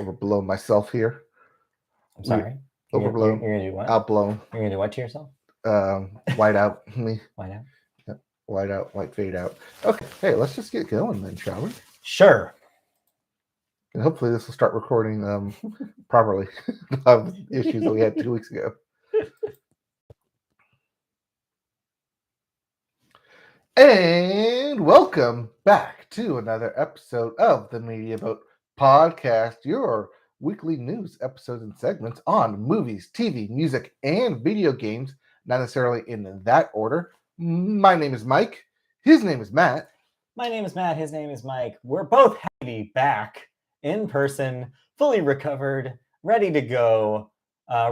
overblown myself here. I'm sorry. Overblown. You're gonna do what? Outblown. You're gonna do what to yourself? White out. Me. White out. Yep. White out. White fade out. Okay. Hey, let's just get going then, shall we? Sure. And hopefully this will start recording properly. Of issues that we had 2 weeks ago. And welcome back to another episode of the Media Boat Podcast, your weekly news episodes and segments on movies, TV, music, and video games, not necessarily in that order. My name is Mike. His name is Matt. My name is Matt. His name is Mike. We're both happy to be back in person, fully recovered, ready to go,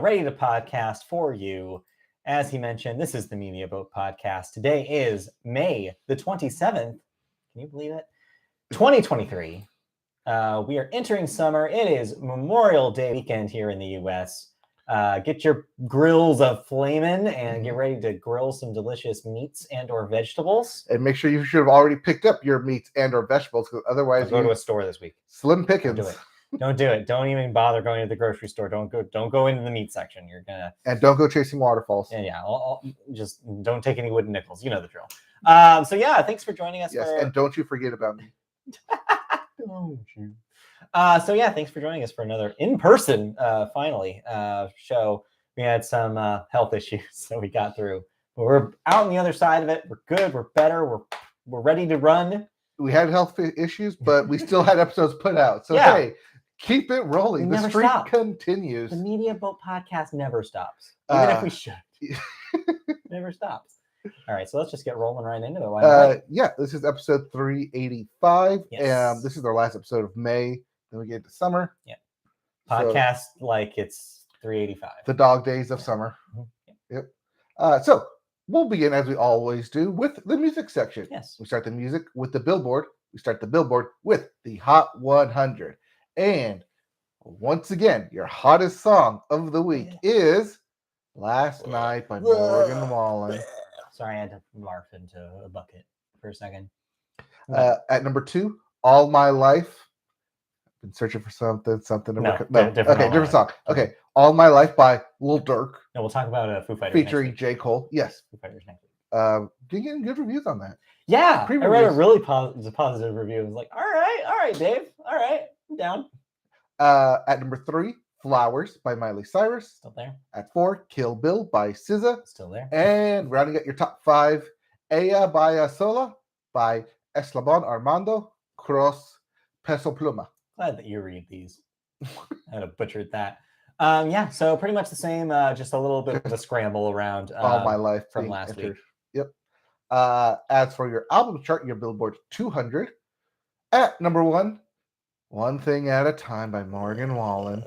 ready to podcast for you. As he mentioned, this is the Media Boat Podcast. Today is May the 27th. Can you believe it? 2023. We are entering summer. It is Memorial Day weekend here in the U.S. Get your grills a-flamin' and get ready to grill some delicious meats and or vegetables. And make sure you should have already picked up your meats and or vegetables, because otherwise I'll go to a store this week. Slim pickings. Don't do it. Don't do it. Don't even bother going to the grocery store. Don't go into the meat section. You're gonna don't go chasing waterfalls. Yeah. Just don't take any wooden nickels. You know the drill. So yeah, thanks for joining us. Yes, and don't you forget about me. Don't you? So yeah, thanks for joining us for another in-person finally show. We had some health issues that we got through, but we're out on the other side of it. We're good. We're better. We're ready to run. We had health issues, but we still had episodes put out. So yeah. Hey, keep it rolling. The streak continues. The Media Boat Podcast never stops, even if we should. Never stops. All right, so let's just get rolling right into it. Yeah, this is episode 385. Yes. This is our last episode of May. Then we get to summer. Yeah. Podcast like it's 385. The dog days of summer. Mm-hmm. Yep. So we'll begin, as we always do, with the music section. Yes. We start the music with the Billboard. We start the Billboard with the Hot 100. And once again, your hottest song of the week is Last Night by Morgan Wallen. Sorry, I had to barf into a bucket for a second. At number 2, All My Life. Been searching for something. Different song. Okay, All My Life by Lil Durk. No, we'll talk about Foo Fighters featuring J. Cole. Yes, Foo Fighters next week. You're getting good reviews on that. Yeah, I read a really positive review. It was like, all right, Dave, all right, I'm down. At number 3, Flowers by Miley Cyrus. Still there. At 4, Kill Bill by SZA. Still there. And rounding out your top 5, Ella Baya Sola by Eslabon Armando Cross Peso Pluma. Glad that you read these. I'd have butchered that. Yeah, so pretty much the same, just a little bit of a scramble around All My Life from last week. Yep. As for your album chart, your Billboard 200. At number 1, One Thing at a Time by Morgan Wallen.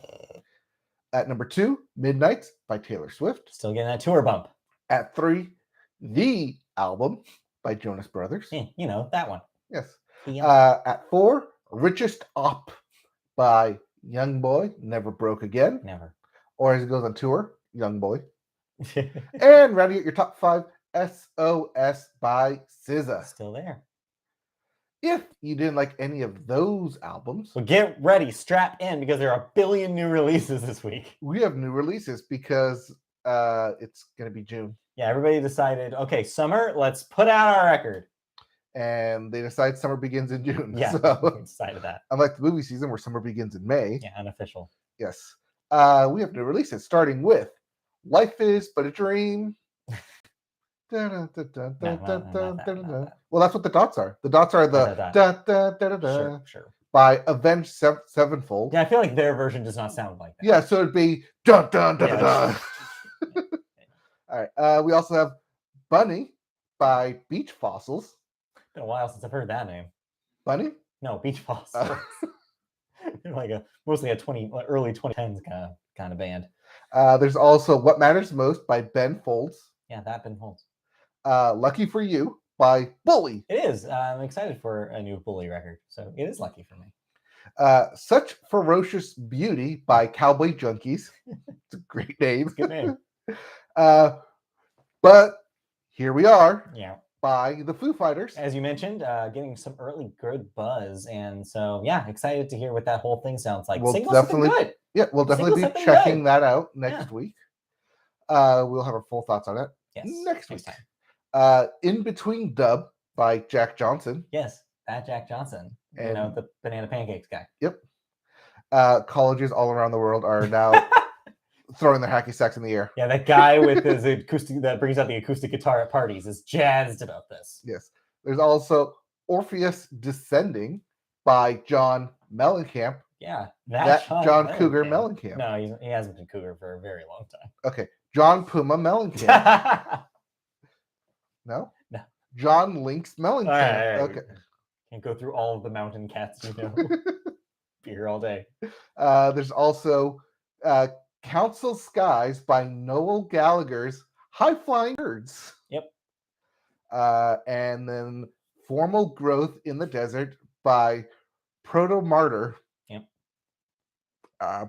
At number 2, Midnights by Taylor Swift. Still getting that tour bump. At 3, The Album by Jonas Brothers. You know, that one. Yes. At 4, Richest Op by Young Boy, Never Broke Again. Never. Or as it goes on tour, Young Boy. And rounding out your top 5, SOS by SZA. Still there. If you didn't like any of those albums, well, get ready, strap in, because there are a billion new releases this week. We have new releases because it's going to be June. Yeah, everybody decided, okay, summer, let's put out our record. And they decide summer begins in June. Yeah, so, we decided that. Unlike the movie season where summer begins in May. Yeah, unofficial. Yes. We have new releases, starting with Life Is But a Dream. Well, that's what the dots are. The dots are the Sure. By Avenged Sevenfold. Yeah, I feel like their version does not sound like that. Yeah, so it'd be dun dun dun dun dun. All right. We also have Bunny by Beach Fossils. It's been a while since I've heard that name. Bunny? No, Beach Fossils. Like mostly a early 2010s kind of band. There's also What Matters Most by Ben Folds. Yeah, that Ben Folds. Lucky for You by Bully. It is. I'm excited for a new Bully record, so it is lucky for me. Such Ferocious Beauty by Cowboy Junkies. It's a great name. It's a good name. But here we are. Yeah. by the Foo Fighters. As you mentioned, getting some early good buzz. And so, yeah, excited to hear what that whole thing sounds like. Singles have been good. Yeah, we'll definitely be checking that out next week. We'll have our full thoughts on it next week. Time. In Between Dub by Jack Johnson. Yes, that Jack Johnson. And, the banana pancakes guy. Yep. Colleges all around the world are now throwing their hacky sacks in the air. Yeah, that guy with his acoustic that brings out the acoustic guitar at parties is jazzed about this. Yes. There's also Orpheus Descending by John Mellencamp. Yeah, that John Cougar Mellencamp. No, he hasn't been Cougar for a very long time. Okay, John Puma Mellencamp. No? No. John Lynx Mellencamp. Right. Okay. Can't go through all of the mountain cats, Be here all day. There's also Council Skies by Noel Gallagher's High Flying Birds. Yep. And then Formal Growth in the Desert by Proto Martyr. Yep.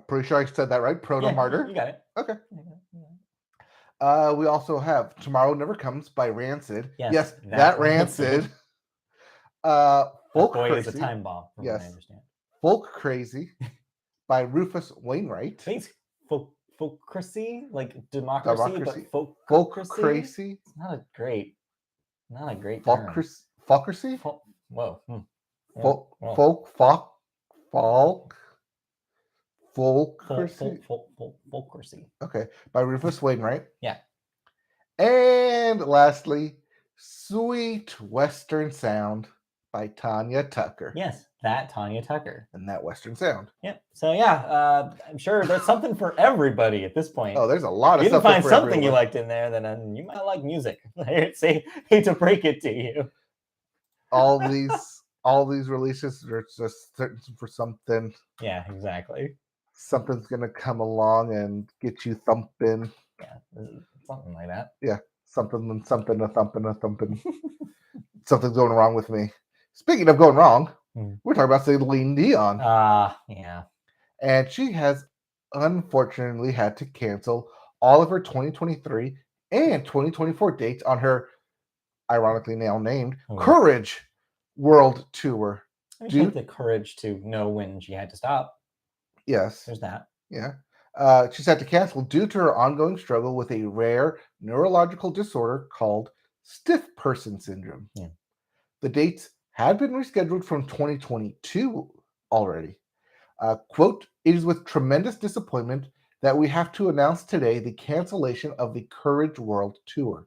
Pretty sure I said that right. Proto Martyr. You got it. Okay. We also have Tomorrow Never Comes by Rancid. Yes, that Rancid. Folk Crazy is a time bomb, from what I understand. Folk Crazy by Rufus Wainwright. Thanks. Folkcracy, like democracy. But folk crazy. It's not a great term. Folkcracy? Whoa. Folkcracy. Okay, by Rufus Wainwright. Yeah. And lastly, Sweet Western Sound by Tanya Tucker. Yes, that Tanya Tucker. And that Western Sound. Yep. So yeah, I'm sure there's something for everybody at this point. Oh, there's a lot of stuff. You didn't find something you liked in there, then you might like music. I hate to break it to you. All these releases are just certain for something. Yeah, exactly. Something's gonna come along and get you thumping. Yeah, something like that. Yeah, something, a thumping. Something's going wrong with me. Speaking of going wrong, we're talking about Celine Dion. Yeah. And she has unfortunately had to cancel all of her 2023 and 2024 dates on her, ironically now named, Courage World Tour. I mean, she had the courage to know when she had to stop. Yes. There's that. Yeah. She's had to cancel due to her ongoing struggle with a rare neurological disorder called stiff person syndrome. Yeah. The dates had been rescheduled from 2022 already. Quote, "It is with tremendous disappointment that we have to announce today the cancellation of the Courage World Tour.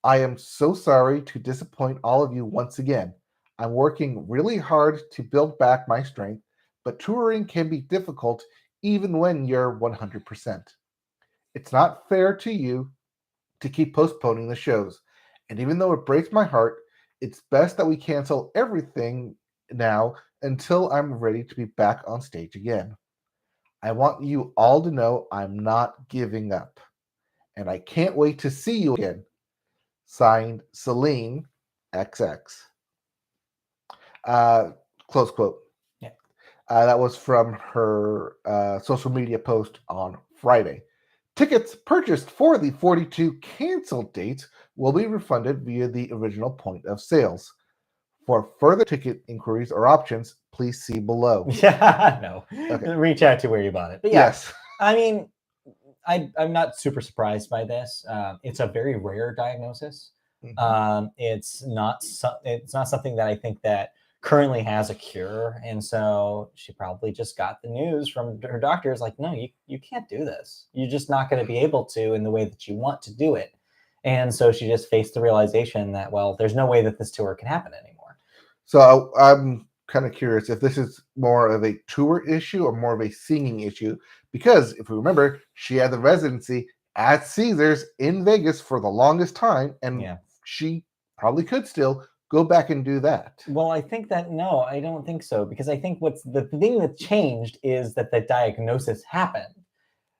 I am so sorry to disappoint all of you once again. I'm working really hard to build back my strength, but touring can be difficult even when you're 100%. It's not fair to you to keep postponing the shows. And even though it breaks my heart, it's best that we cancel everything now until I'm ready to be back on stage again. I want you all to know I'm not giving up. And I can't wait to see you again. Signed, Celine XX." Close quote. Yeah. That was from her social media post on Friday. Tickets purchased for the 42 canceled dates will be refunded via the original point of sales. For further ticket inquiries or options, please see below. Yeah, no. Okay. Reach out to where you bought it. But yes. I mean, I'm not super surprised by this. It's a very rare diagnosis. Mm-hmm. It's not something that I think that currently has a cure, and so she probably just got the news from her doctors like, no, you can't do this. You're just not going to be able to in the way that you want to do it. And so she just faced the realization that, well, there's no way that this tour can happen anymore. So I'm kind of curious if this is more of a tour issue or more of a singing issue, because if we remember, she had the residency at Caesars in Vegas for the longest time, and she probably could still go back and do that. Well, I think that, no, I don't think so, because I think what's the thing that changed is that the diagnosis happened.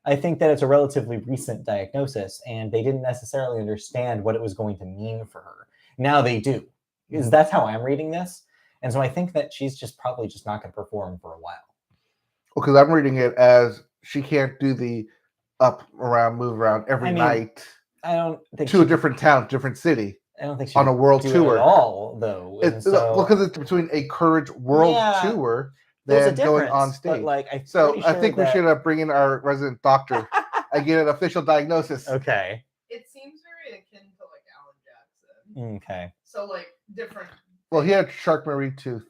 I think that it's a relatively recent diagnosis, and they didn't necessarily understand what it was going to mean for her. Now they do. Because that's how I'm reading this. And so I think that she's just probably just not going to perform for a while. Well, because I'm reading it as she can't do the move around every night. I don't think to a different town, different city. I don't think she on a world do it tour at all, though. And so, because it's between a Courage world though. It's And so, because it's between a Courage world Yeah, tour there's a than going on difference, but stage. like I'm So pretty I sure think we that... should bring in our resident doctor and get an official diagnosis. Okay. It seems very akin to like Alan Jackson. Okay. So like different. Well, he had Shark Marie tooth.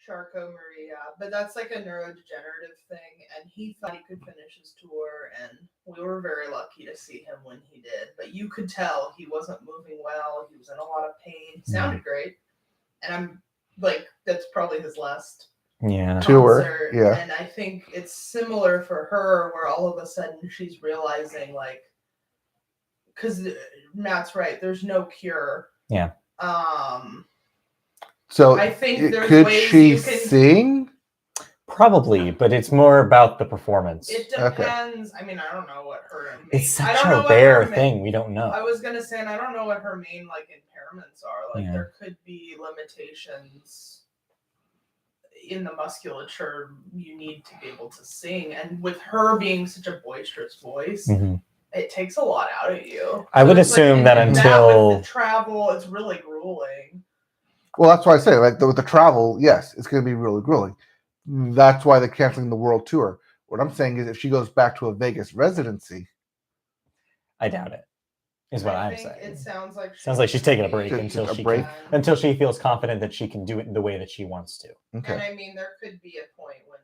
Charcot-Marie, but that's like a neurodegenerative thing, and he thought he could finish his tour, and we were very lucky to see him when he did. But you could tell he wasn't moving well. He was in a lot of pain. He sounded great, and I'm like, that's probably his last tour. concert. Yeah, and I think it's similar for her, where all of a sudden she's realizing, like, because Matt's right, there's no cure. Yeah. So I think there's could ways she you can sing? Probably, but it's more about the performance. It depends. I mean, I don't know what her. It's such a rare thing. We don't know. I was gonna say, and I don't know what her main like impairments are. Like there could be limitations in the musculature you need to be able to sing, and with her being such a boisterous voice, it takes a lot out of you. I would assume that until with the travel, it's really grueling. Well, that's why I say, like, with the travel, yes, it's going to be really grueling. That's why they're canceling the world tour. What I'm saying is, if she goes back to a Vegas residency, I doubt it. Is what I'm saying. It sounds like she's taking a break until she feels confident that she can do it the way that she wants to. Okay. And I mean, there could be a point when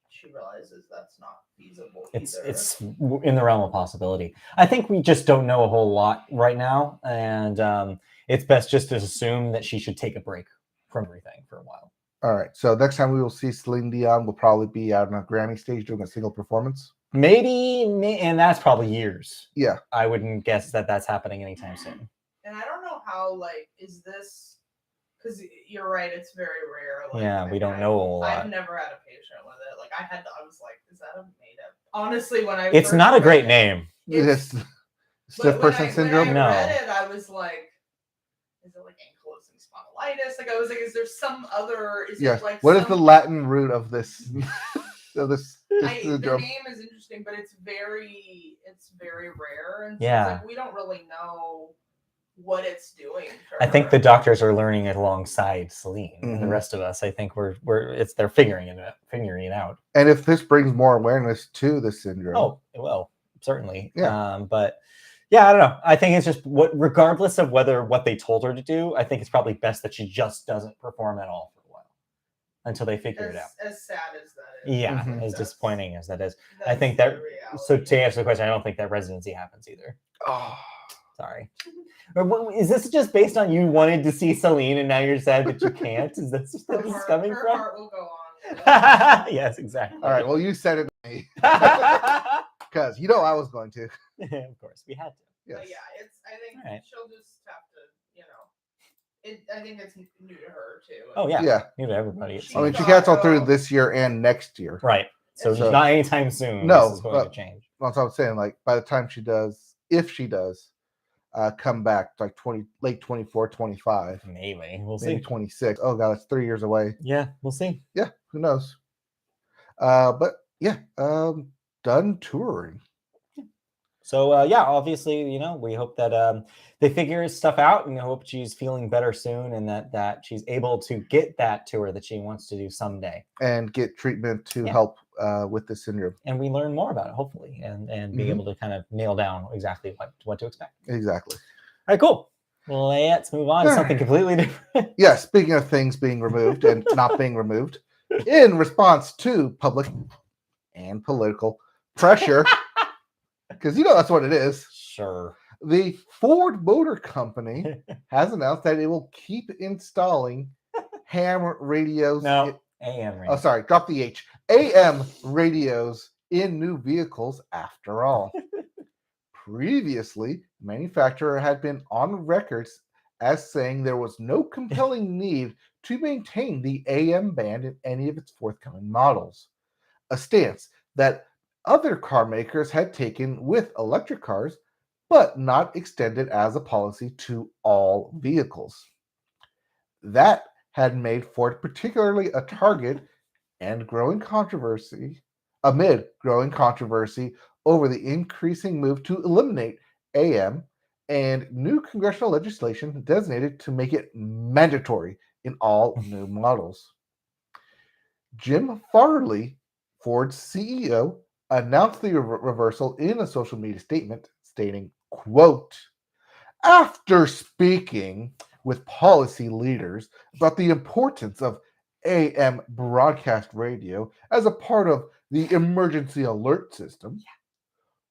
she realizes that's not feasible. It's in the realm of possibility. I think we just don't know a whole lot right now, and it's best just to assume that she should take a break from everything for a while. All right. So next time we will see Celine Dion will probably be out on a Grammy stage doing a single performance. Maybe, and that's probably years. Yeah. I wouldn't guess that that's happening anytime soon. And I don't know how, like, is this, because you're right, it's very rare. Like, yeah, we don't know a lot. I've never had a patient with it. Like, I was like, is that a made up? Honestly, when I It's not a great name. It's stiff person syndrome? When I read it, I was like, is it like ankylosing spondylitis? Like, I was like, is there some other? Is it like what is the Latin root of this? This syndrome? The name is interesting, but it's very rare, and so yeah, it's like we don't really know what it's doing. I think the doctors are learning it alongside Celine and the rest of us. I think they're figuring it out. And if this brings more awareness to the syndrome, oh, it will certainly. Yeah. But yeah, I don't know. I think it's just regardless of what they told her to do, I think it's probably best that she just doesn't perform at all for a while until they figure it out. As sad as that is. Yeah, as disappointing as that is. I think that. So to answer the question, I don't think that residency happens either. Oh, sorry. Is this just based on you wanted to see Celine and now you're sad that you can't? Is this where this is coming her from? Heart will go on. Yes, exactly. All right. Well, you said it to me because I was going to. Of course, we had to. Yes. But yeah, I think she'll just have to, I think it's new to her too. Oh yeah, yeah, new to everybody. I mean, she canceled through this year and next year. Right. So not anytime soon. No, this is going to change. That's what I'm saying. Like by the time she does, if she does, come back like late 24, 25. Maybe we'll maybe see. 26. Oh god, that's 3 years away. Yeah, we'll see. Yeah, who knows? But yeah, done touring. So yeah, obviously, we hope that they figure stuff out, and I hope she's feeling better soon, and that she's able to get that tour that she wants to do someday, and get treatment to help with the syndrome. And we learn more about it, hopefully, and be able to kind of nail down exactly what to expect. Exactly. All right, cool. Let's move on to something completely different. Yeah, speaking of things being removed and not being removed, in response to public and political pressure. Because that's what it is. Sure. The Ford Motor Company has announced that it will keep installing ham radios. No, AM radios. Oh, sorry, drop the H. AM radios in new vehicles after all. Previously, the manufacturer had been on records as saying there was no compelling need to maintain the AM band in any of its forthcoming models. A stance that other car makers had taken with electric cars, but not extended as a policy to all vehicles. That had made Ford particularly a target and growing controversy over the increasing move to eliminate AM and new congressional legislation designated to make it mandatory in all new models. Jim Farley, Ford's CEO, announced the reversal in a social media statement stating, quote, after speaking with policy leaders about the importance of AM broadcast radio as a part of the emergency alert system,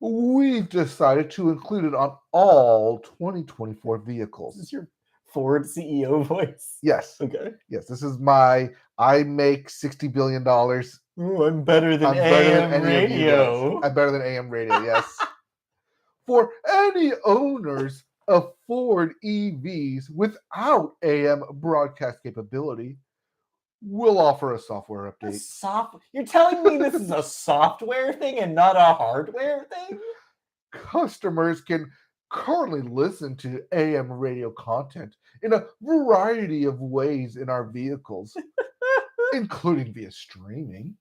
we've decided to include it on all 2024 vehicles. Is this your Ford CEO voice? Yes. Okay. Yes, this is my I make $60 billion. Ooh, I'm better than I'm better than AM any of you radio. guys. I'm better than AM radio, yes. For any owners of Ford EVs without AM broadcast capability, we'll offer a software update. You're telling me this is a software thing and not a hardware thing? Customers can currently listen to AM radio content in a variety of ways in our vehicles, including via streaming.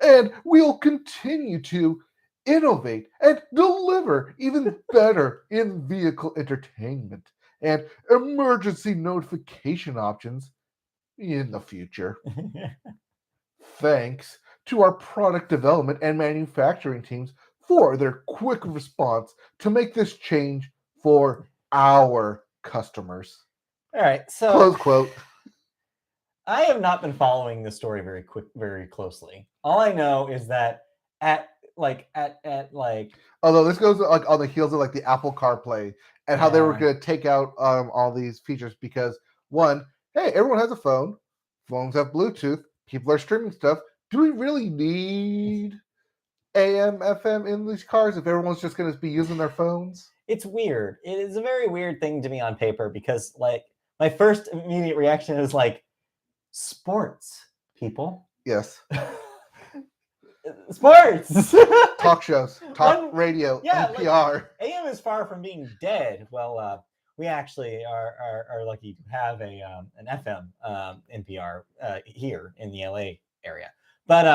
And we'll continue to innovate and deliver even better in-vehicle entertainment and emergency notification options in the future. Thanks to our product development and manufacturing teams for their quick response to make this change for our customers. All right, so Close quote. I have not been following this story very closely. All I know is that at Although this goes like on the heels of like the Apple CarPlay and how they were going to take out all these features because one, hey, everyone has a phone. Phones have Bluetooth. People are streaming stuff. Do we really need AM, FM in these cars if everyone's just going to be using their phones? It's weird. It is a very weird thing to me on paper because like my first immediate reaction is like sports, people. Yes. Sports. Talk shows, radio, NPR. Like, AM is far from being dead. Well, we actually are lucky to have an FM NPR here in the LA area. But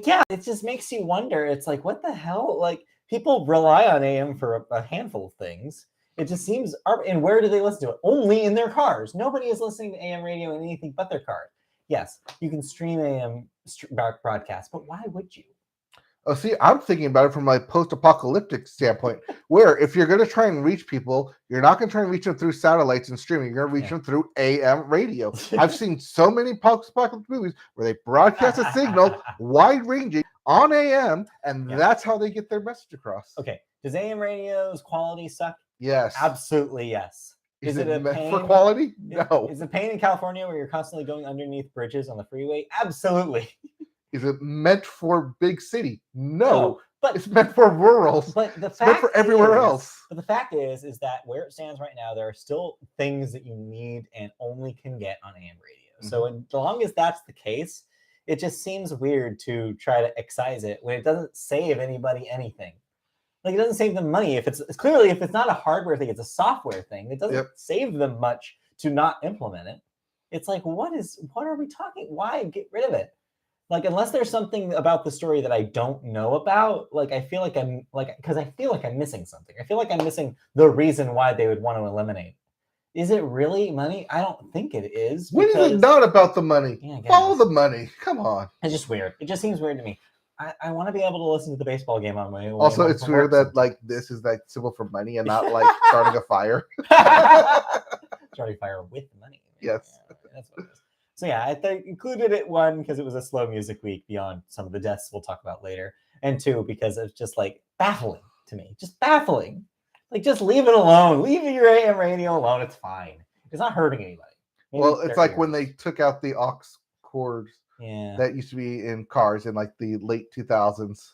yeah, it just makes you wonder. It's like, what the hell? Like, people rely on AM for a handful of things. It just seems, and where do they listen to it? Only in their cars. Nobody is listening to AM radio in anything but their car. Yes, you can stream AM broadcast, but why would you? Oh, see, I'm thinking about it from a post-apocalyptic standpoint, where if you're going to try and reach people, you're not going to try and reach them through satellites and streaming. You're going to reach them through AM radio. I've seen so many post-apocalyptic movies where they broadcast a signal wide-ranging on AM, and that's how they get their message across. Okay, does AM radio's quality suck? Yes. Absolutely yes. Is it a pain for quality? No. Is it pain in California where you're constantly going underneath bridges on the freeway? Absolutely. Is it meant for big city? No. But it's meant for rural. But the fact meant for everywhere else. But the fact is that where it stands right now, there are still things that you need and only can get on AM radio. Mm-hmm. So as long as that's the case, it just seems weird to try to excise it when it doesn't save anybody anything. Like, it doesn't save them money. If it's clearly, if it's not a hardware thing, it's a software thing. It doesn't save them much to not implement it. It's like, what are we talking? Why get rid of it? Like, unless there's something about the story that I don't know about, like, I feel like I'm missing something. I feel like I'm missing the reason why they would want to eliminate. Is it really money? I don't think it is. When is it not about the money? Follow the money. Come on. It's just weird. It just seems weird to me. I want to be able to listen to the baseball game on my own. Also, it's weird that like this is like symbol for money and not like starting a fire. Starting a fire with money. Yes. Yeah, that's what it is. So yeah, I included it, one, because it was a slow music week beyond some of the deaths we'll talk about later. And two, because it's just like baffling to me. Just baffling. Like, just leave it alone. Leave your AM radio alone. It's fine. It's not hurting anybody. Maybe well, it's like when they took out the aux cords. Yeah. That used to be in cars in like the late 2000s.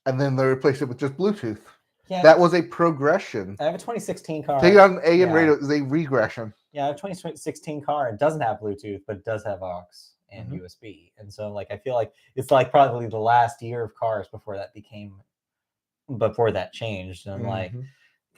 And then they replaced it with just Bluetooth. Yeah. That was a progression. I have a 2016 car. Taking on AM radio is a regression. Yeah, I have a 2016 car. It doesn't have Bluetooth, but it does have aux and USB. And so, like, I feel like it's like probably the last year of cars before that changed. And I'm like,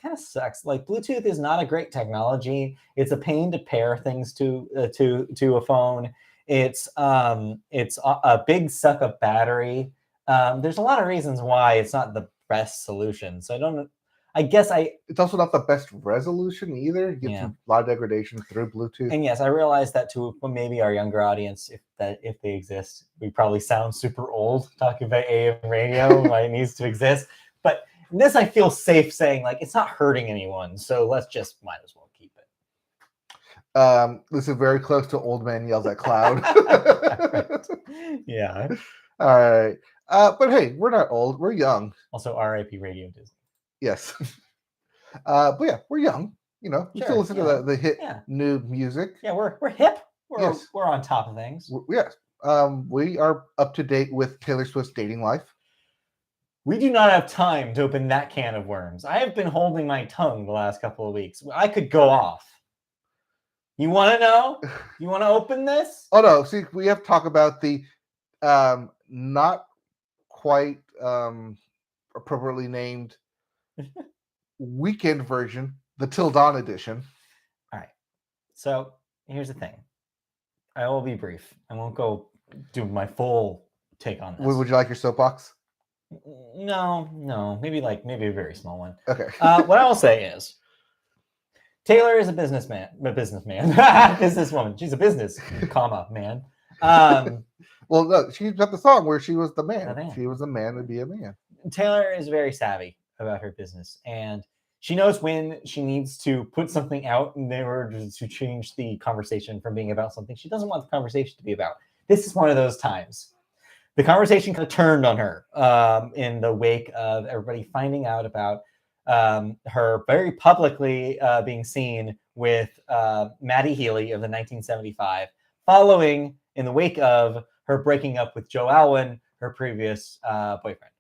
kind of sucks. Like, Bluetooth is not a great technology. It's a pain to pair things to a phone. It's a big suck of battery. There's a lot of reasons why it's not the best solution. So I guess It's also not the best resolution either. You get a lot of degradation through Bluetooth. And yes, I realize that to maybe our younger audience, if they exist, we probably sound super old talking about AM radio, why it needs to exist. But this, I feel safe saying, like, it's not hurting anyone, so let's just might as well keep it. This is very close to Old Man Yells at Cloud. Yeah. All right. But hey, we're not old. We're young. Also, R.I.P. Radio Disney. Yes. But yeah, we're young. You know, we still listen to the hit new music. Yeah, we're hip. We're on top of things. Yes. We are up to date with Taylor Swift's dating life. We do not have time to open that can of worms. I have been holding my tongue the last couple of weeks. I could go off. You want to know? You want to open this? Oh no! See, we have to talk about the not quite appropriately named weekend version, the Til Dawn Edition. All right. So here's the thing. I will be brief. I won't go do my full take on this. Would you like your soapbox? No. Maybe a very small one. Okay. What I will say is, Taylor is a businesswoman. She's a business, man. Well, no, she got the song where she was the man. She was a man to be a man. Taylor is very savvy about her business, and she knows when she needs to put something out in order to change the conversation from being about something she doesn't want the conversation to be about. This is one of those times. The conversation kind of turned on her in the wake of everybody finding out about her very publicly being seen with Maddie Healy of the 1975, following in the wake of her breaking up with Joe Alwyn, her previous boyfriend.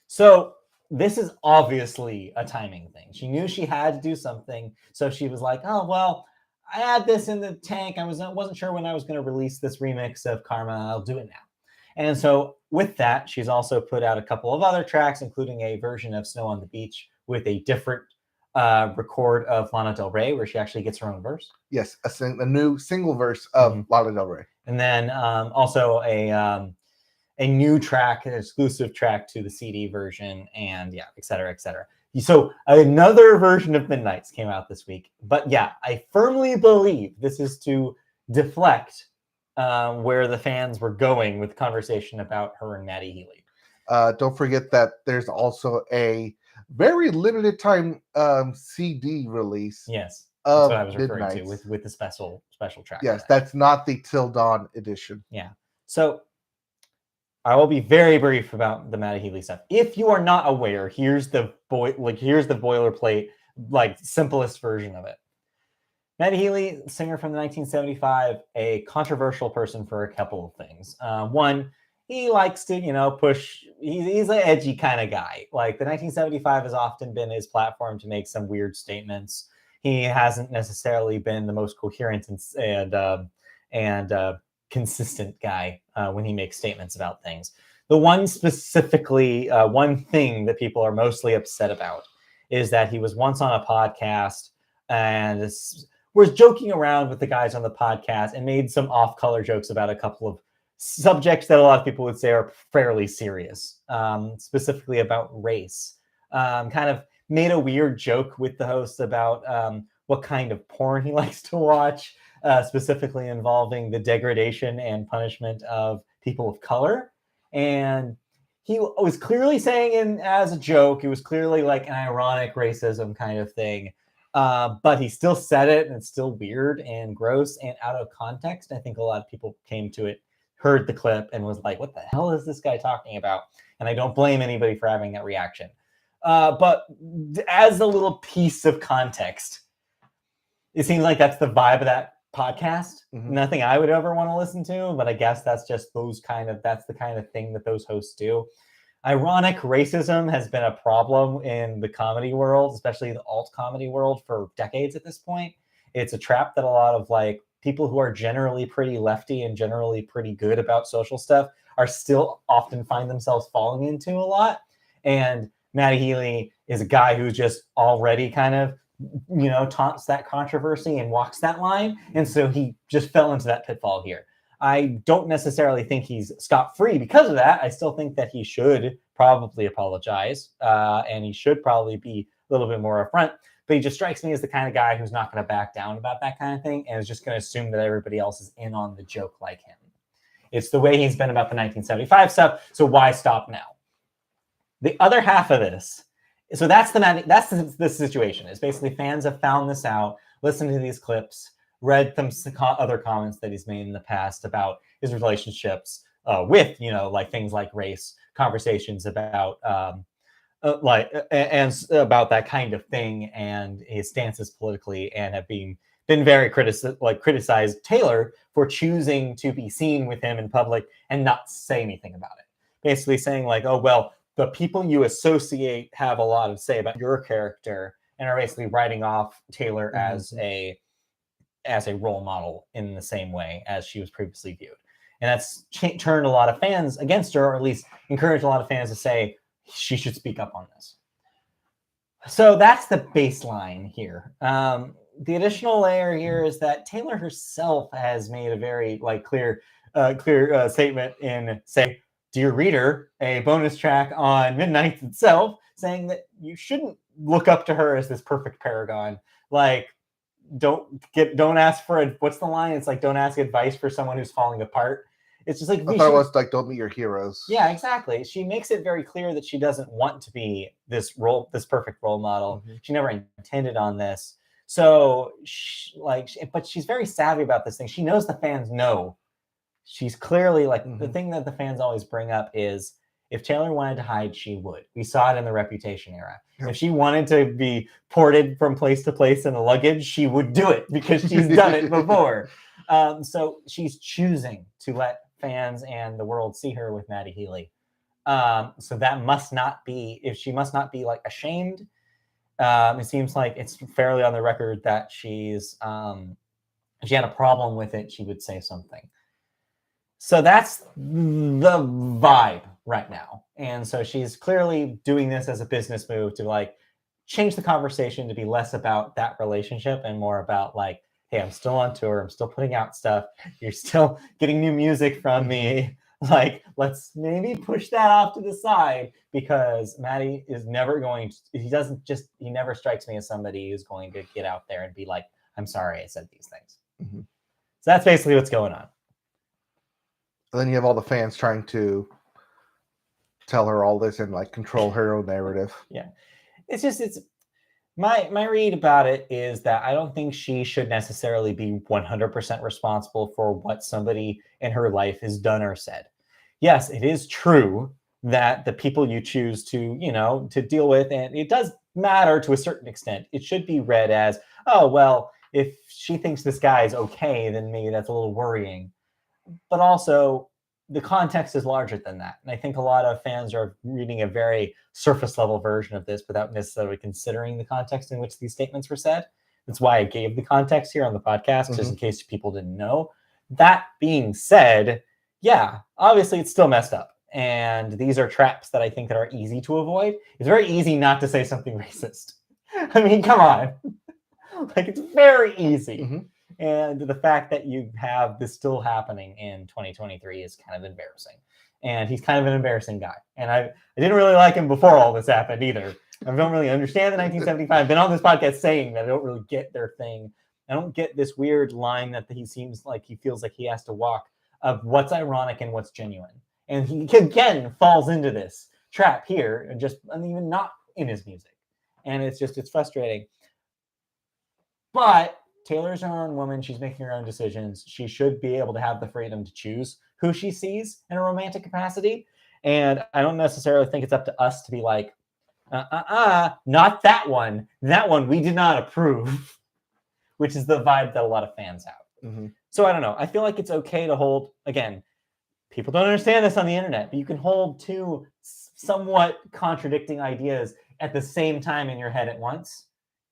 So this is obviously a timing thing. She knew she had to do something, so she was like, "Oh well, I had this in the tank. I wasn't sure when I was going to release this remix of Karma. I'll do it now." And so with that, she's also put out a couple of other tracks, including a version of Snow on the Beach with a different record of Lana Del Rey, where she actually gets her own verse. Yes, a new single verse of Lana Del Rey. And then also a new track, an exclusive track to the CD version, and et cetera, et cetera. So another version of Midnights came out this week. But yeah, I firmly believe this is to deflect where the fans were going with the conversation about her and Maddie Healy. Don't forget that there's also a very limited time CD release. Yes, that's what I was referring to with the special track. Yes, that's not the Til Dawn edition. Yeah. So I will be very brief about the Maddie Healy stuff. If you are not aware, here's the boilerplate, simplest version of it. Maddie Healy, singer from the 1975, a controversial person for a couple of things. One, he likes to, push. He's an edgy kind of guy. Like the 1975 has often been his platform to make some weird statements. He hasn't necessarily been the most coherent and consistent guy when he makes statements about things. The one thing that people are mostly upset about is that he was once on a podcast and was joking around with the guys on the podcast and made some off-color jokes about a couple of subjects that a lot of people would say are fairly serious, specifically about race. Kind of made a weird joke with the host about what kind of porn he likes to watch, specifically involving the degradation and punishment of people of color. And he was clearly saying as a joke, it was clearly like an ironic racism kind of thing. But he still said it, and it's still weird and gross and out of context. I think a lot of people came to it, heard the clip, and was like, what the hell is this guy talking about? And I don't blame anybody for having that reaction. But as a little piece of context, it seems like that's the vibe of that podcast. Mm-hmm. Nothing I would ever want to listen to, but I guess that's just that's the kind of thing that those hosts do. Ironic racism has been a problem in the comedy world, especially the alt comedy world, for decades at this point. It's a trap that a lot of people who are generally pretty lefty and generally pretty good about social stuff are still often find themselves falling into a lot. And Maddie Healy is a guy who's just already kind of, taunts that controversy and walks that line. And so he just fell into that pitfall here. I don't necessarily think he's scot-free because of that. I still think that he should probably apologize, and he should probably be a little bit more upfront. But he just strikes me as the kind of guy who's not going to back down about that kind of thing and is just going to assume that everybody else is in on the joke like him. It's the way he's been about the 1975 stuff. So why stop now? The other half of this, so that's the situation. It's basically fans have found this out, listened to these clips, read some other comments that he's made in the past about his relationships with, like things like race, conversations about and about that kind of thing, and his stances politically, and have been very criticized Taylor for choosing to be seen with him in public and not say anything about it. Basically saying like, oh, well, the people you associate have a lot to say about your character, and are basically writing off Taylor as a role model in the same way as she was previously viewed. And that's turned a lot of fans against her, or at least encouraged a lot of fans to say she should speak up on this. So that's the baseline here. The additional layer here is that Taylor herself has made a very clear statement in, say, Dear Reader, a bonus track on Midnight itself, saying that you shouldn't look up to her as this perfect paragon. Like, don't ask for what's the line? It's like, don't ask advice for someone who's falling apart. It's just like, I thought it was like, don't meet your heroes. Yeah, exactly. She makes it very clear that she doesn't want to be this perfect role model. Mm-hmm. She never intended on this. So, but she's very savvy about this thing. She knows the fans know. She's clearly the thing that the fans always bring up is, if Taylor wanted to hide, she would. We saw it in the Reputation era. Yeah. If she wanted to be ported from place to place in a luggage, she would do it because she's done it before. So she's choosing to let fans and the world see her with Maddie Healy. So that must not be, if she must not be ashamed. It seems like it's fairly on the record that she's, if she had a problem with it, she would say something. So that's the vibe right now. And so she's clearly doing this as a business move to change the conversation to be less about that relationship and more about hey, I'm still on tour. I'm still putting out stuff. You're still getting new music from me. Let's maybe push that off to the side, because Maddie is never going to, he never strikes me as somebody who's going to get out there and be like, I'm sorry I said these things. Mm-hmm. So that's basically what's going on. And then you have all the fans trying to tell her all this and control her own narrative. Yeah. It's my read about it is that I don't think she should necessarily be 100% responsible for what somebody in her life has done or said. Yes, it is true that the people you choose to, to deal with, and it does matter to a certain extent. It should be read as, oh, well, if she thinks this guy is okay, then maybe that's a little worrying. But also, the context is larger than that. And I think a lot of fans are reading a very surface level version of this without necessarily considering the context in which these statements were said. That's why I gave the context here on the podcast, just in case people didn't know. That being said, yeah, obviously it's still messed up. And these are traps that I think that are easy to avoid. It's very easy not to say something racist. I mean, come on. It's very easy. Mm-hmm. And the fact that you have this still happening in 2023 is kind of embarrassing. And he's kind of an embarrassing guy. And I didn't really like him before all this happened either. I don't really understand the 1975. I've been on this podcast saying that I don't really get their thing. I don't get this weird line that he seems like he feels like he has to walk of what's ironic and what's genuine. And he, again, falls into this trap here, and even not in his music. And it's frustrating. But Taylor's her own woman. She's making her own decisions. She should be able to have the freedom to choose who she sees in a romantic capacity. And I don't necessarily think it's up to us to be like, not that one. That one we did not approve, which is the vibe that a lot of fans have. Mm-hmm. So I don't know. I feel like it's okay to hold, again, people don't understand this on the internet, but you can hold two somewhat contradicting ideas at the same time in your head at once.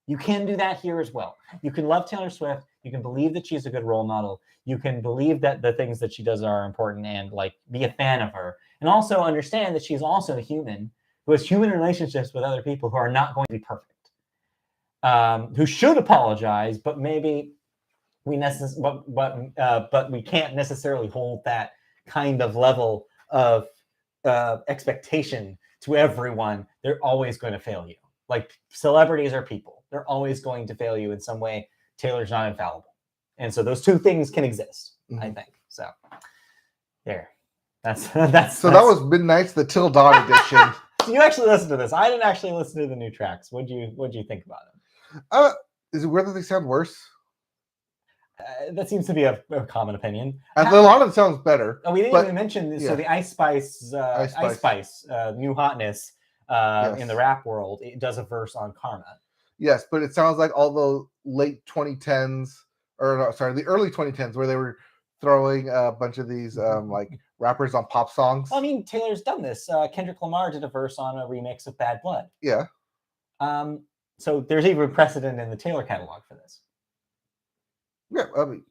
You can do that here as well. You can love Taylor Swift. You can believe that she's a good role model. You can believe that the things that she does are important and be a fan of her. And also understand that she's also a human who has human relationships with other people who are not going to be perfect. Who should apologize, but maybe but we can't necessarily hold that kind of level of expectation to everyone, they're always going to fail you. Like celebrities are people. They're always going to fail you in some way. Taylor's not infallible. And so those two things can exist, I think. So there. That's So that was Midnight's the Till Dawn Edition. So you actually listened to this. I didn't actually listen to the new tracks. What'd you think about them? Is it weird that they sound worse? That seems to be a common opinion. A lot of it sounds better. Oh, we didn't even mention this. Yeah. So the Ice Spice, New Hotness in the rap world, it does a verse on Karma. Yes, but it sounds like all the late 2010s, or no, sorry, the early 2010s, where they were throwing a bunch of these like rappers on pop songs. Well, I mean, Taylor's done this. Kendrick Lamar did a verse on a remix of Bad Blood. Yeah. So there's even precedent in the Taylor catalog for this. Yeah, I mean,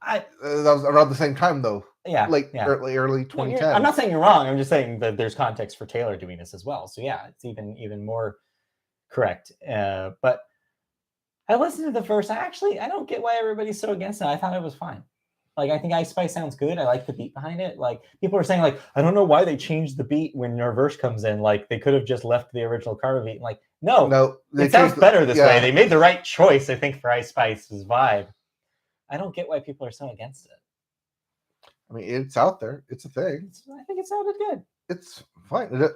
that was around the same time, though. Yeah, early 2010. I'm not saying you're wrong. I'm just saying that there's context for Taylor doing this as well. So yeah, it's even more correct. But I listened to the verse. I don't get why everybody's so against it. I thought it was fine. Like, I think Ice Spice sounds good. I like the beat behind it. Like, people are saying, like, I don't know why they changed the beat when your verse comes in. Like, they could have just left the original Karma beat. Like, no, it sounds better this way. They made the right choice, I think, for Ice Spice's vibe. I don't get why people are so against it. I mean, it's out there. It's a thing. I think it sounded good. It's fine.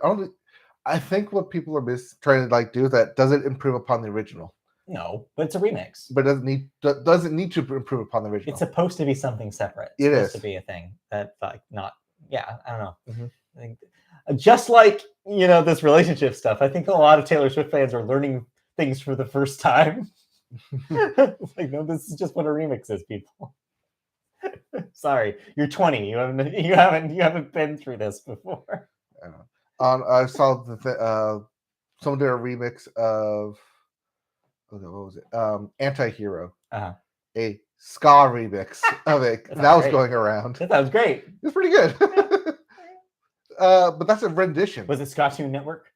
I think what people are trying to like do is that doesn't improve upon the original. No, but it's a remix. But it doesn't need to improve upon the original. It's supposed to be something separate. It's supposed to be a thing that, like, not. Yeah, I don't know. I think, just like, this relationship stuff, I think a lot of Taylor Swift fans are learning things for the first time. Like, no, this is just what a remix is, people. Sorry, you're 20. You haven't been through this before. I saw someone did a remix of what was it? Anti-Hero. A ska remix of it. That was going around. That was great. It's pretty good. But that's a rendition. Was it Scottoon Network?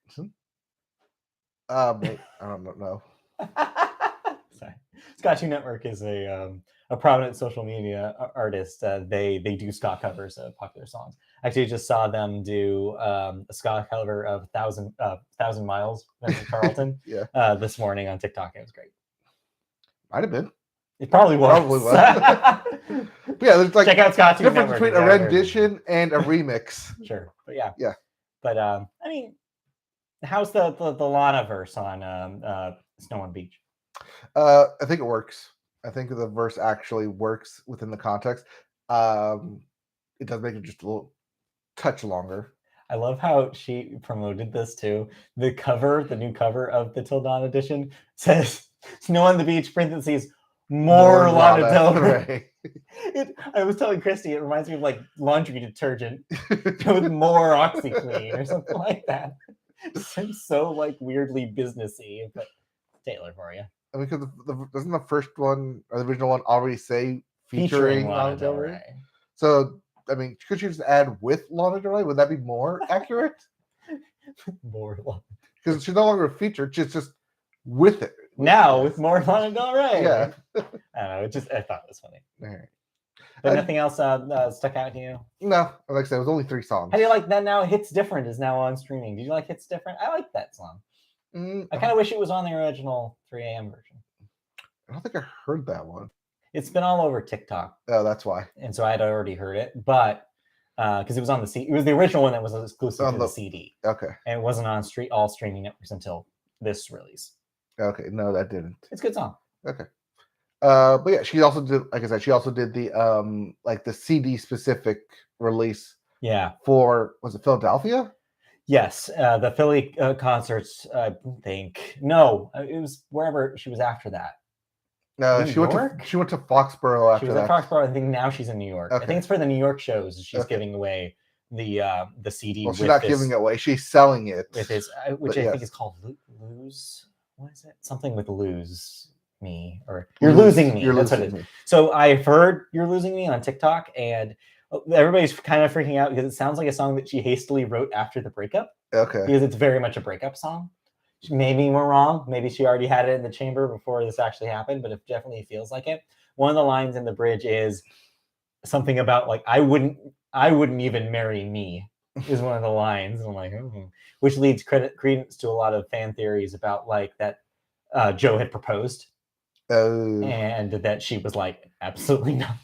I don't know. Sorry. Scottoon Network is a prominent social media artist. They do ska covers of popular songs. Actually, I just saw them do a ska cover of 1,000 Miles, Vincent Carlton, this morning on TikTok. It was great. Might have been. It probably was. But yeah, there's like check out Scottoon difference Network between a rendition and a remix. Sure, but yeah. But I mean, how's the Lana verse on Snow on Beach? I think it works. I think the verse actually works within the context. It does make it just a little touch longer. I love how she promoted this too. The new cover of the Till Dawn Edition says Snow on the Beach, parentheses, more Lana Del Rey. I was telling Christy, it reminds me of like laundry detergent with more OxyClean or something like that. It seems so like weirdly businessy, but Taylor for you. I mean, because doesn't the first one or the original one already say featuring Lana Del Rey? So, I mean, could you just add with Lana Del Rey? Would that be more accurate? More Lana. Because she's no longer a feature; she's just with it. Now with more Lana Del Rey. Yeah. I don't know. I thought it was funny. All right. But nothing else stuck out to you? No, like I said, it was only 3 songs. How do you like that now? Hits Different is now on streaming. Did you like Hits Different? I like that song. I kind of wish it was on the original 3 a.m. version. I don't think I heard that one. It's been all over TikTok. Oh, that's why. And so I had already heard it, but because it was on the CD, it was the original one that was exclusive to the CD. Okay. And it wasn't on all streaming networks until this release. Okay, no, that didn't. It's a good song. Okay. But yeah, she also did, like I said, she also did the like the CD specific release. Yeah. For, was it Philadelphia? Yes, the Philly concerts. I think no, it was wherever she was after that. No, she went to Foxborough after that. She was at Foxborough. I think now she's in New York. Okay. I think it's for the New York shows. She's giving away the CD. Well, she's not giving it away. She's selling it with his, which I think is called Lose. What is it? Something with Lose Me or You're Losing Me. That's what it is. So I've heard You're Losing Me on TikTok, and everybody's kind of freaking out because it sounds like a song that she hastily wrote after the breakup. Okay. Because it's very much a breakup song. Maybe we're wrong. Maybe she already had it in the chamber before this actually happened, but it definitely feels like it. One of the lines in the bridge is something about like I wouldn't even marry me. is one of the lines. And I'm like, which leads credence to a lot of fan theories about like that Joe had proposed and that she was like, absolutely not.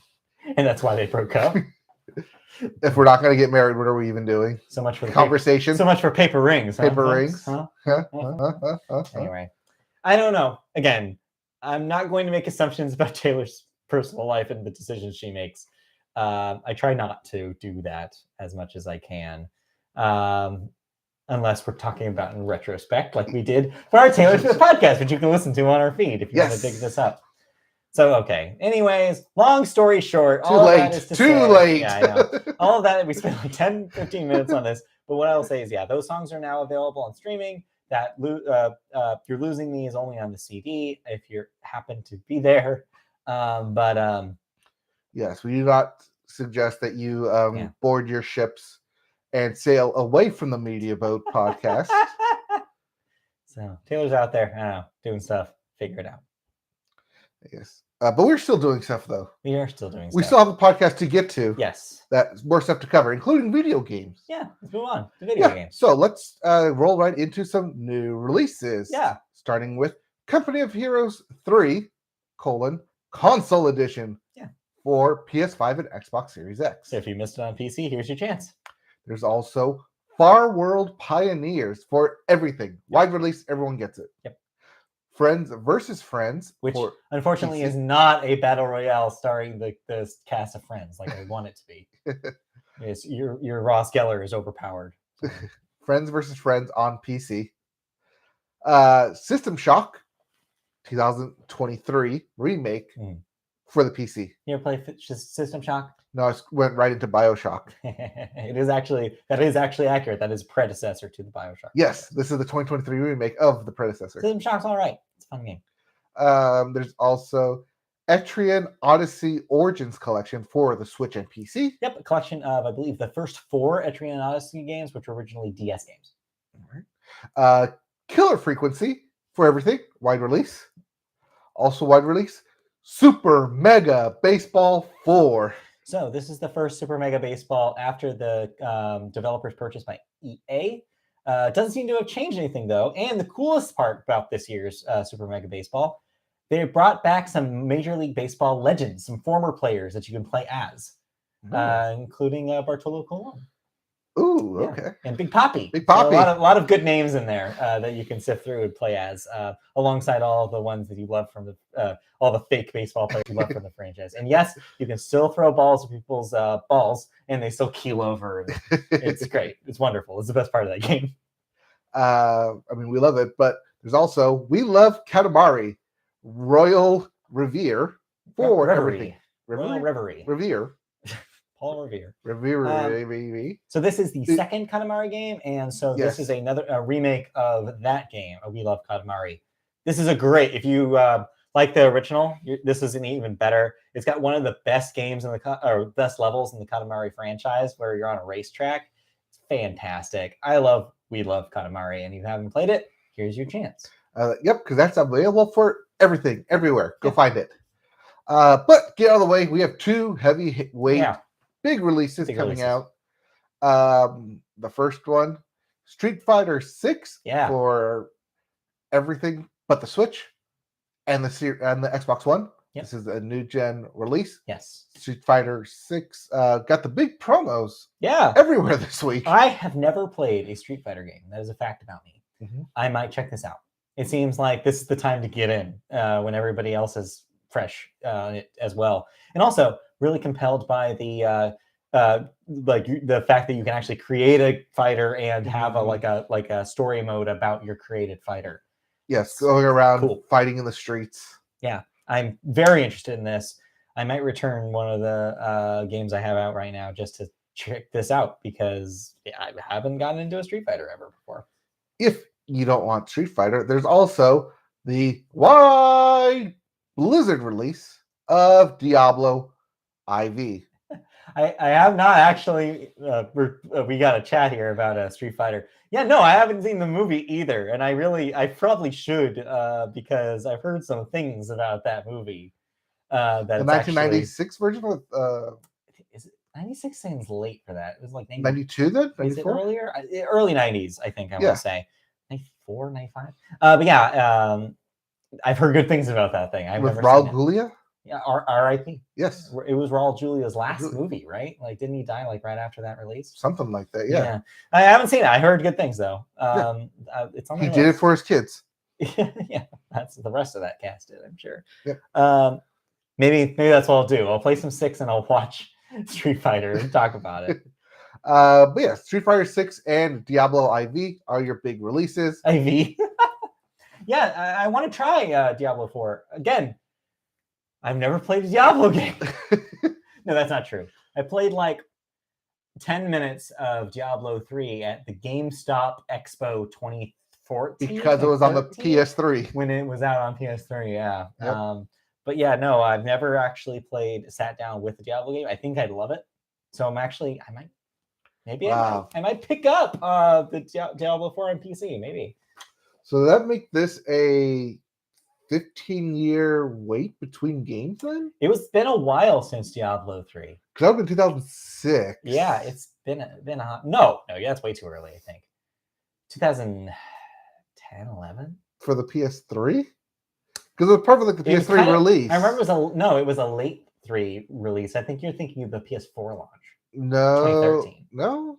And that's why they broke up. If we're not going to get married, what are we even doing? So much for the conversation. So much for paper rings. Paper rings. Huh? Anyway, I don't know. Again, I'm not going to make assumptions about Taylor's personal life and the decisions she makes. I try not to do that as much as I can. Unless we're talking about in retrospect, like we did for our Taylor Swift podcast, which you can listen to on our feed if you want to dig this up. So, okay. Anyways, long story short, Too late. Yeah, I know. All of that, we spent like 10, 15 minutes on this. But what I will say is, yeah, those songs are now available on streaming. That You're Losing Me is only on the CD if you happen to be there. Yes, we do not suggest that you board your ships and sail away from the Media Boat podcast. So Taylor's out there, I don't know, doing stuff. Figure it out. Yes. But we're still doing stuff, though. We are still doing stuff. We still have a podcast to get to. Yes. That's more stuff to cover, including video games. Yeah, let's move on to video games. So let's roll right into some new releases. Yeah. Starting with Company of Heroes 3, console edition. Yeah. For PS5 and Xbox Series X. So if you missed it on PC, here's your chance. There's also Far World Pioneers for everything. Yep. Wide release, everyone gets it. Yep. Friends versus Friends, which unfortunately is not a battle royale starring the cast of Friends like I want it to be. It's your Ross Geller is overpowered. So. Friends versus Friends on PC. System Shock 2023 remake for the PC. You ever play System Shock? No, I went right into BioShock. That is actually accurate. That is predecessor to the BioShock. Yes, this is the 2023 remake of the predecessor. System Shock's all right. It's a fun game. There's also Etrian Odyssey Origins Collection for the Switch and PC. Yep, a collection of, I believe, the first 4 Etrian Odyssey games, which were originally DS games. All right. Killer Frequency for everything. Wide release. Also wide release. Super Mega Baseball 4. So this is the first Super Mega Baseball after the developers purchased by EA. Doesn't seem to have changed anything, though. And the coolest part about this year's Super Mega Baseball, they brought back some Major League Baseball legends, some former players that you can play as, including Bartolo Colon. Ooh, okay. And Big Papi. Big Papi. So a lot of good names in there that you can sift through and play as, alongside all the ones that you love from the all the fake baseball players you love from the franchise. And yes, you can still throw balls at people's balls, and they still keel over. It's great. It's wonderful. It's the best part of that game. I mean, we love it, but there's also We Love Katamari Royal Revere for everything. Royal Reverie. Revere. Paul Revere. Revere. So this is the second Katamari game, and so this is another remake of that game, We Love Katamari. This is a great, if you like the original, this is an even better. It's got one of the best games in or best levels in the Katamari franchise, where you're on a racetrack. It's fantastic. We Love Katamari, and if you haven't played it, here's your chance. Yep, because that's available for everything, everywhere. Go find it. But get out of the way. We have 2 heavyweight big releases coming out. The first one, Street Fighter 6 for everything but the Switch and the Xbox One. Yep. This is a new gen release. Yes. Street Fighter 6 got the big promos everywhere this week. I have never played a Street Fighter game. That is a fact about me. Mm-hmm. I might check this out. It seems like this is the time to get in when everybody else is fresh as well. And also really compelled by the fact that you can actually create a fighter and have a story mode about your created fighter. Yes, going around fighting in the streets. Yeah, I'm very interested in this. I might return one of the games I have out right now just to check this out, because I haven't gotten into a Street Fighter ever before. If you don't want Street Fighter, there's also the wide Blizzard release of Diablo IV. I have not actually. We got a chat here about Street Fighter. Yeah, no, I haven't seen the movie either, and I probably should because I've heard some things about that movie. That the 1996 version with is it 96 seems late for that. It was like 92 then? Is it 94? earlier? Early 90s, I think I Yeah. will say. 94, 95? But yeah, I've heard good things about that thing. I've With never Raul seen it. Julia? Yeah, R.I.P. Yes. It was Raul Julia's last Julia. movie, right? Like, didn't he die like right after that release? Something like that, yeah. I haven't seen it. I heard good things though. It's on He my did it list. for his kids. Yeah, that's the rest of that cast did, I'm sure. Yep. Maybe that's what I'll do. I'll play some 6 and I'll watch Street Fighter and talk about it. But yeah, Street Fighter 6 and Diablo IV are your big releases. IV. Yeah, I want to try Diablo 4 again. I've never played a Diablo game. No, that's not true. I played like 10 minutes of Diablo 3 at the GameStop Expo 2014. Because it was on the PS3. When it was out on PS3, yeah. Yep. But yeah, no, I've never actually sat down with the Diablo game. I think I'd love it. So I might pick up the Diablo 4 on PC, maybe. So that make this a 15-year wait between games then? It's been a while since Diablo 3. Because that was in 2006. Yeah, it's been a no, yeah, it's way too early, I think. 2010, 11? For the PS3? Because it was part of like the PS3 release. I remember it was a late 3 release. I think you're thinking of the PS4 launch. No. 2013. No?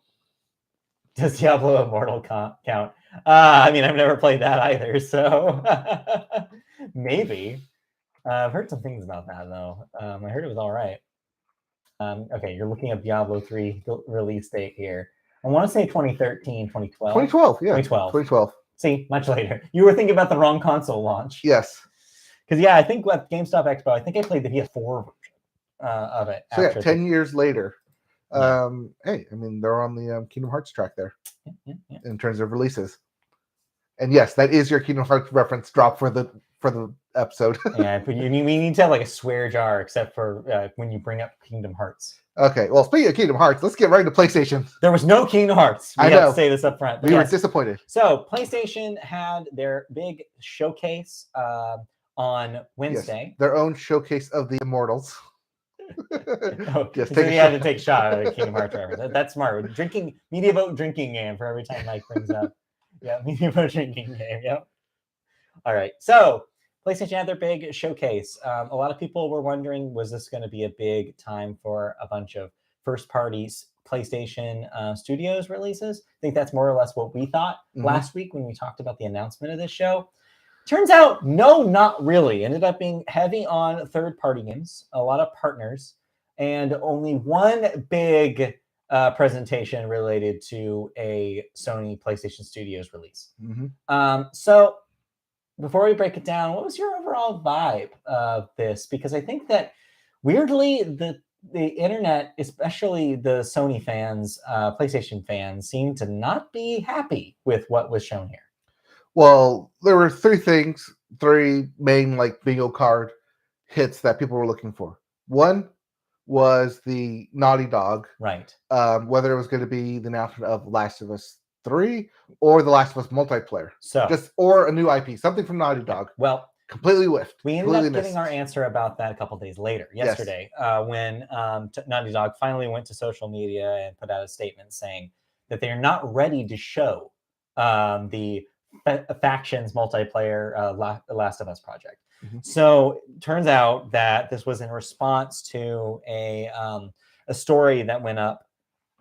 Does Diablo Immortal count? I mean, I've never played that either, so maybe. I've heard some things about that, though. I heard it was all right. Okay, you're looking up Diablo 3 release date here. I want to say 2013, 2012. 2012, yeah. 2012. See, much later. You were thinking about the wrong console launch. Yes. Because, yeah, I think with GameStop Expo, I think I played the PS4 version of it. So, yeah, 10 years later. Yeah. Hey, I mean, they're on the Kingdom Hearts track there in terms of releases. And yes, that is your Kingdom Hearts reference drop for the episode. Yeah, but we need to have like a swear jar, except for when you bring up Kingdom Hearts. Okay, well, speaking of Kingdom Hearts, let's get right into PlayStation. There was no Kingdom Hearts. We have to say this up front. We were disappointed. So PlayStation had their big showcase on Wednesday. Yes, their own showcase of the Immortals. So you had to take a shot at Kingdom Hearts reference. That's smart. Media Boat drinking game for every time Mike brings up. Yeah, Media Boat drinking game. Yep. All right. So PlayStation had their big showcase. A lot of people were wondering, was this going to be a big time for a bunch of first-party PlayStation Studios releases? I think that's more or less what we thought last week when we talked about the announcement of this show. Turns out, no, not really. Ended up being heavy on third-party games, a lot of partners, and only one big presentation related to a Sony PlayStation Studios release. So before we break it down, what was your overall vibe of this? Because I think that weirdly, the internet, especially the Sony fans, PlayStation fans, seem to not be happy with what was shown here. Well, there were three main like bingo card hits that people were looking for. One was the Naughty Dog, right? Whether it was going to be the announcement of Last of Us 3 or the Last of Us multiplayer, or a new IP, something from Naughty Dog. Well, completely whiffed. We ended up getting our answer about that a couple days later, yesterday, when Naughty Dog finally went to social media and put out a statement saying that they are not ready to show the factions multiplayer Last of Us project. So turns out that this was in response to a story that went up,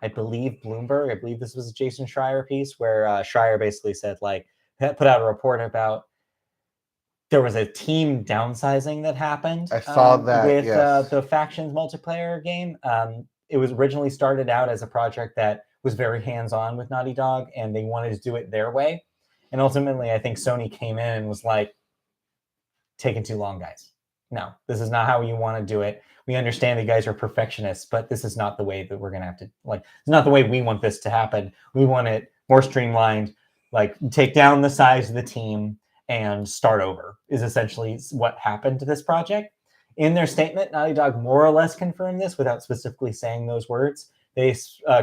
I believe Bloomberg. I believe this was a Jason Schreier piece where Schreier basically said, like, put out a report about there was a team downsizing that happened. I saw that with the factions multiplayer game. It was originally started out as a project that was very hands-on with Naughty Dog, and they wanted to do it their way. And ultimately, I think Sony came in and was like, taking too long, guys. No, this is not how you want to do it. We understand that you guys are perfectionists, but this is not the way that we're going to have to, like, it's not the way we want this to happen. We want it more streamlined, like take down the size of the team and start over is essentially what happened to this project. In their statement, Naughty Dog more or less confirmed this without specifically saying those words. They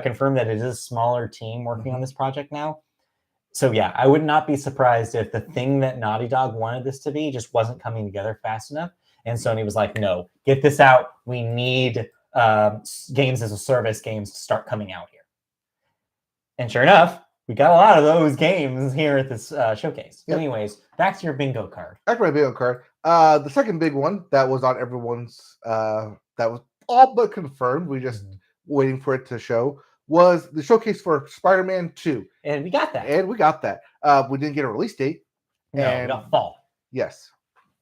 confirmed that it is a smaller team working on this project now. So yeah, I would not be surprised if the thing that Naughty Dog wanted this to be just wasn't coming together fast enough. And Sony was like, no, get this out. We need games as a service games to start coming out here. And sure enough, we got a lot of those games here at this showcase. Yep. Anyways, back to your bingo card. After my bingo card, the second big one that was on everyone's, that was all but confirmed. We just waiting for it to show. Was the showcase for Spider-Man 2. And we got that. We didn't get a release date. No, we got fall. Yes.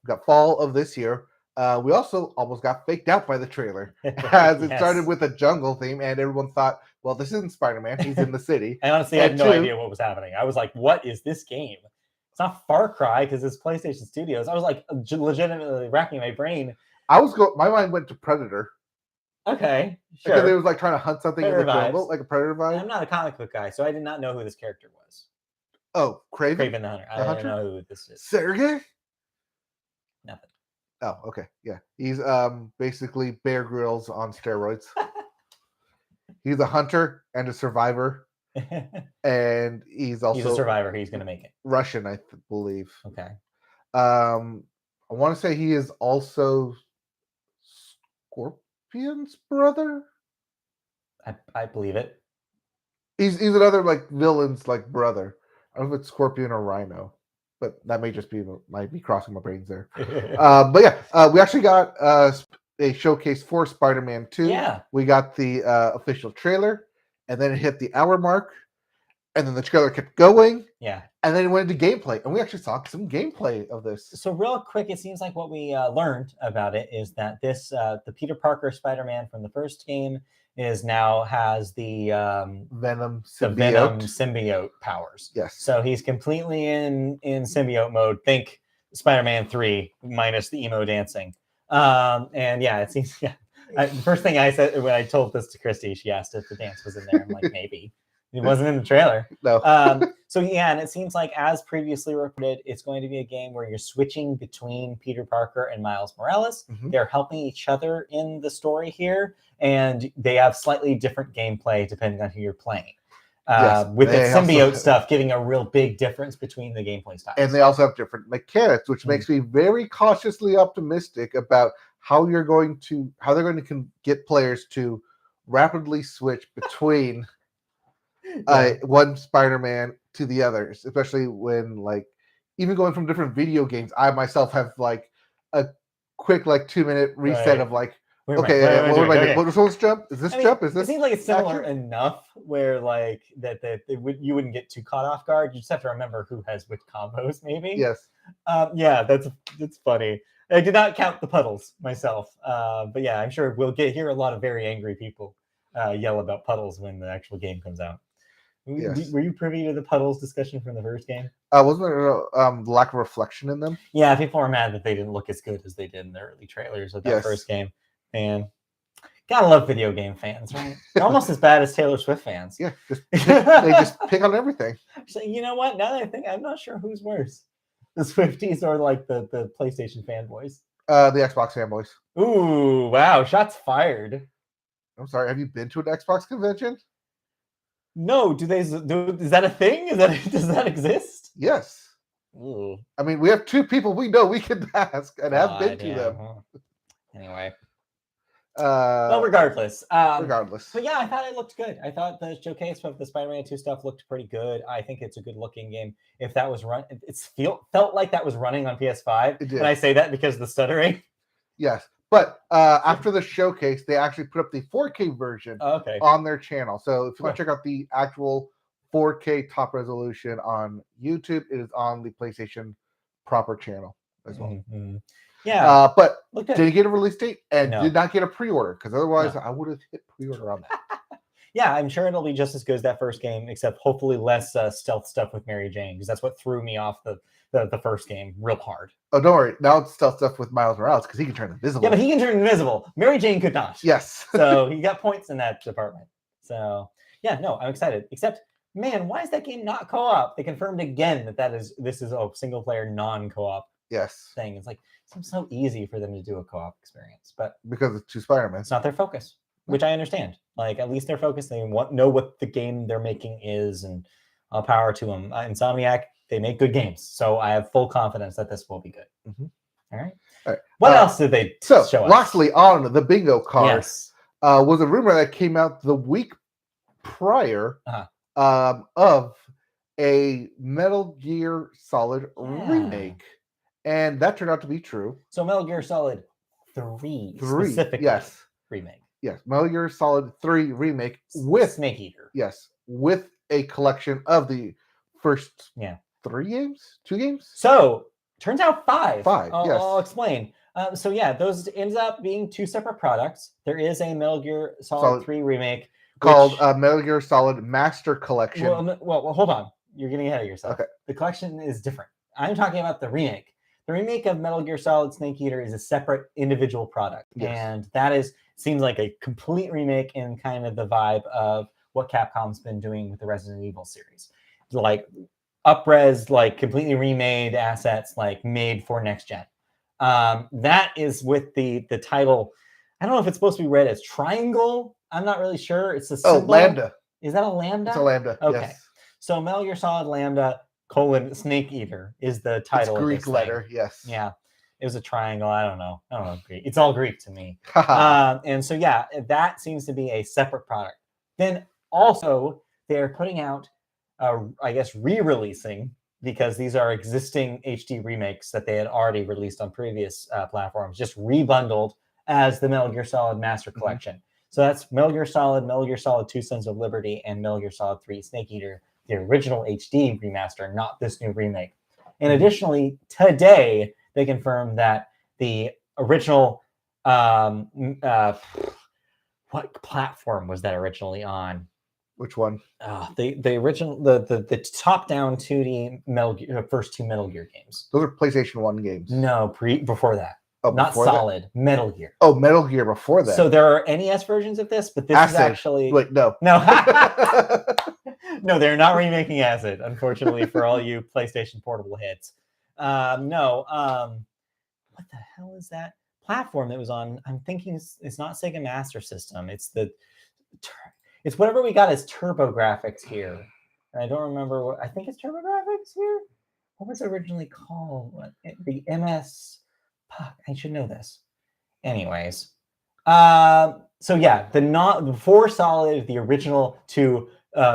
We got fall of this year. We also almost got faked out by the trailer as it started with a jungle theme, and everyone thought, well, this isn't Spider-Man. He's in the city. I honestly had no idea what was happening. I was like, what is this game? It's not Far Cry because it's PlayStation Studios. I was like legitimately racking my brain. My mind went to Predator. Okay, sure. Because it was like trying to hunt something Predator in the jungle, like a Predator vibe. I'm not a comic book guy, so I did not know who this character was. Oh, Kraven the Hunter. I don't know who this is. Sergey? Nothing. Oh, okay. Yeah. He's basically Bear Grylls on steroids. He's a hunter and a survivor. And he's also a survivor. He's going to make it. Russian, I believe. Okay. I want to say he is also Scorpion's brother. I believe it. He's another like villain's like brother. I don't know if it's Scorpion or Rhino, but that might be crossing my brains there. But yeah, we actually got a showcase for Spider-Man 2. Yeah. We got the official trailer, and then it hit the hour mark, and then the trailer kept going. Yeah. And then it went into gameplay, and we actually saw some gameplay of this. So real quick, it seems like what we learned about it is that this the Peter Parker Spider-Man from the first game now has the Venom symbiote powers. Yes. So he's completely in symbiote mode. Think Spider-Man 3 minus the emo dancing. And yeah, it seems. Yeah, the first thing I said when I told this to Christy, she asked if the dance was in there. I'm like, maybe. It wasn't in the trailer. No. So yeah, and it seems like as previously reported, it's going to be a game where you're switching between Peter Parker and Miles Morales. Mm-hmm. They're helping each other in the story here, and they have slightly different gameplay depending on who you're playing. With the symbiote stuff giving a real big difference between the gameplay styles. And they also have different mechanics, which makes me very cautiously optimistic about how they're going to get players to rapidly switch between one Spider-Man to the others, especially when even going from different video games. I myself have a quick 2-minute reset of what am I doing? What's jump? Is this jump? Is this? It seems like it's similar enough where you wouldn't get too caught off guard. You just have to remember who has which combos, maybe. Yes. Yeah, that's funny. I did not count the puddles myself, but yeah, I'm sure we'll hear a lot of very angry people yell about puddles when the actual game comes out. Yes. Were you privy to the puddles discussion from the first game? Wasn't there lack of reflection in them? Yeah, people were mad that they didn't look as good as they did in the early trailers of that first game. And gotta love video game fans, right? They're almost as bad as Taylor Swift fans. Yeah, they just pick on everything. So, you know what? Now that I think, I'm not sure who's worse, the Swifties or the PlayStation fanboys. The Xbox fanboys. Ooh, wow! Shots fired. I'm sorry. Have you been to an Xbox convention? No. Is that a thing? Does that exist? Yes. Ooh. I mean, we have two people we know we can ask and have been to them. Anyway. Well, regardless. But yeah, I thought it looked good. I thought the showcase of the Spider-Man 2 stuff looked pretty good. I think it's a good looking game. If that was felt like that was running on PS5. And I say that because of the stuttering. Yes. But after the showcase, they actually put up the 4K version on their channel. So if you want to check out the actual 4K top resolution on YouTube, it is on the PlayStation proper channel as well. Mm-hmm. Yeah. But didn't get a release date and did not get a pre-order because otherwise I would have hit pre-order on that. Yeah, I'm sure it'll be just as good as that first game, except hopefully less stealth stuff with Mary Jane, because that's what threw me off the first game real hard. Oh, don't worry. Now it's stealth stuff with Miles Morales because he can turn invisible. Yeah, but he can turn invisible. Mary Jane could not. Yes. So he got points in that department. So yeah, no, I'm excited. Except, man, why is that game not co-op? They confirmed again this is a single player non-co-op thing. It's like it seems so easy for them to do a co-op experience, but because it's two Spider-Man, it's not their focus, which I understand. At least they're focused. They know what the game they're making is, and all power to them. Insomniac, they make good games, so I have full confidence that this will be good. Mm-hmm. All right. What else did they show us? Lastly, on the bingo card, was a rumor that came out the week prior of a Metal Gear Solid remake, and that turned out to be true. So Metal Gear Solid 3 specifically, yes, remake. Yes, Metal Gear Solid 3 remake with Snake Eater. Yes, with a collection of the first 3 games, 2 games. So turns out 5. 5. Yes, I'll explain. So yeah, those ends up being 2 separate products. There is a Metal Gear Solid 3 remake called Metal Gear Solid Master Collection. Well, hold on. You're getting ahead of yourself. Okay. The collection is different. I'm talking about the remake. The remake of Metal Gear Solid Snake Eater is a separate individual product. Yes. And that seems like a complete remake in kind of the vibe of what Capcom's been doing with the Resident Evil series. Like up-res, like completely remade assets, like made for next gen. That is with the title. I don't know if it's supposed to be read as triangle. I'm not really sure. It's a symbol. Lambda. Is that a lambda? It's a lambda. Okay. Yes. So Metal Gear Solid Lambda : Snake Eater is the title. It's Greek of this letter. thing. Yes. Yeah. It was a triangle. I don't know Greek. It's all Greek to me. And so yeah, that seems to be a separate product. Then also they're putting out, I guess, re-releasing, because these are existing HD remakes that they had already released on previous platforms, just rebundled as the Metal Gear Solid Master Collection. So that's Metal Gear Solid 2 Sons of Liberty, and Metal Gear Solid 3 Snake Eater, the original HD remaster, not this new remake. And additionally, today, they confirmed that the original, what platform was that originally on? Which one? The original, the top-down 2D first 2 Metal Gear games. Those are PlayStation 1 games. No, before that. Oh, not Solid, that? Metal Gear. Oh, Metal Gear before that. So there are NES versions of this, but this is actually... Wait, no. No. No, they're not remaking Acid, unfortunately, for all you PlayStation Portable hits. No. What the hell is that platform that was on? I'm thinking it's not Sega Master System. It's whatever we got as TurboGrafx here. And I don't remember what... I think it's TurboGrafx here? What was it originally called? The MS... I should know this. Anyways. So yeah, before Solid, the original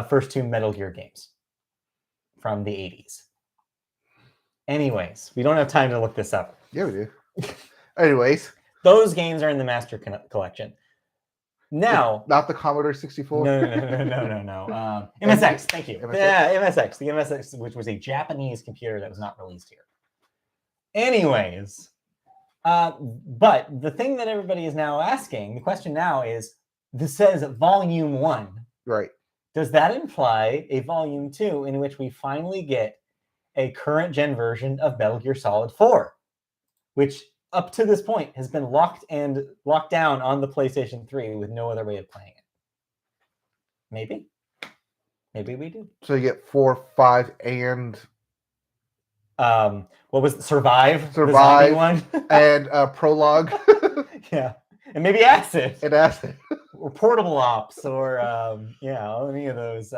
first 2 Metal Gear games from the 80s. Anyways, we don't have time to look this up. Yeah, we do. Anyways. Those games are in the Master Collection. Now... Not the Commodore 64? No. MSX, thank you. MSX. Yeah, MSX. The MSX, which was a Japanese computer that was not released here. Anyways... but the thing that everybody is now asking, the question now is, this says Volume 1. Right. Does that imply a Volume 2 in which we finally get a current gen version of Metal Gear Solid 4, which up to this point has been locked down on the PlayStation 3 with no other way of playing it? Maybe. Maybe we do. So you get 4, 5, and... what was it? Survive the zombie one, and Prologue. Yeah, and maybe Acid. Or Portable Ops, or any of those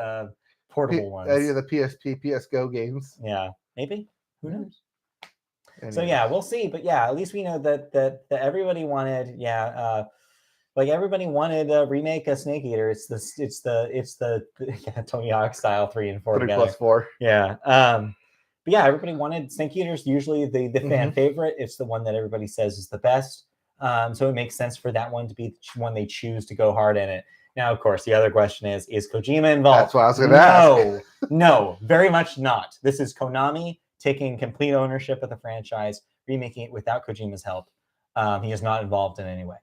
portable ones. Any of the PSP, PSGO games. Yeah, maybe. Who knows? Anyway. So yeah, we'll see. But yeah, at least we know that everybody wanted. Like everybody wanted a remake of Snake Eater. It's the Tony Hawk style 3 and 4 together. 3+4. Yeah. But yeah, everybody wanted Snake Eater's usually the fan favorite. It's the one that everybody says is the best. So it makes sense for that one to be the one they choose to go hard in it. Now, of course, the other question is Kojima involved? That's what I was going to ask. No, very much not. This is Konami taking complete ownership of the franchise, remaking it without Kojima's help. He is not involved in any way.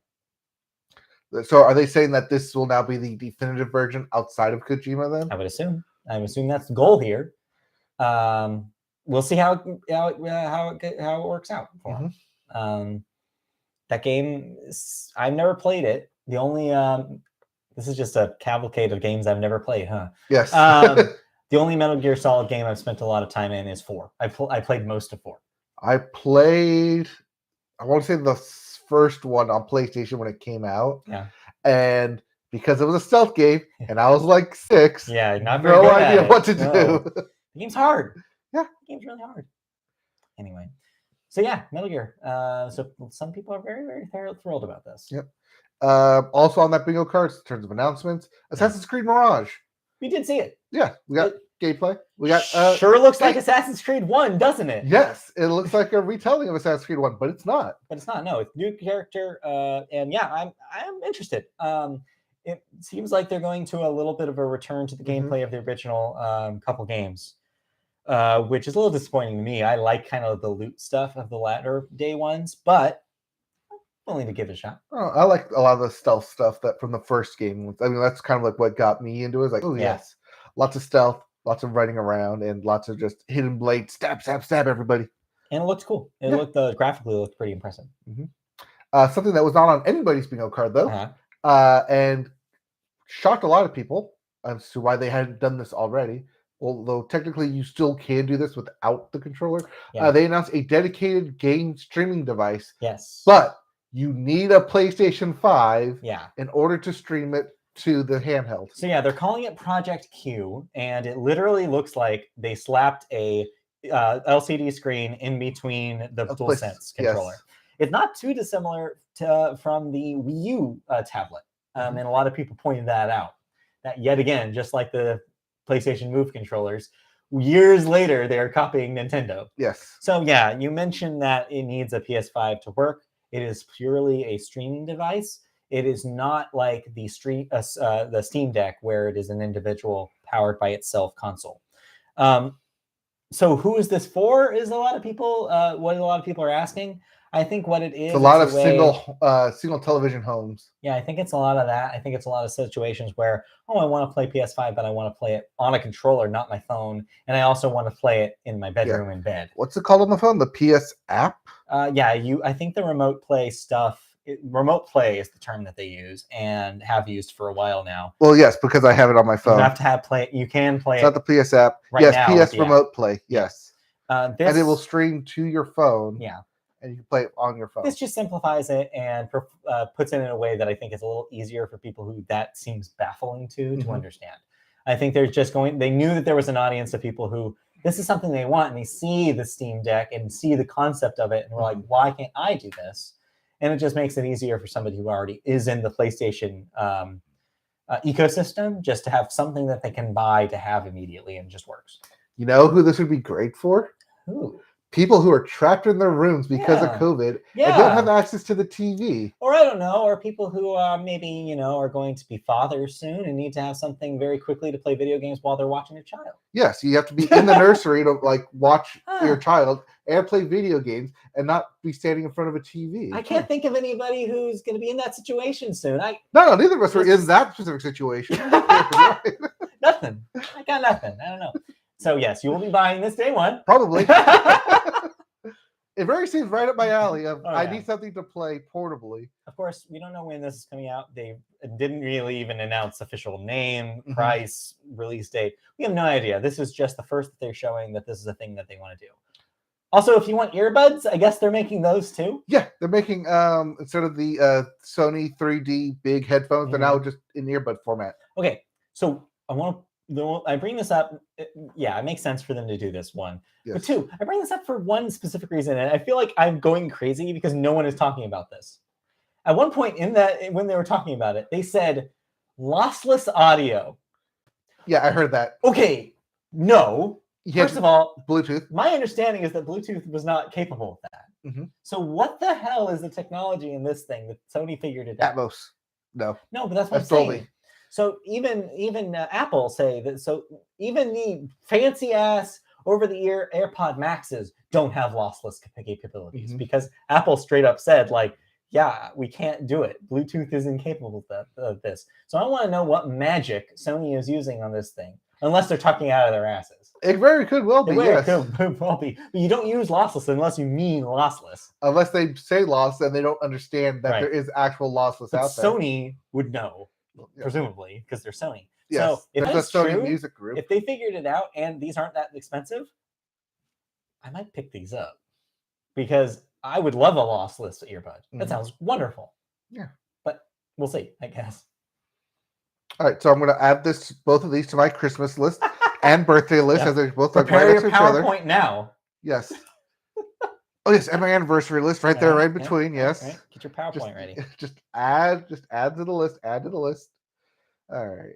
So are they saying that this will now be the definitive version outside of Kojima then? I would assume that's the goal here. We'll see how it works out for him. That game, I've never played it. The only this is just a cavalcade of games I've never played, huh? Yes. The only Metal Gear Solid game I've spent a lot of time in is 4. I played most of 4. I played, I want to say the first one on PlayStation when it came out. Yeah. And because it was a stealth game, and I was like 6. Yeah, not very no good idea at what to no. do. The game's hard. Yeah. The game's really hard. Anyway. So yeah, Metal Gear. So some people are very, very thrilled about this. Yep. Also on that bingo card, in terms of announcements, Assassin's Creed Mirage. We did see it. Yeah, we got gameplay. We got sure looks like Assassin's Creed 1, doesn't it? Yes, it looks like a retelling of Assassin's Creed 1, but it's not. But it's not. No, it's new character. And yeah, I'm interested. It seems like they're going to a little bit of a return to the gameplay of the original couple games, which is a little disappointing to me. I like kind of the loot stuff of the latter day ones, but I'm willing to give it a shot. Oh, I like a lot of the stealth stuff that from the first game. I mean, that's kind of like what got me into it. It's like, oh yes, lots of stealth, lots of running around, and lots of just hidden blades, stab everybody. And it looked cool. It looked graphically looked pretty impressive. Something that was not on anybody's bingo card though, and shocked a lot of people as to why they hadn't done this already. Although technically you still can do this without the controller. They announced a dedicated game streaming device. Yes, but you need a PlayStation 5 in order to stream it to the handheld. So yeah, they're calling it Project Q, and it literally looks like they slapped a LCD screen in between the DualSense controller. It's not too dissimilar from the Wii U tablet, and a lot of people pointed that out. That yet again, just like the PlayStation Move controllers, years later they are copying Nintendo. Yes. So yeah, you mentioned that it needs a PS5 to work. It is purely a streaming device. It is not like the Steam Deck, where it is an individual powered by itself console. So who is this for? Is a lot of people what a lot of people are asking. I think what it is, it's a lot of single television homes. Yeah, I think it's a lot of that. I think it's a lot of situations where, I want to play PS5, but I want to play it on a controller, not my phone, and I also want to play it in my bedroom in bed. What's it called on the phone? The PS app? I think the remote play stuff. Remote play is the term that they use and have used for a while now. Well, yes, because I have it on my phone. You have to have play. You can play it's not the PS app. Right yes, now PS remote app. play. Yes. And it will stream to your phone. Yeah. And you can play it on your phone. This just simplifies it and puts it in a way that I think is a little easier for people who that seems baffling to understand. I think they're just they knew that there was an audience of people who this is something they want, and they see the Steam Deck and see the concept of it, and we're like, why can't I do this? And it just makes it easier for somebody who already is in the PlayStation ecosystem just to have something that they can buy to have immediately, and it just works. You know who this would be great for? Who? People who are trapped in their rooms because of COVID and don't have access to the TV. Or I don't know, or people who maybe, are going to be fathers soon and need to have something very quickly to play video games while they're watching their child. Yes, you have to be in the nursery to watch your child and play video games and not be standing in front of a TV. I can't think of anybody who's going to be in that situation soon. No, neither of us are in that specific situation. Nothing. I got nothing. I don't know. So yes, you will be buying this day one. Probably. It very seems right up my alley. I need something to play portably. Of course, we don't know when this is coming out. They didn't really even announce official name, price, release date. We have no idea. This is just the first that they're showing that this is a thing that they want to do. Also, if you want earbuds, I guess they're making those too. Yeah, they're making instead of the Sony 3D big headphones, they're now just in earbud format. Okay, so I bring this up. It makes sense for them to do this one. Yes. But two, I bring this up for one specific reason, and I feel like I'm going crazy because no one is talking about this. At one point when they were talking about it, they said lossless audio. Yeah, I heard that. Okay, no. First of all, Bluetooth. My understanding is that Bluetooth was not capable of that. So what the hell is the technology in this thing that Sony figured it out? Atmos. No, but that's what I'm saying. So even Apple say that. So even the fancy ass over-the-ear AirPod Maxes don't have lossless capabilities because Apple straight up said we can't do it. Bluetooth is incapable of this. So I want to know what magic Sony is using on this thing, unless they're talking out of their asses. It very could well be. It could well be. But you don't use lossless unless you mean lossless. Unless they say loss and they don't understand that there is actual lossless out there. Sony would know. Presumably, because they're Sony. Yes, so if that's true, Sony Music Group. If they figured it out and these aren't that expensive, I might pick these up because I would love a lossless earbud. That sounds wonderful. Yeah, but we'll see, I guess. All right, so I'm going to add both of these to my Christmas list and birthday list as they both prepare your PowerPoint now. Yes. Oh yes, and my anniversary list right there, right in between. Yes. Right. Get your PowerPoint ready. Just add to the list. Add to the list. All right.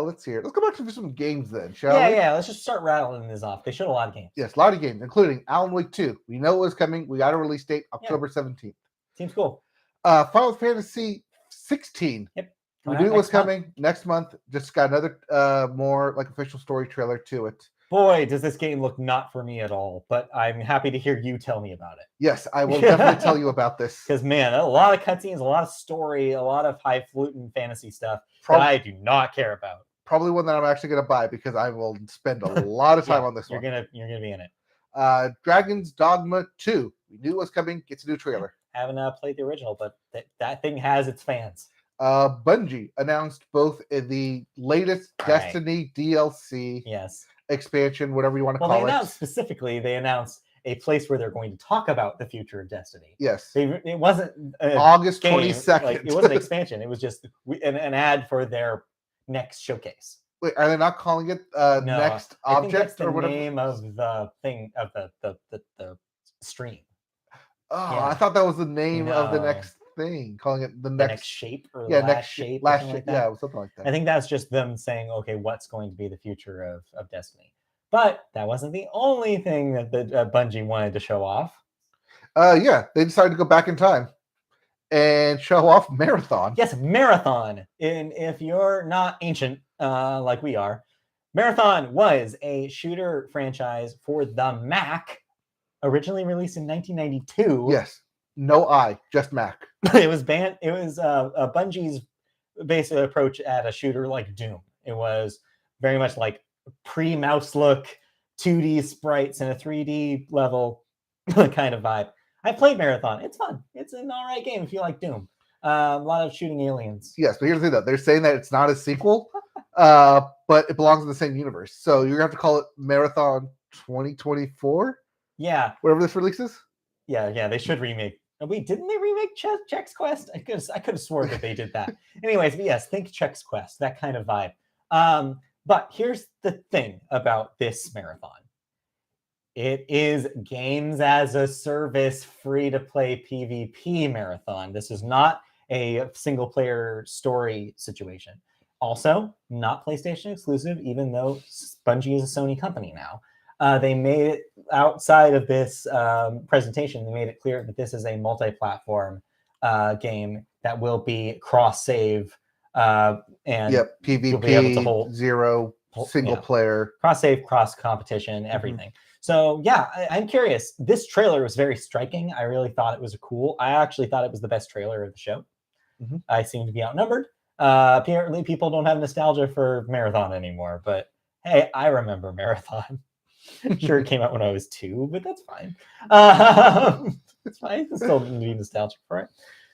Let's see here. Let's go back to some games then, shall we? Yeah. Let's just start rattling this off. They showed a lot of games. Yes, a lot of games, including Alan Wake 2. We know it was coming. We got a release date, October 17th. Seems cool. Final Fantasy 16. Yep. We knew it was coming next month. Just got another more like official story trailer to it. Boy, does this game look not for me at all, but I'm happy to hear you tell me about it. Yes, I will definitely tell you about this. Because, man, a lot of cutscenes, a lot of story, a lot of highfalutin fantasy stuff that I do not care about. Probably one that I'm actually going to buy because I will spend a lot of time on this one. You're gonna be in it. Dragon's Dogma 2. We knew it was coming. Gets a new trailer. Haven't played the original, but that thing has its fans. Bungie announced both the latest Destiny DLC. Yes. Expansion, whatever you want to call it. Well, they announced a place where they're going to talk about the future of Destiny. Yes. It wasn't August 22nd. It wasn't an expansion. It was just an ad for their next showcase. Wait, are they not calling it next object? I think that's the or whatever? name of the thing of the stream. Oh, yeah. I thought that was the name of the next thing, calling it the next shape or next shape. Last shape, like yeah, something like that. I think that's just them saying, okay, what's going to be the future of Destiny? But that wasn't the only thing that the Bungie wanted to show off. Yeah, they decided to go back in time and show off Marathon. Yes, Marathon. And if you're not ancient like we are, Marathon was a shooter franchise for the Mac, originally released in 1992. Yes. No I, just Mac. It was Bungie's basic approach at a shooter like Doom. It was very much like pre-mouse look, 2D sprites and a 3D level kind of vibe. I played Marathon. It's fun. It's an all right game if you like Doom. A lot of shooting aliens. Yes, but here's the thing, though. They're saying that it's not a sequel, but it belongs in the same universe. So you're going to have to call it Marathon 2024? Yeah. Whatever this releases? Yeah, they should remake. Wait, didn't they remake Chex Quest? I could have sworn that they did that. Anyways, but yes, think Chex Quest, that kind of vibe. But here's the thing about this Marathon. It is games as a service, free-to-play PvP Marathon. This is not a single-player story situation. Also, not PlayStation exclusive, even though Bungie is a Sony company now. They made it outside of this presentation. They made it clear that this is a multi-platform game that will be cross-save and PvP, you'll be able to hold zero, single player, cross-save, cross-competition, everything. So yeah, I'm curious. This trailer was very striking. I really thought it was I actually thought it was the best trailer of the show. I seem to be outnumbered. Apparently, people don't have nostalgia for Marathon anymore, but hey, I remember Marathon. Sure, it came out when I was 2, but that's fine. It's fine. I still need to be nostalgic for it.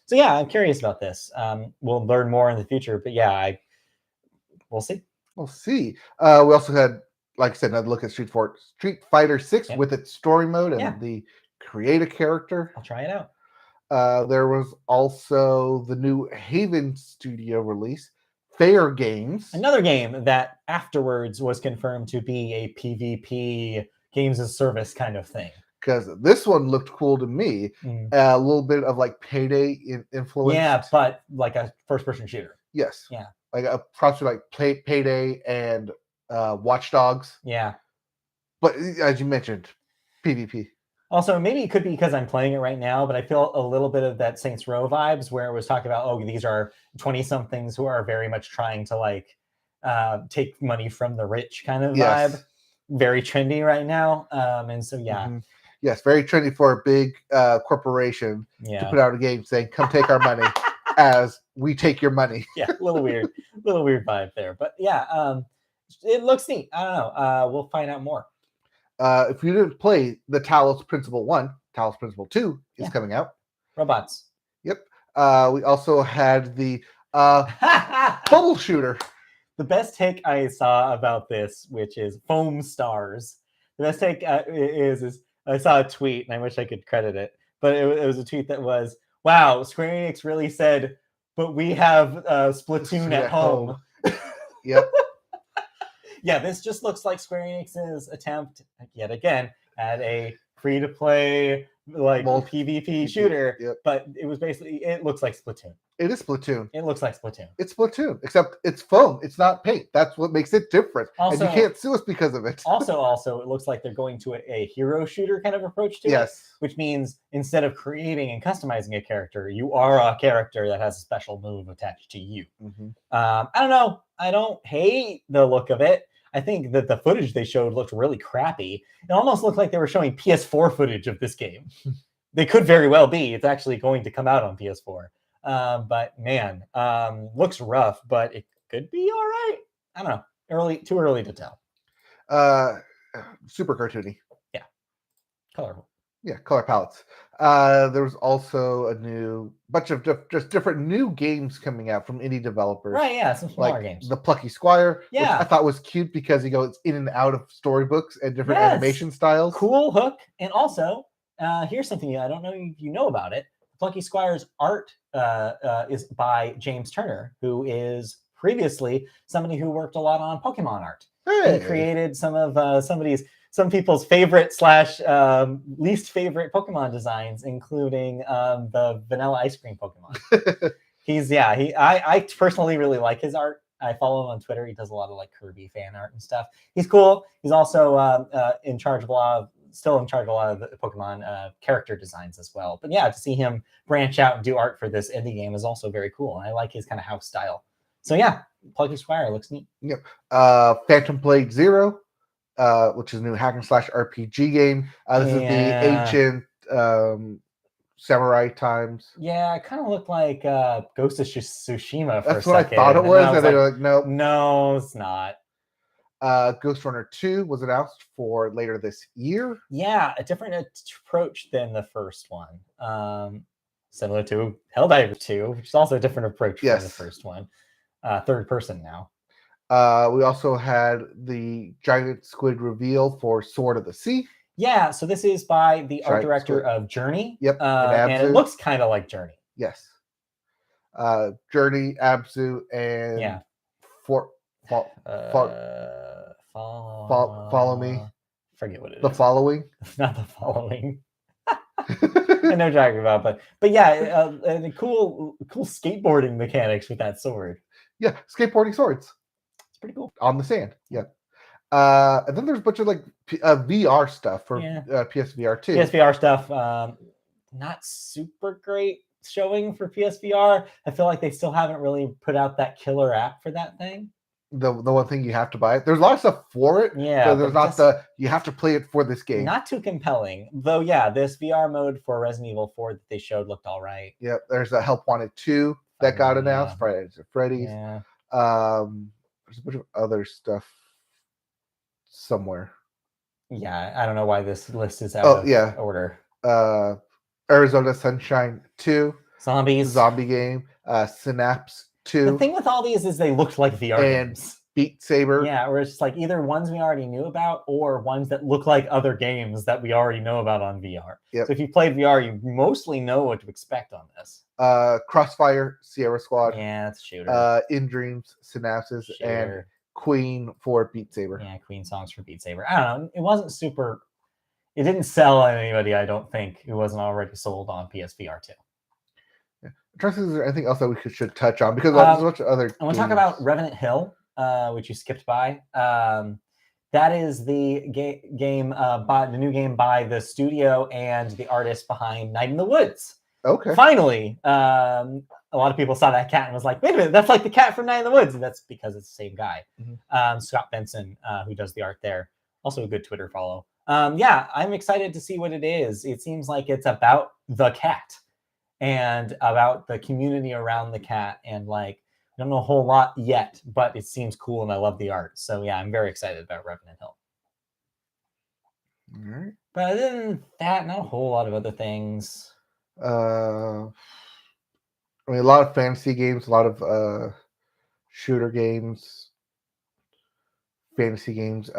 So yeah, I'm curious about this. We'll learn more in the future, but yeah, we'll see. We'll see. We also had, like I said, another look at Street Fighter 6 with its story mode and the create a character. I'll try it out. There was also the new Haven Studio release, Fair Games. Another game that afterwards was confirmed to be a PvP games as service kind of thing. Because this one looked cool to me. A little bit of like Payday influence. Yeah, but like a first-person shooter. Yes. Yeah. Like a process like Payday and Watch Dogs. Yeah. But as you mentioned, PvP. Also, maybe it could be because I'm playing it right now, but I feel a little bit of that Saints Row vibes where it was talking about, oh, these are 20-somethings who are very much trying to like take money from the rich kind of vibe. Very trendy right now. And so, yeah. Yes, very trendy for a big corporation to put out a game saying, come take our money as we take your money. Yeah, a little weird vibe there. But yeah, it looks neat. I don't know. We'll find out more. If you didn't play the Talos Principle 1, Talos Principle 2 is coming out. Robots. Yep. We also had the bubble shooter. The best take I saw about this, which is Foam Stars. The best take is I saw a tweet, and I wish I could credit it, but it was a tweet that was, wow, Square Enix really said, but we have Splatoon at home. Yep. Yeah, this just looks like Square Enix's attempt, yet again, at a free-to-play like PvP PvP, shooter, yep. but it was basically, it looks like Splatoon. It is Splatoon. It looks like Splatoon. It's Splatoon, except it's foam. It's not paint. That's what makes it different. Also- and you can't sue us because of it. Also, it looks like they're going to a hero shooter kind of approach to it, Yes. which means instead of creating and customizing a character, you are a character that has a special move attached to you. I don't know. I don't hate the look of it. I think that the footage they showed looked really crappy. It almost looked like they were showing PS4 footage of this game. They could very well be. It's actually going to come out on PS4. But man, looks rough, but it could be all right. I don't know. Too early to tell. Super cartoony. Yeah. Colorful. Yeah, color palettes. There was also a new bunch of just different new games coming out from indie developers. Right, yeah, some smaller like games. The Plucky Squire, Yeah. which I thought was cute because he goes in and out of storybooks and different Yes. animation styles. Cool hook. And also, here's something I don't know if you know about it. Plucky Squire's art is by James Turner, who is previously somebody who worked a lot on Pokemon art. Hey. He created some of some people's favorite / least favorite Pokemon designs, including the vanilla ice cream Pokemon. I personally really like his art. I follow him on Twitter. He does a lot of like Kirby fan art and stuff. He's cool. He's also in charge of a lot of the Pokemon character designs as well. But yeah, to see him branch out and do art for this indie game is also very cool. And I like his kind of house style. So yeah, Plucky Squire looks neat. Yep. Phantom Blade Zero, which is a new hack and slash RPG game. This is the ancient samurai times. Yeah, it kind of looked like Ghost of Tsushima for That's a what second. I thought it was. And they like, were like, nope. No, it's not. Ghost Runner 2 was announced for later this year. Yeah, a different approach than the first one. Similar to Helldivers 2, which is also a different approach from the first one. Third person now. We also had the giant squid reveal for Sword of the Sea. Yeah, so this is by the art director of Journey. Yep, and it looks kind of like Journey. Yes. Journey, Abzu, and Follow Me. Forget what it is. The Following. Not The Following. I know what you're talking about, but yeah, the cool skateboarding mechanics with that sword. Yeah, skateboarding swords. It's pretty cool. On the sand, yeah. And then there's a bunch of like VR stuff for PSVR 2. PSVR stuff, not super great showing for PSVR. I feel like they still haven't really put out that killer app for that thing. The one thing you have to buy it. There's a lot of stuff for it. Yeah, but there's not you have to play it for this game. Not too compelling, though. Yeah, this VR mode for Resident Evil 4 that they showed looked all right. Yeah, there's a Help Wanted 2 that got announced. Friday Nights at Freddy's. Yeah. There's a bunch of other stuff somewhere. Yeah, I don't know why this list is out of order. Arizona Sunshine 2. Zombies. Zombie game. Synapse 2. The thing with all these is they looked like VR games. Beat Saber. Yeah, where it's just like either ones we already knew about or ones that look like other games that we already know about on VR. Yep. So if you played VR, you mostly know what to expect on this. Crossfire, Sierra Squad. Yeah, it's a shooter. In Dreams, Synapses, and Queen for Beat Saber. Yeah, Queen songs for Beat Saber. I don't know. It wasn't super. It didn't sell anybody, I don't think, who wasn't already sold on PSVR 2. Yeah. Is there anything else that we should touch on? Because there's a bunch of other. I want to talk about Revenant Hill, which you skipped by. That is the the new game by the studio and the artist behind Night in the Woods. Okay. Finally, a lot of people saw that cat and was like, wait a minute, that's like the cat from Night in the Woods. And that's because it's the same guy. Mm-hmm. Scott Benson, who does the art there. Also a good Twitter follow. Yeah, I'm excited to see what it is. It seems like it's about the cat and about the community around the cat. And like, I don't know a whole lot yet, but it seems cool and I love the art. So yeah, I'm very excited about Revenant Hill. All right. But other than that, not a whole lot of other things. I mean, a lot of fantasy games, a lot of shooter games, fantasy games.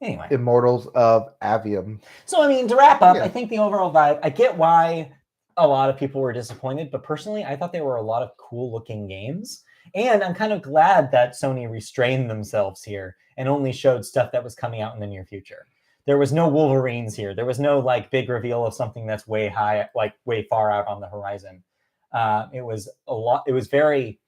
Anyway, Immortals of Avium. So, I mean, to wrap up, I think the overall vibe, I get why a lot of people were disappointed, but personally, I thought they were a lot of cool looking games. And I'm kind of glad that Sony restrained themselves here and only showed stuff that was coming out in the near future. There was no Wolverines here. There was no like big reveal of something that's way high, like way far out on the horizon. It was a lot. It was very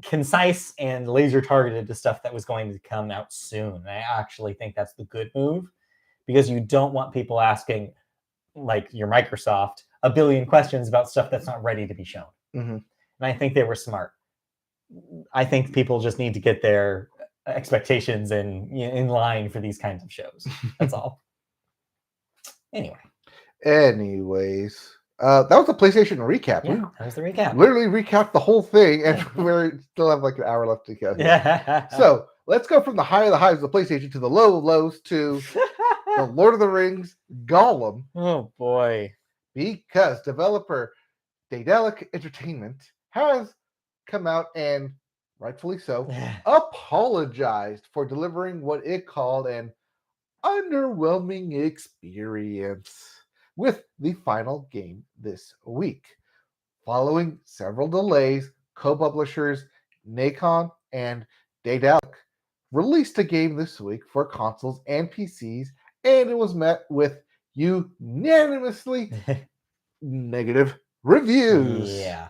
concise and laser targeted to stuff that was going to come out soon. And I actually think that's the good move, because you don't want people asking, like your Microsoft, a billion questions about stuff that's not ready to be shown. Mm-hmm. And I think they were smart. I think people just need to get their expectations in line for these kinds of shows. That's all. Anyways, that was a PlayStation recap. Yeah, that was the recap. Literally recapped the whole thing, and we still have like an hour left to go. Yeah. So let's go from the high of the highs of the PlayStation to the low of lows to the Lord of the Rings Gollum. Oh boy. Because developer Daedalic Entertainment has come out and, rightfully so, apologized for delivering what it called an underwhelming experience with the final game this week. Following several delays, co-publishers Nacon and Daedalic released a game this week for consoles and PCs, and it was met with unanimously negative reviews. Yeah.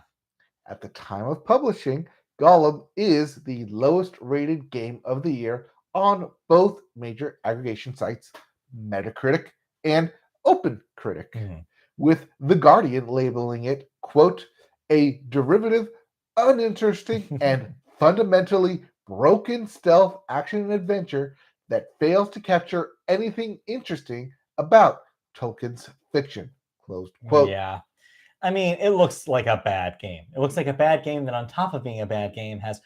At the time of publishing, Gollum is the lowest rated game of the year on both major aggregation sites, Metacritic and OpenCritic, with The Guardian labeling it, quote, a derivative, uninteresting, and fundamentally broken stealth action and adventure that fails to capture anything interesting about Tolkien's fiction, closed quote. Yeah. I mean, it looks like a bad game. It looks like a bad game that, on top of being a bad game, has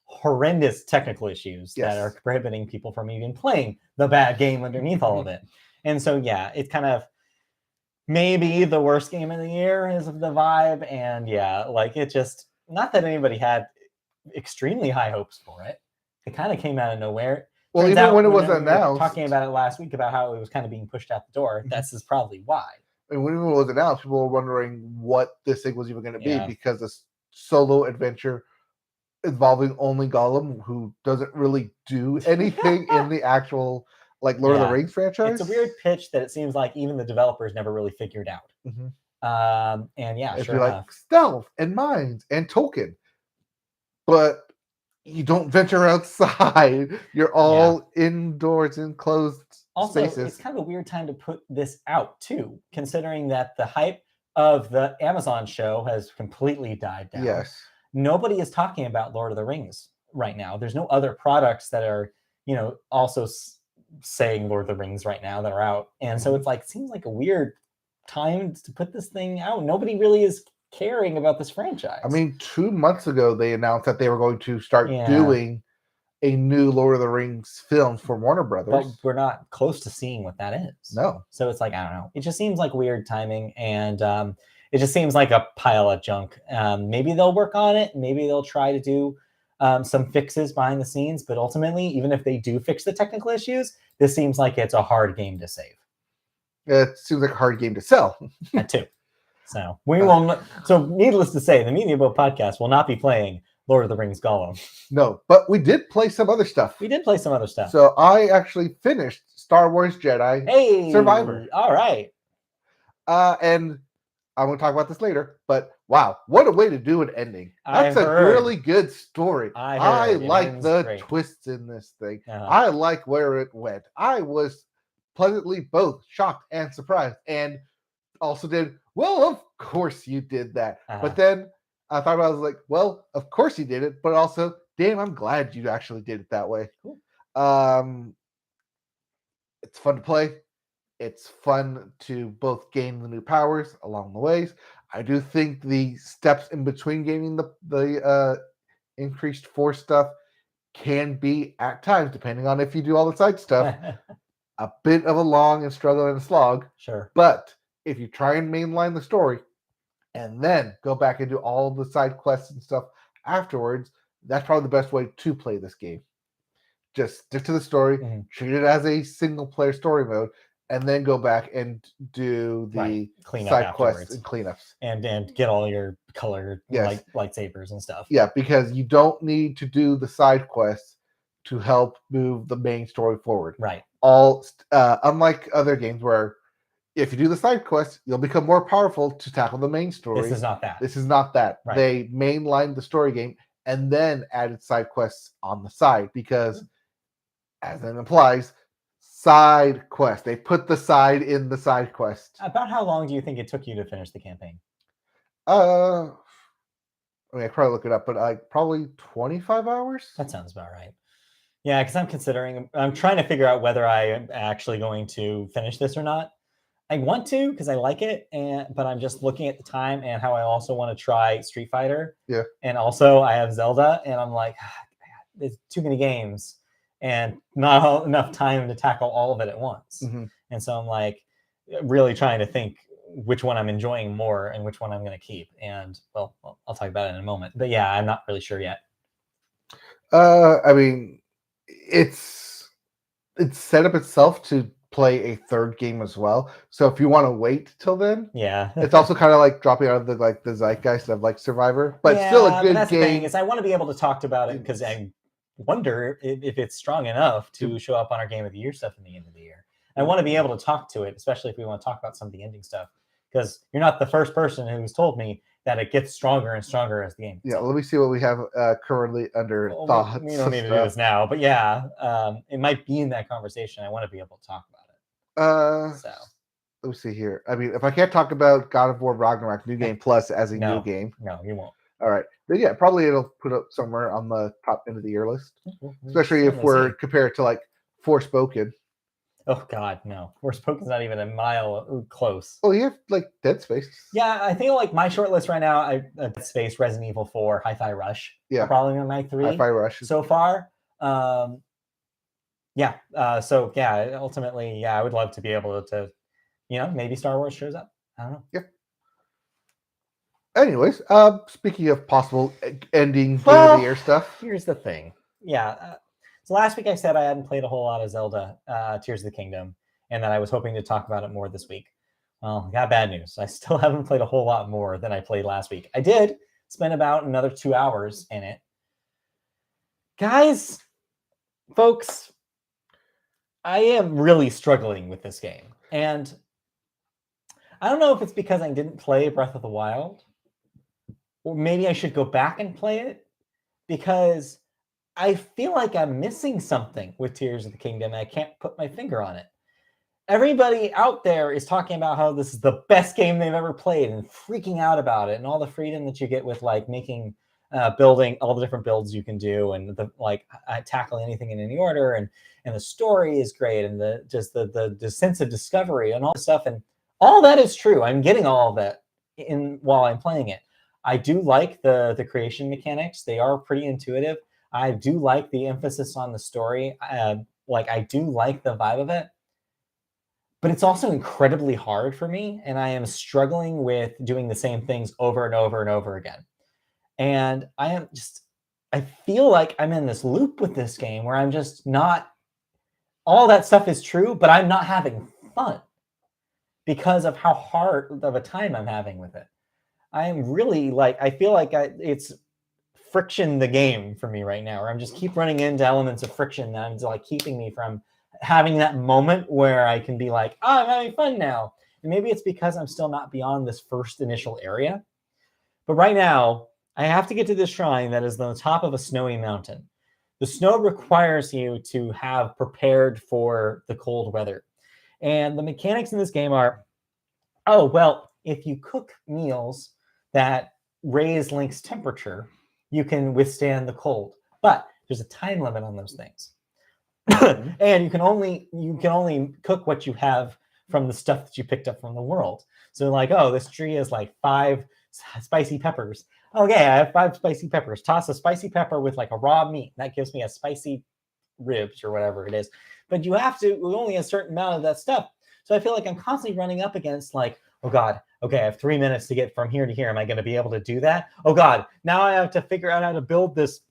horrendous technical issues that are prohibiting people from even playing the bad game underneath all of it. And so, yeah, it's kind of maybe the worst game of the year is the vibe. And yeah, like it just, not that anybody had extremely high hopes for it. It kind of came out of nowhere. Well, Turns even out when it was we were announced, talking about it last week about how it was kind of being pushed out the door. This is probably why. And when it was announced, people were wondering what this thing was even going to be, Yeah. because this solo adventure involving only Gollum, who doesn't really do anything in the actual like Lord of the Rings franchise. It's a weird pitch that it seems like even the developers never really figured out. And yeah, if sure you're enough. like stealth and mines and Tolkien, but you don't venture outside. You're all indoors in closed also, spaces. It's kind of a weird time to put this out too, considering that the hype of the Amazon show has completely died down. Yes. Nobody is talking about Lord of the Rings right now. There's no other products that are, also saying Lord of the Rings right now that are out. And so it's like, it seems like a weird time to put this thing out. Nobody really is caring about this franchise. I mean, 2 months ago, they announced that they were going to start doing a new Lord of the Rings film for Warner Brothers. But we're not close to seeing what that is. No. So it's like, I don't know. It just seems like weird timing, and it just seems like a pile of junk. Maybe they'll work on it. Maybe they'll try to do some fixes behind the scenes. But ultimately, even if they do fix the technical issues, this seems like it's a hard game to save. It seems like a hard game to sell. That too. So we won't. So needless to say, the Media Boat podcast will not be playing Lord of the Rings Gollum. No, but we did play some other stuff. We did play some other stuff. So I actually finished Star Wars Jedi Survivor. All right. And I'm going to talk about this later, but wow, what a way to do an ending. That's a really good story. I like the twists in this thing. I like where it went. I was pleasantly both shocked and surprised, and also did, well, of course you did that. But then I thought I was like, well, of course you did it, but also, damn, I'm glad you actually did it that way. Cool. It's fun to play. It's fun to both gain the new powers along the ways. I do think the steps in between gaining the increased force stuff can be, at times, depending on if you do all the side stuff, a bit of a long and struggle and a slog. Sure. But if you try and mainline the story and then go back and do all the side quests and stuff afterwards, that's probably the best way to play this game. Just stick to the story, treat it as a single player story mode, and then go back and do the side quests and cleanups. And get all your colored lightsabers and stuff. Yeah, because you don't need to do the side quests to help move the main story forward. Right. all unlike other games where if you do the side quest, you'll become more powerful to tackle the main story. This is not that. This is not that. Right. They mainlined the story game and then added side quests on the side because, as it implies, side quest. They put the side in the side quest. About how long do you think it took you to finish the campaign? I mean, I probably look it up, but like probably 25 hours. That sounds about right. Yeah, because I'm trying to figure out whether I am actually going to finish this or not. I want to because I like it, but I'm just looking at the time and how I also want to try Street Fighter. Yeah. And also I have Zelda, and I'm like, there's too many games and not enough time to tackle all of it at once. Mm-hmm. And so I'm like really trying to think which one I'm enjoying more and which one I'm going to keep. And well, I'll talk about it in a moment. But yeah, I'm not really sure yet. I mean, it's set up itself to play a third game as well. So if you want to wait till then, yeah, it's also kind of like dropping out of the zeitgeist of like Survivor, but yeah, still a good that's game. The thing, is I want to be able to talk about it because I wonder if it's strong enough to show up on our Game of the Year stuff in the end of the year. I want to be able to talk to it, especially if we want to talk about some of the ending stuff, because you're not the first person who's told me that it gets stronger and stronger as the game. Yeah, let me see what we have currently under thoughts. We don't need to do this now, but yeah, it might be in that conversation. I want to be able to talk about it. So let me see here. I mean, if I can't talk about God of War Ragnarok New Game Plus as a new game, no, you won't. All right, then yeah, probably it'll put up somewhere on the top end of the year list, especially if we're compared to like Forspoken. Oh God, no! Forspoken's not even a mile close. Oh, you have like Dead Space. Yeah, I think like my short list right now, Dead Space, Resident Evil 4, Hi-Fi Rush. Yeah, probably my 3. Hi-Fi Rush so far. So yeah, ultimately, yeah, I would love to be able to, maybe Star Wars shows up. I don't know. Yeah. Anyways, speaking of possible ending Game of the Year stuff, here's the thing. Yeah. So last week I said I hadn't played a whole lot of Zelda Tears of the Kingdom, and that I was hoping to talk about it more this week. Well, I got bad news. I still haven't played a whole lot more than I played last week. I did spend about another 2 hours in it. Guys, folks, I am really struggling with this game. And I don't know if it's because I didn't play Breath of the Wild, or maybe I should go back and play it, because I feel like I'm missing something with Tears of the Kingdom. And I can't put my finger on it. Everybody out there is talking about how this is the best game they've ever played and freaking out about it, and all the freedom that you get with like making, building all the different builds you can do, and the tackling anything in any order, and the story is great, and the sense of discovery and all this stuff, and all that is true. I'm getting all of that while I'm playing it. I do like the creation mechanics; they are pretty intuitive. I do like the emphasis on the story. I do like the vibe of it. But it's also incredibly hard for me, and I am struggling with doing the same things over and over and over again. And I feel like I'm in this loop with this game where I'm just not, all that stuff is true, but I'm not having fun because of how hard of a time I'm having with it. I'm really I feel like it's friction the game for me right now, where I'm just keep running into elements of friction that I'm like keeping me from having that moment where I can be like, oh, I'm having fun now. And maybe it's because I'm still not beyond this first initial area. But right now, I have to get to this shrine that is on the top of a snowy mountain. The snow requires you to have prepared for the cold weather. And the mechanics in this game are, if you cook meals that raise Link's temperature, you can withstand the cold. But there's a time limit on those things. And you can only cook what you have from the stuff that you picked up from the world. So this tree has 5 spicy peppers. Okay, I have 5 spicy peppers. Toss a spicy pepper with a raw meat. That gives me a spicy ribs or whatever it is. But you have to only a certain amount of that stuff. So I feel like I'm constantly running up against oh God, okay, I have 3 minutes to get from here to here. Am I going to be able to do that? Oh God, now I have to figure out how to build this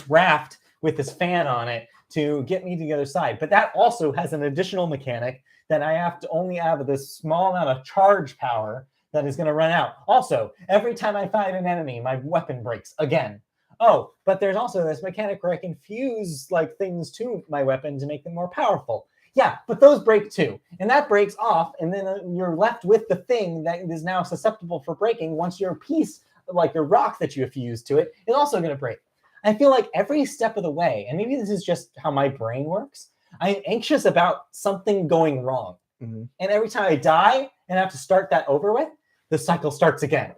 raft with this fan on it to get me to the other side. But that also has an additional mechanic that I have to only have this small amount of charge power that is going to run out. Also, every time I fight an enemy, my weapon breaks again. Oh, but there's also this mechanic where I can fuse things to my weapon to make them more powerful. Yeah, but those break too. And that breaks off, and then you're left with the thing that is now susceptible for breaking once your piece, like the rock that you have fused to it, is also going to break. I feel like every step of the way, and maybe this is just how my brain works, I'm anxious about something going wrong. Mm-hmm. And every time I die and I have to start that over with, the cycle starts again.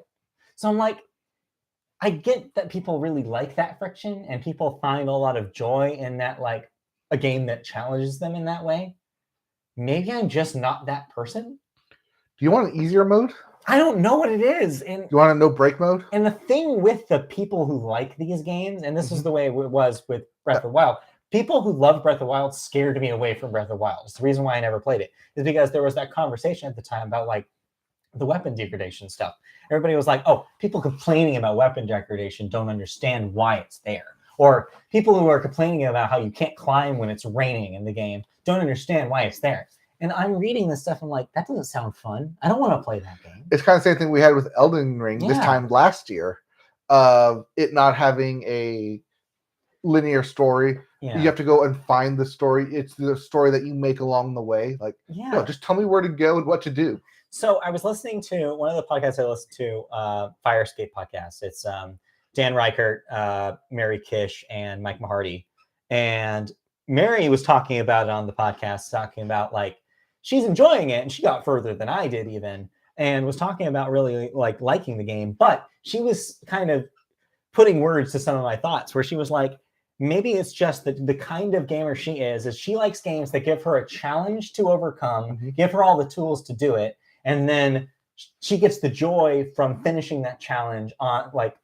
So I'm like, I get that people really like that friction and people find a lot of joy in that, like a game that challenges them in that way. Maybe I'm just not that person. Do you want an easier mode? I don't know what it is. And Do you want a no break mode? And the thing with the people who like these games, and this is the way it was with Breath of the Wild, people who love Breath of the Wild scared me away from Breath of the Wild. It's the reason why I never played it, is because there was that conversation at the time about like the weapon degradation stuff. Everybody was like, oh, people complaining about weapon degradation don't understand why it's there. Or people who are complaining about how you can't climb when it's raining in the game don't understand why it's there. And I'm reading this stuff, I'm like, that doesn't sound fun. I don't want to play that game. It's kind of the same thing we had with Elden Ring this time last year, of it not having a linear story. Yeah. You have to go and find the story. It's the story that you make along the way. Like, no, just tell me where to go and what to do. So I was listening to one of the podcasts I listened to, Firescape podcast. It's Dan Reichert, Mary Kish, and Mike Mahardy. And Mary was talking about it on the podcast, talking about like she's enjoying it, and she got further than I did even, and was talking about really like liking the game. But she was kind of putting words to some of my thoughts, where she was like, maybe it's just that the kind of gamer she is she likes games that give her a challenge to overcome, give her all the tools to do it, and then she gets the joy from finishing that challenge on like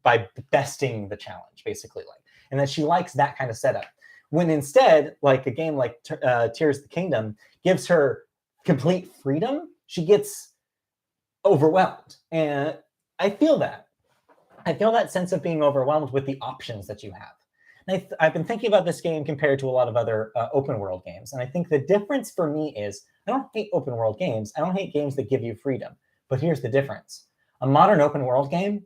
by besting the challenge, basically, like, and that she likes that kind of setup. When instead, like a game like Tears of the Kingdom gives her complete freedom, she gets overwhelmed. And I feel that. I feel that sense of being overwhelmed with the options that you have. And I've been thinking about this game compared to a lot of other open world games. And I think the difference for me is I don't hate open world games. I don't hate games that give you freedom. But here's the difference. A modern open world game,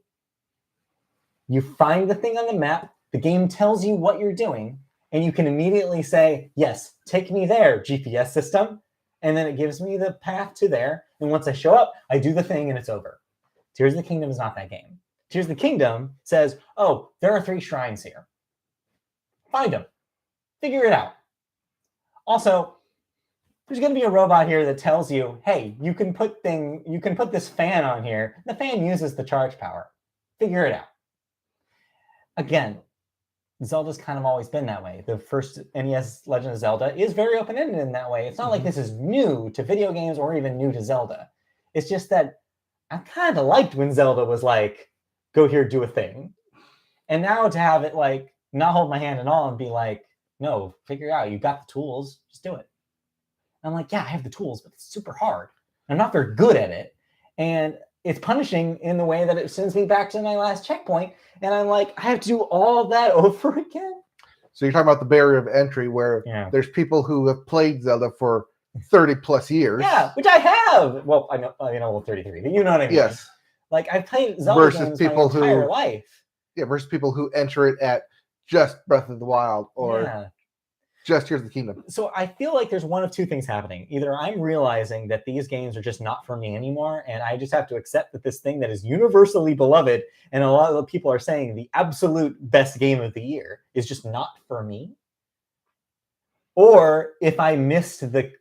you find the thing on the map, the game tells you what you're doing, and you can immediately say, yes, take me there, GPS system. And then it gives me the path to there. And once I show up, I do the thing and it's over. Tears of the Kingdom is not that game. Tears of the Kingdom says, oh, there are 3 shrines here. Find them. Figure it out. Also, there's going to be a robot here that tells you, hey, you can put this fan on here. The fan uses the charge power. Figure it out. Again, Zelda's kind of always been that way. The first NES Legend of Zelda is very open-ended in that way. It's not like this is new to video games or even new to Zelda. It's just that I kind of liked when Zelda was like, go here, do a thing. And now to have it like not hold my hand at all and be like, no, figure it out. You got the tools, just do it. And I'm like, yeah, I have the tools, but it's super hard. I'm not very good at it. And it's punishing in the way that it sends me back to my last checkpoint. And I'm like, I have to do all that over again. So you're talking about the barrier of entry where there's people who have played Zelda for 30 plus years. Yeah, which I have. Well, I know, 33, but you know what I mean. Yes. Like I've played Zelda games my entire life. Yeah, versus people who enter it at just Breath of the Wild or just Tears of the Kingdom. So I feel like there's one of two things happening. Either I'm realizing that these games are just not for me anymore, and I just have to accept that this thing that is universally beloved, and a lot of the people are saying the absolute best game of the year, is just not for me. Or if I missed the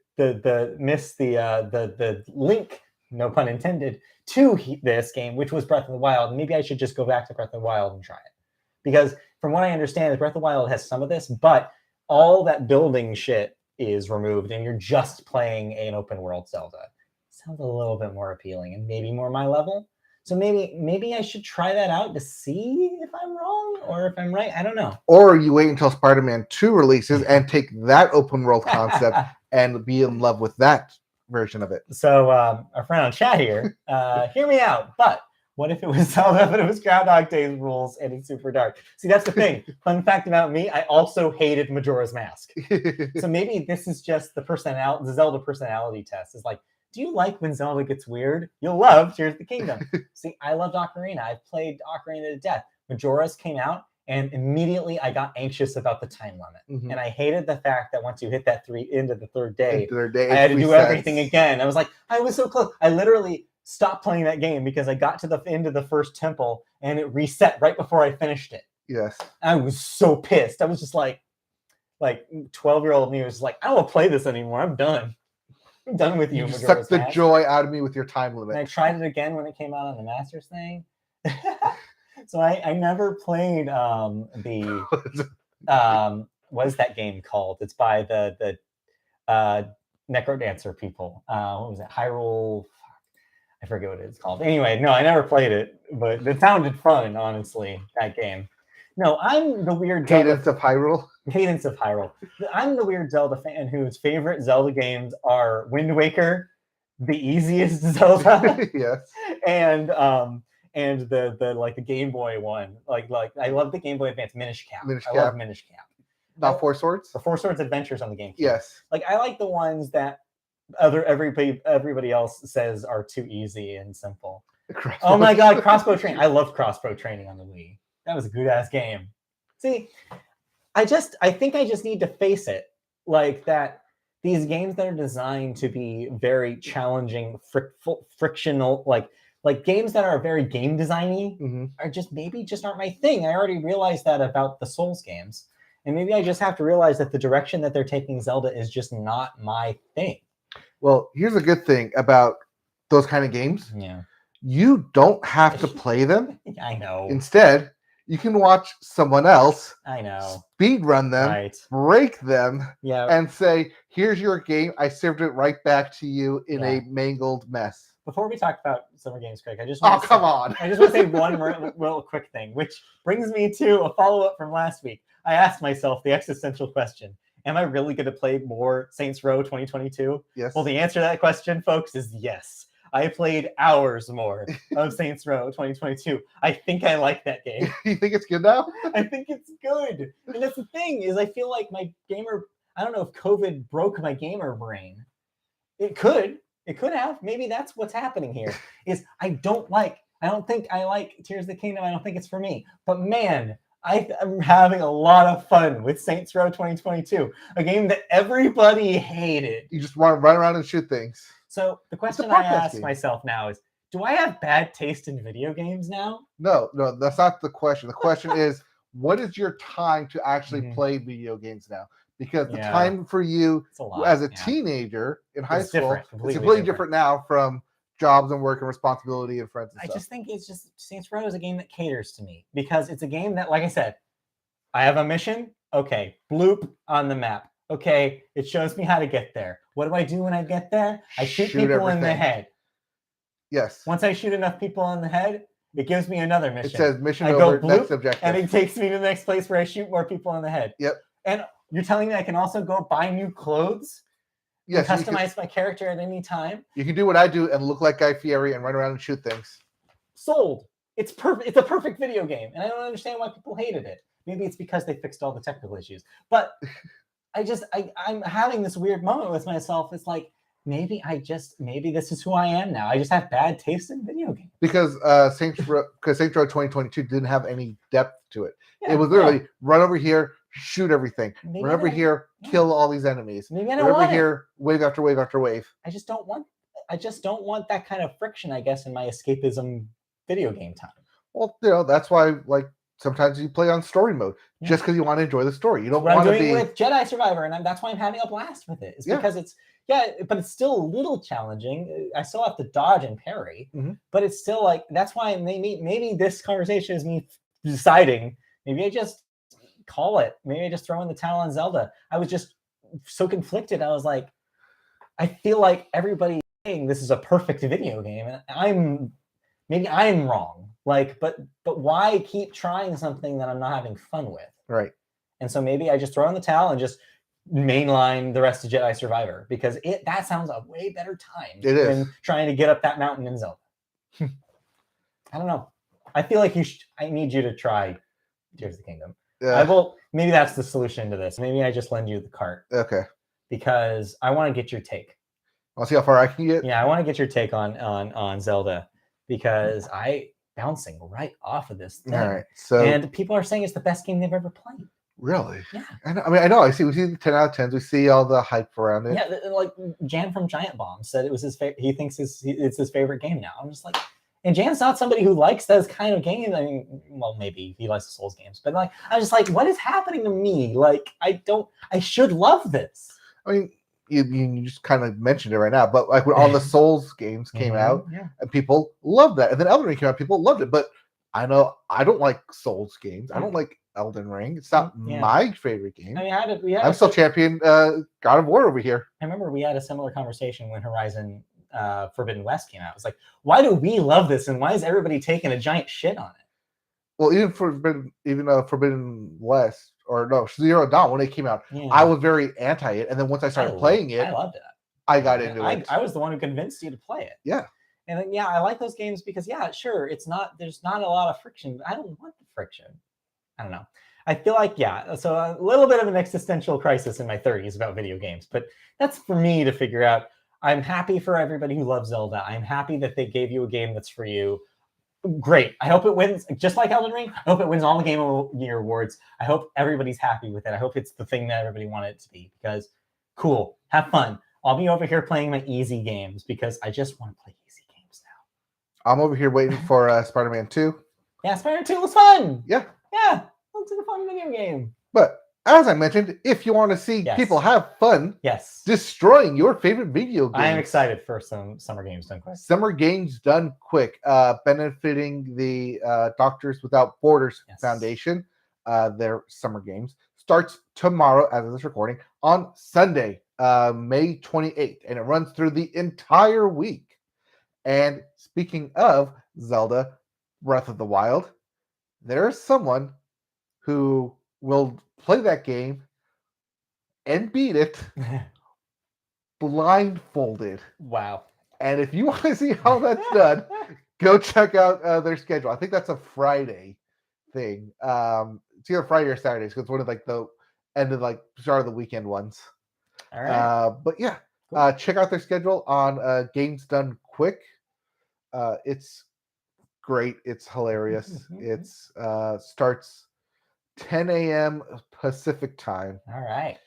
link, no pun intended, to this game, which was Breath of the Wild, maybe I should just go back to Breath of the Wild and try it. Because from what I understand, Breath of the Wild has some of this, but all that building shit is removed and you're just playing an open world Zelda. Sounds a little bit more appealing and maybe more my level. So maybe I should try that out to see if I'm wrong or if I'm right. I don't know. Or you wait until Spider-Man 2 releases and take that open world concept and be in love with that version of it. So our friend on chat here, hear me out. But what if it was Zelda, but it was Groundhog Day rules and it's super dark? See, that's the thing. Fun fact about me, I also hated Majora's Mask. So maybe this is just the Zelda personality test. Is like, do you like when Zelda gets weird? You'll love Tears of the Kingdom. See, I loved Ocarina. I've played Ocarina to death. Majora's came out, and immediately I got anxious about the time limit. Mhm. And I hated the fact that once you hit that into the third day, Into their day, I had to it do resets. everything again. I was like, I was so close. I literally stopped playing that game because I got to the end of the first temple and it reset right before I finished it. Yes. I was so pissed. I was just like 12-year-old me was just like, I don't want to play this anymore. I'm done. I'm done with you. You just sucked the joy out of me with your time limit. And I tried it again when it came out on the Masters thing. So I never played what is that game called? It's by the Necrodancer people. What was it? Hyrule. I forget what it's called. Anyway, no, I never played it, but it sounded fun, honestly, that game. No, I'm the weird Cadence of Hyrule. Cadence of Hyrule. I'm the weird Zelda fan whose favorite Zelda games are Wind Waker, the easiest Zelda, Yes, and the Game Boy one. Like I love the Game Boy Advance Minish Cap. Minish I Cap. love Minish Cap. Not Four Swords. The Four Swords Adventures on the GameCube. Yes, Like I like the ones that everybody else says are too easy and simple. Oh my god, Crossbow Training. I love Crossbow Training on the Wii. That was a good ass game. See, I think I just need to face it, like that these games that are designed to be very challenging, frictional, like games that are very game designy are maybe aren't my thing. I already realized that about the Souls games. And maybe I just have to realize that the direction that they're taking Zelda is just not my thing. Well, here's a good thing about those kind of games. Yeah. You don't have to play them. I know. Instead, you can watch someone else speed run them, break them, and say, here's your game. I served it right back to you in a mangled mess. Before we talk about Summer Games Quick, I just want to say one real quick thing, which brings me to a follow-up from last week. I asked myself the existential question, am I really going to play more Saints Row 2022? Yes. Well, the answer to that question, folks, is yes. I played hours more of Saints Row 2022. I think I like that game. You think it's good now? I think it's good. And that's the thing is I feel like my gamer, I don't know if COVID broke my gamer brain. It could have. Maybe that's what's happening here is I don't think I like Tears of the Kingdom. I don't think it's for me. But man, I'm having a lot of fun with Saints Row 2022, a game that everybody hated. You just want to run around and shoot things. So the question I ask myself now is, do I have bad taste in video games now? No, that's not the question. The question is, what is your time to actually play video games now? Because the time for you as a teenager in high school is completely different now from jobs and work and responsibility and friends and stuff. I just think it's just Saints Row is a game that caters to me because it's a game that, like I said, I have a mission. Okay, bloop on the map. Okay, it shows me how to get there. What do I do when I get there? I shoot people in the head. Yes. Once I shoot enough people in the head, it gives me another mission. It says mission over, next objective. And it takes me to the next place where I shoot more people in the head. Yep. And you're telling me I can also go buy new clothes? Yes. Customize my character at any time? You can do what I do and look like Guy Fieri and run around and shoot things. Sold. It's perfect. It's a perfect video game. And I don't understand why people hated it. Maybe it's because they fixed all the technical issues. But I'm having this weird moment with myself. It's like, maybe this is who I am now. I just have bad taste in video games. Because Saints Row 2022 didn't have any depth to it. Yeah, it was literally run over here, shoot everything. Run over here, kill all these enemies. Maybe I don't run want over here, wave after wave after wave. I just don't want that kind of friction, I guess, in my escapism video game time. Well, that's why sometimes you play on story mode just because you want to enjoy the story. You don't want to be. I'm doing with Jedi Survivor, and that's why I'm having a blast with it. It's because it's but it's still a little challenging. I still have to dodge and parry, but it's still that's why maybe this conversation is me deciding. Maybe I just call it. Maybe I just throw in the towel on Zelda. I was just so conflicted. I was like, I feel like everybody's saying this is a perfect video game, and I'm wrong. But why keep trying something that I'm not having fun with? Right. And so maybe I just throw in the towel and just mainline the rest of Jedi Survivor because that sounds a way better time than trying to get up that mountain in Zelda. I don't know. I feel like I need you to try Tears of the Kingdom. I will. Maybe that's the solution to this. Maybe I just lend you the cart. Okay. Because I want to get your take. I'll see how far I can get. Yeah, I want to get your take on Zelda because bouncing right off of this thing. All right. So And people are saying it's the best game they've ever played. really, Yeah. I know. We see the 10 out of 10s. We see all the hype around it. Yeah, like Jan from Giant Bomb said it was his favorite. He thinks it's his favorite game now. I'm just like, and Jan's not somebody who likes those kind of games. I mean, well, maybe he likes the Souls games, but like, I'm just like, what is happening to me? Like, I should love this. I mean, you just kind of mentioned it right now, but like when all the Souls games came out, and people loved that, and then Elden Ring came out, people loved it. But I know I don't like Souls games. I don't like Elden Ring. It's not my favorite game. I mean, I'm still champion God of War over here. I remember we had a similar conversation when Horizon Forbidden West came out. It was like, why do we love this, and why is everybody taking a giant shit on it? Well, even Forbidden West, or no, Zero Dawn, when it came out, I was very anti it, and then once I started playing it, I loved it. I got into it. I was the one who convinced you to play it. Yeah. And then, I like those games because, sure, there's not a lot of friction, but I don't want the friction. I don't know. I feel like, so a little bit of an existential crisis in my 30s about video games, but that's for me to figure out. I'm happy for everybody who loves Zelda. I'm happy that they gave you a game that's for you. Great. I hope it wins, just like Elden Ring. I hope it wins all the Game of the Year awards. I hope everybody's happy with it. I hope it's the thing that everybody wanted it to be, because cool, have fun. I'll be over here playing my easy games because I just want to play easy games now. I'm over here waiting for Spider-Man 2. Yeah, Spider-Man 2 was fun. Yeah. Yeah, it's a fun video game. But as I mentioned, if you want to see people have fun destroying your favorite video game, I am excited for some Summer Games Done Quick. Summer Games Done Quick, benefiting the Doctors Without Borders Foundation. Their Summer Games starts tomorrow, as of this recording, on Sunday, May 28th, and it runs through the entire week. And speaking of Zelda Breath of the Wild, there's someone who will play that game and beat it blindfolded. Wow. And if you want to see how that's done, go check out their schedule. I think that's a Friday thing. It's either Friday or Saturdays, because it's one of like the end of like start of the weekend ones. All right. But yeah, check out their schedule on Games Done Quick. It's great. It's hilarious. It's starts 10 a.m. Pacific time. All right.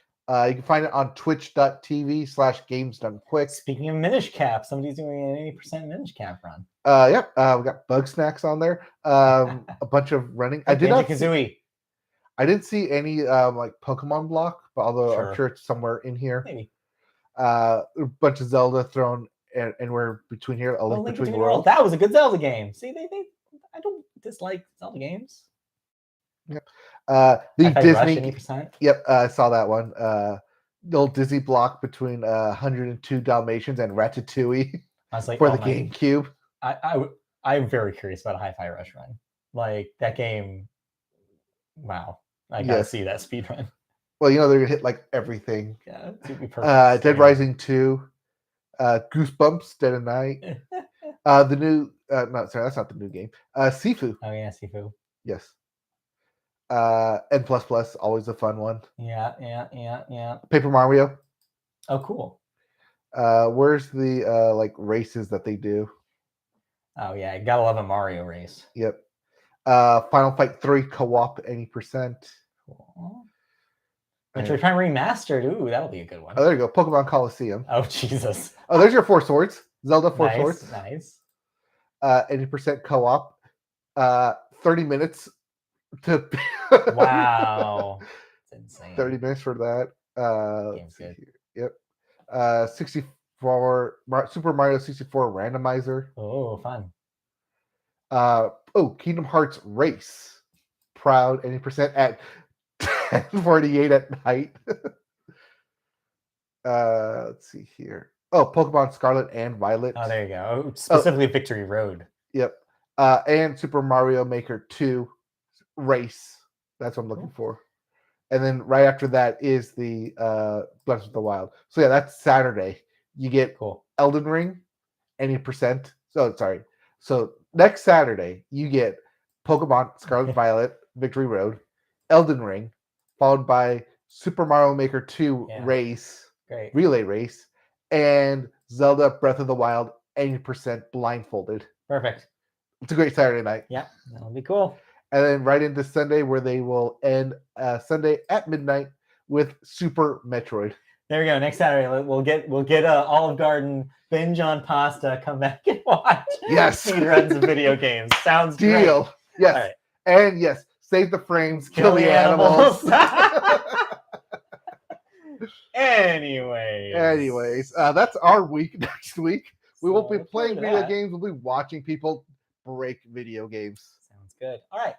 You can find it on twitch.tv/gamesdonequick. Speaking of Minish Cap, somebody's doing an 80% Minish Cap run. Yep. We got Bug Snacks on there. A bunch of running. I didn't see any like Pokemon block, but although I'm sure it's somewhere in here. Maybe. A bunch of Zelda thrown anywhere between here. A Link Between Worlds. That was a good Zelda game. See, I don't dislike Zelda games. Yep. The Disney. 80%? Yep. I saw that one. The old Disney block between 102 Dalmatians and Ratatouille. I was like, for the GameCube. I'm very curious about a Hi-Fi Rush run. Like that game. Wow. I gotta see that speed run. Well, they're gonna hit like everything. Yeah, it'd be perfect. Dead Rising 2, Goosebumps, Dead of Night. The new no, sorry, that's not the new game. Sifu. Oh yeah, Sifu. Yes. N++, always a fun one. Yeah. Paper Mario. Oh, cool. Where's the like races that they do? Oh yeah, you gotta love a Mario race. Yep. Final Fight 3 co-op 80%. Cool. Metroid Prime Remastered. Ooh, that'll be a good one. Oh, there you go. Pokemon Coliseum. Oh Jesus. Oh, there's your 4 Swords. Zelda 4 Swords. Nice. 80% co-op. 30 minutes to. Wow. It's insane. 30 minutes for that. Game's good. Yep. 64 Super Mario 64 randomizer. Oh, fun. Kingdom Hearts Race. Proud 80% at 10:48 at night. Let's see here. Pokemon Scarlet and Violet. Oh, there you go. Specifically Victory Road. Yep. And Super Mario Maker 2 Race. That's what I'm looking for. And then right after that is the Breath of the Wild. So yeah, that's Saturday. You get Elden Ring, 80%. So next Saturday, you get Pokemon Scarlet Violet, Victory Road, Elden Ring, followed by Super Mario Maker 2 Race, Relay Race, and Zelda Breath of the Wild, 80% blindfolded. Perfect. It's a great Saturday night. Yeah, that'll be cool. And then right into Sunday, where they will end Sunday at midnight with Super Metroid. There we go. Next Saturday, we'll get Olive Garden binge on pasta. Come back and watch. Yes. Speedruns of video games. Sounds Deal. great. Yes. All right. And yes, save the frames, kill the animals. Anyways, that's our week. Next week, we won't be playing video games. We'll be watching people break video games. Sounds good. All right.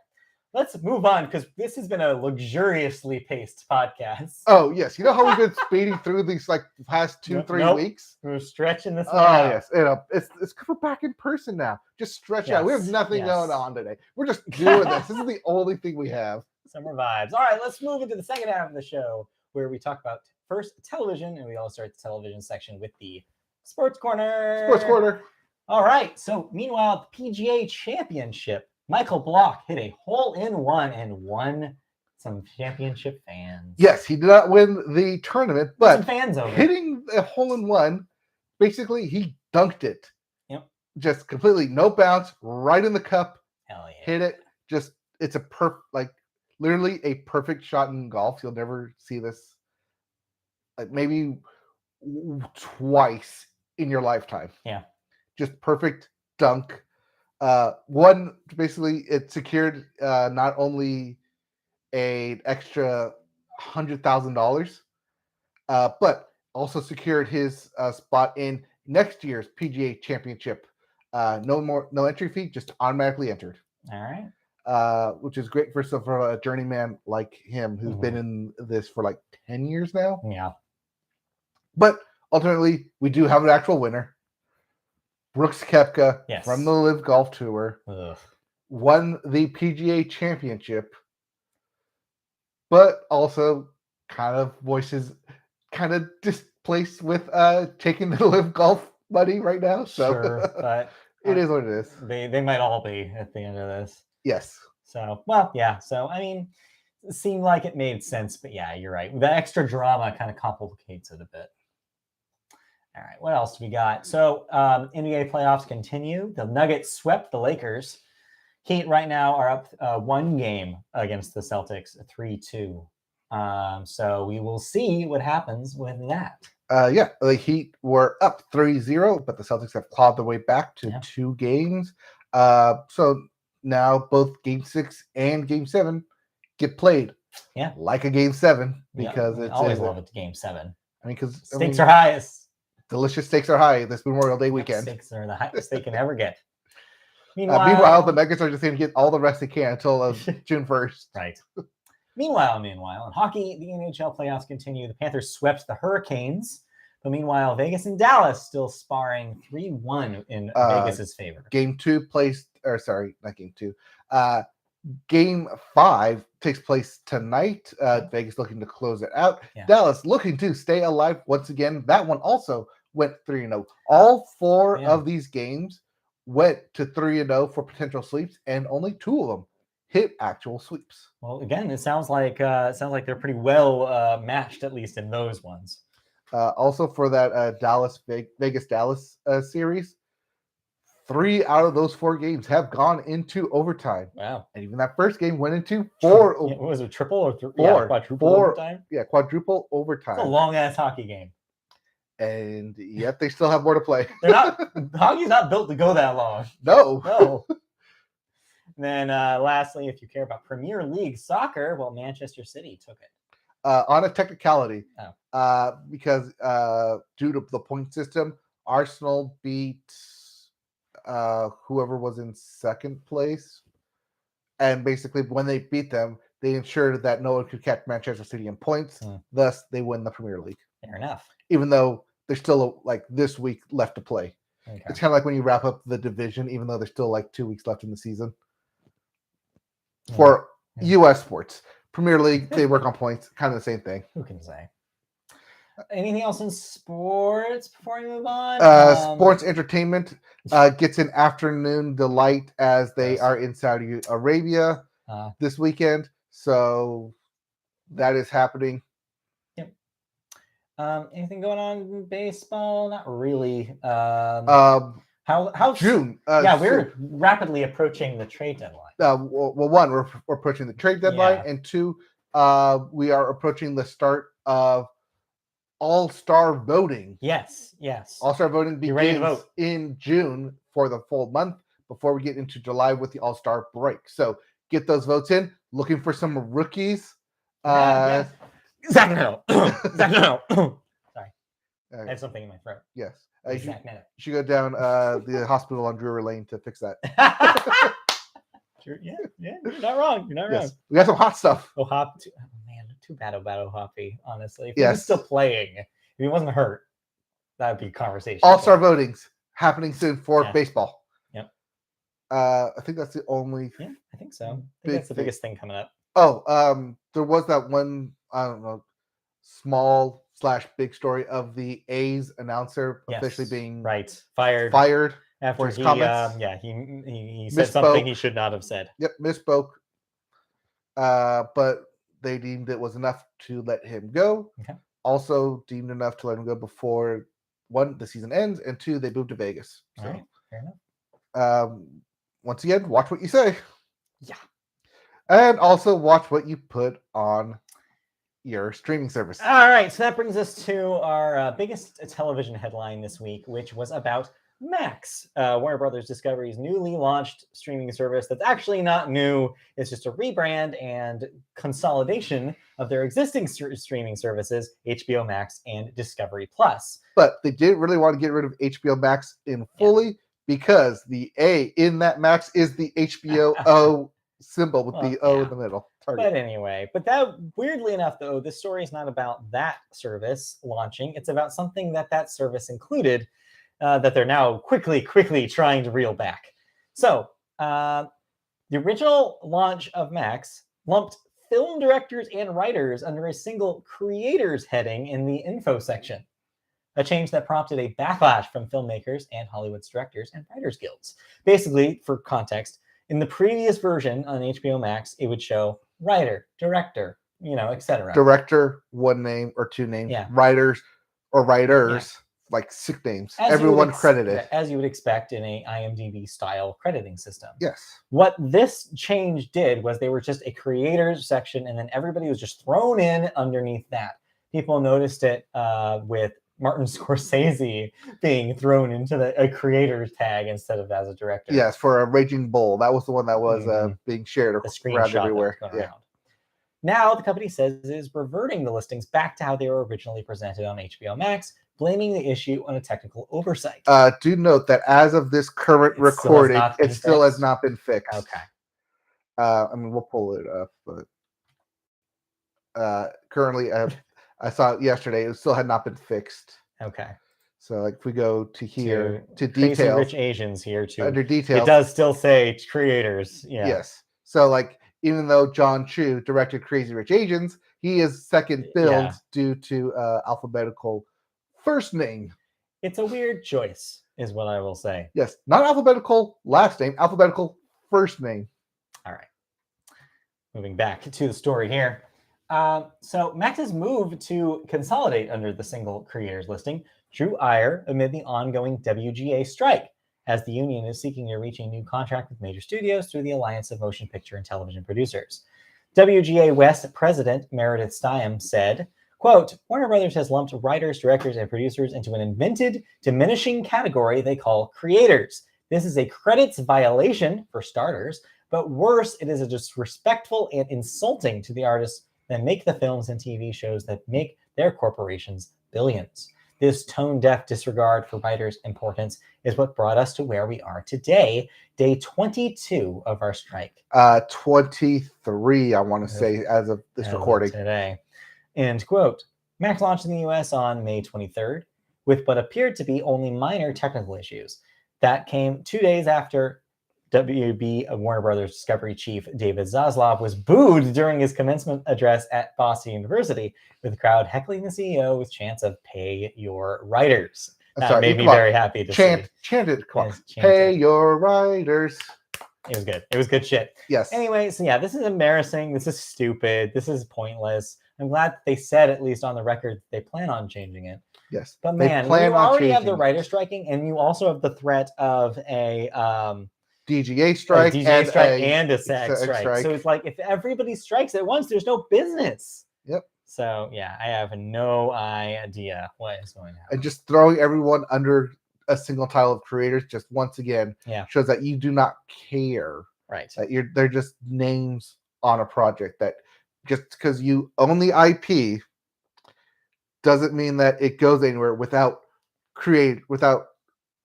Let's move on because this has been a luxuriously paced podcast. Oh, yes. You know how we've been speeding through these like past 2-3 weeks? We're stretching this one out. Yes. It's because we're back in person now. Just stretch out. We have nothing going on today. We're just doing this. This is the only thing we have. Summer vibes. All right, let's move into the second half of the show where we talk about first television, and we all start the television section with the Sports Corner. Sports Corner. All right. So meanwhile, the PGA Championship. Michael Block hit a hole-in-one and won some championship fans. Yes, he did not win the tournament, but some fans over. Hitting a hole-in-one, basically he dunked it. Yep. Just completely no bounce, right in the cup. Hell yeah. Hit it. Just it's a literally a perfect shot in golf. You'll never see this. Like maybe twice in your lifetime. Yeah. Just perfect dunk. One, basically, it secured not only an extra $100,000, but also secured his spot in next year's PGA Championship. No entry fee, just automatically entered. All right. Which is great for a journeyman like him who's been in this for like 10 years now. Yeah. But ultimately, we do have an actual winner. Brooks Koepka from the Live Golf Tour won the PGA Championship, but also kind of displaced with taking the Live Golf money right now. So sure, but it is what it is. They might all be at the end of this. Yes. So, well, yeah. So, I mean, it seemed like it made sense, but yeah, you're right. The extra drama kind of complicates it a bit. All right, what else do we got? So NBA playoffs continue. The Nuggets swept the Lakers. Heat right now are up one game against the Celtics, 3-2. So we will see what happens with that. The Heat were up 3-0, but the Celtics have clawed their way back to 2 games. So now both Game 6 and Game 7 get played. Yeah, like a Game 7 because it's always love it. Game 7. I mean, because stakes are highest. Delicious stakes are high this Memorial Day weekend. Stakes are the highest they can ever get. Meanwhile, the Nuggets are just going to get all the rest they can until June 1st. Right. Meanwhile, in hockey, the NHL playoffs continue. The Panthers swept the Hurricanes. But meanwhile, Vegas and Dallas still sparring 3-1 in Vegas's favor. Game 2 not Game 2. Game 5 takes place tonight. Vegas looking to close it out. Yeah. Dallas looking to stay alive once again. That one also went 3-0. All 4 of these games went to 3-0 for potential sweeps, and only 2 of them hit actual sweeps. Well, again, it sounds like they're pretty well matched, at least in those ones. Also for that Vegas Dallas series, 3 out of those 4 games have gone into overtime. Wow! And even that first game went into 4. What was it, triple or 4? Quadruple overtime. Yeah, quadruple overtime. It's a long ass hockey game. And yet they still have more to play. Hockey's not built to go that long. No. And then lastly, if you care about Premier League soccer, well, Manchester City took it. On a technicality. Because due to the point system, Arsenal beat whoever was in second place. And basically when they beat them, they ensured that no one could catch Manchester City in points. Thus, they win the Premier League. Fair enough. Even though there's still this week left to play. Okay. It's kind of like when you wrap up the division, even though there's still 2 weeks left in the season. For U.S. sports. Premier League, they work on points. Kind of the same thing. Who can say? Anything else in sports before we move on? Sports entertainment gets an afternoon delight as they are in Saudi Arabia this weekend. So that is happening. Yep. Anything going on in baseball? Not really. How June. yeah, we're rapidly approaching the trade deadline. Well, one, we're approaching the trade deadline, and two, we are approaching the start of all-star voting. Yes. All-star voting You ready to begins vote? in June for the full month before we get into July with the all-star break. So get those votes in. Looking for some rookies. Zach, no. Zach, no. Sorry, I have something in my throat. Yes. You should go down the hospital on Drury Lane to fix that. Sure, yeah, you're not wrong. You're not wrong. We got some hot stuff. Oh, man, too bad about Hoppy, honestly. If he was still playing, if he wasn't hurt, that would be conversation. All-star votings happening soon for baseball. Yep. I think that's the only. Yeah, I think so. I think that's the biggest thing coming up. Oh, there was that one, I don't know, small/big story of the A's announcer officially being fired after his comments. He said something he should not have said. Yep, misspoke. But they deemed it was enough to let him go. Okay. Also deemed enough to let him go before, one, the season ends, and two, they moved to Vegas. All right, fair enough. Once again, watch what you say. Yeah. And also watch what you put on your streaming service. All right, so that brings us to our biggest television headline this week, which was about Max, Warner Brothers Discovery's newly launched streaming service that's actually not new. It's just a rebrand and consolidation of their existing streaming services, HBO Max and Discovery Plus. But they didn't really want to get rid of HBO Max in fully because the A in that Max is the HBO O symbol with the O in the middle. Target. But anyway, that weirdly enough, though, this story is not about that service launching. It's about something that service included that they're now quickly trying to reel back. So the original launch of Max lumped film directors and writers under a single creators heading in the info section, a change that prompted a backlash from filmmakers and Hollywood's directors and writers guilds. Basically, for context, in the previous version on HBO Max, it would show writer, director, etc. Director, one name or two names. Yeah. Writers or writers, like 6 names. Everyone credited. As you would expect in a IMDb style crediting system. Yes. What this change did was they were just a creators section, and then everybody was just thrown in underneath that. People noticed it with Martin Scorsese being thrown into a creator's tag instead of as a director. Yes, for a Raging Bull. That was the one that was being shared around everywhere. Around. Now, the company says it is reverting the listings back to how they were originally presented on HBO Max, blaming the issue on a technical oversight. Do note that as of this current recording, it still has not been fixed. Okay. We'll pull it up, but currently, I saw it yesterday. It still had not been fixed. Okay. So, if we go to here to details, Crazy Rich Asians here too. Under details, it does still say creators. Yeah. Yes. So, even though John Chu directed Crazy Rich Asians, he is second billed due to alphabetical first name. It's a weird choice, is what I will say. Yes, not alphabetical last name, alphabetical first name. All right. Moving back to the story here. So Max's move to consolidate under the single creators listing drew ire amid the ongoing WGA strike, as the union is seeking to reach a new contract with major studios through the Alliance of Motion Picture and Television Producers. WGA West President Meredith Steim said, quote, Warner Brothers has lumped writers, directors, and producers into an invented, diminishing category they call creators. This is a credits violation, for starters, but worse, it is a disrespectful and insulting to the artists that make the films and TV shows that make their corporations billions. This tone-deaf disregard for writers' importance is what brought us to where we are today, day 22 of our strike. 23, I want to say, as of this recording. Today. End quote. Max launched in the US on May 23rd with what appeared to be only minor technical issues. That came 2 days after WB Warner Brothers Discovery chief David Zaslav was booed during his commencement address at Boston University, with the crowd heckling the CEO with chants of "Pay your writers." That made me very happy to see. Chanted, "Pay your writers." It was good. It was good shit. Yes. Anyway, so yeah, this is embarrassing. This is stupid. This is pointless. I'm glad that they said, at least on the record, that they plan on changing it. Yes. But They man, when plan you on already have the changing writer striking, and you also have the threat of a DGA strike and a SAG strike. So it's like if everybody strikes at once, there's no business. Yep. So yeah, I have no idea what is going to happen. And just throwing everyone under a single title of creators, just once again, shows that you do not care. Right. That they're just names on a project. That just because you own the IP doesn't mean that it goes anywhere without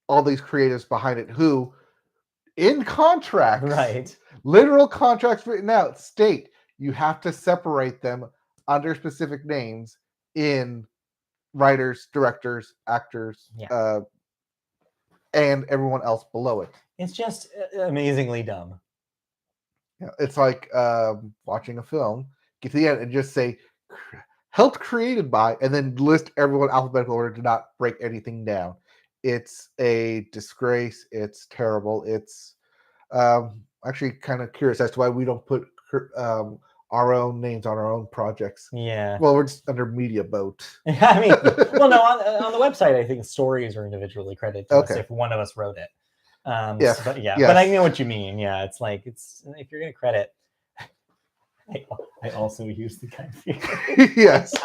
all these creators behind it who, in contracts, literal contracts written out, state you have to separate them under specific names in writers, directors, actors, and everyone else below it. It's just amazingly dumb. Yeah, it's like watching a film, get to the end and just say helped created by, and then list everyone alphabetical order to not break anything down. It's a disgrace. It's terrible. It's actually kind of curious as to why we don't put our own names on our own projects. Yeah. Well, we're just under Media Boat. I mean, well, no, on the website, I think stories are individually credited to us if one of us wrote it. Yes. But but I know what you mean. Yeah, it's like if you're gonna credit. I also use the guy. Yes.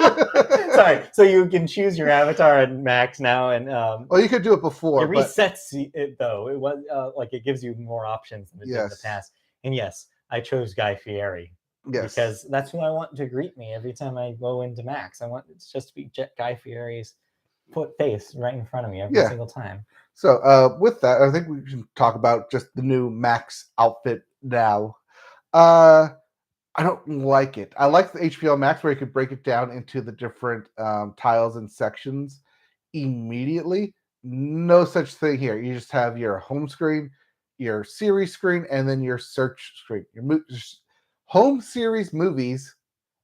Sorry. So you can choose your avatar in Max now, and well, you could do it before. It resets it though. It was like it gives you more options than it did in the past. And yes, I chose Guy Fieri. Yes. Because that's who I want to greet me every time I go into Max. I want it's just to be Guy Fieri's face right in front of me every single time. So with that, I think we should talk about just the new Max outfit now. I don't like it. I like the HBO Max where you could break it down into the different tiles and sections immediately. No such thing here. You just have your home screen, your series screen, and then your search screen. Your home series movies,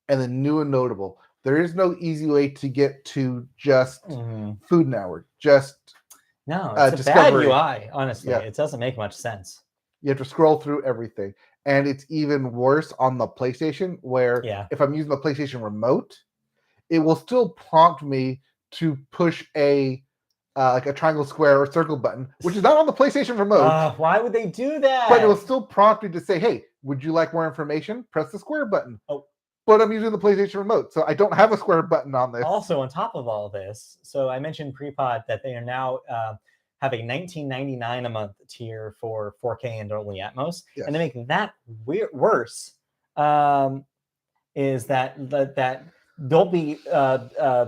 and then new and notable. There is no easy way to get to just Food Network. Just it's Discovery. A bad UI, honestly. It doesn't make much sense. You have to scroll through everything. And it's even worse on the PlayStation, where if I'm using the PlayStation Remote, it will still prompt me to push a triangle, square, or circle button, which is not on the PlayStation Remote. Why would they do that? But it will still prompt me to say, hey, would you like more information? Press the square button. But I'm using the PlayStation Remote, so I don't have a square button on this. Also, on top of all this, so I mentioned pre-pod that they are now have a $19.99 a month tier for 4K and Dolby Atmos, and to make that worse, is that Dolby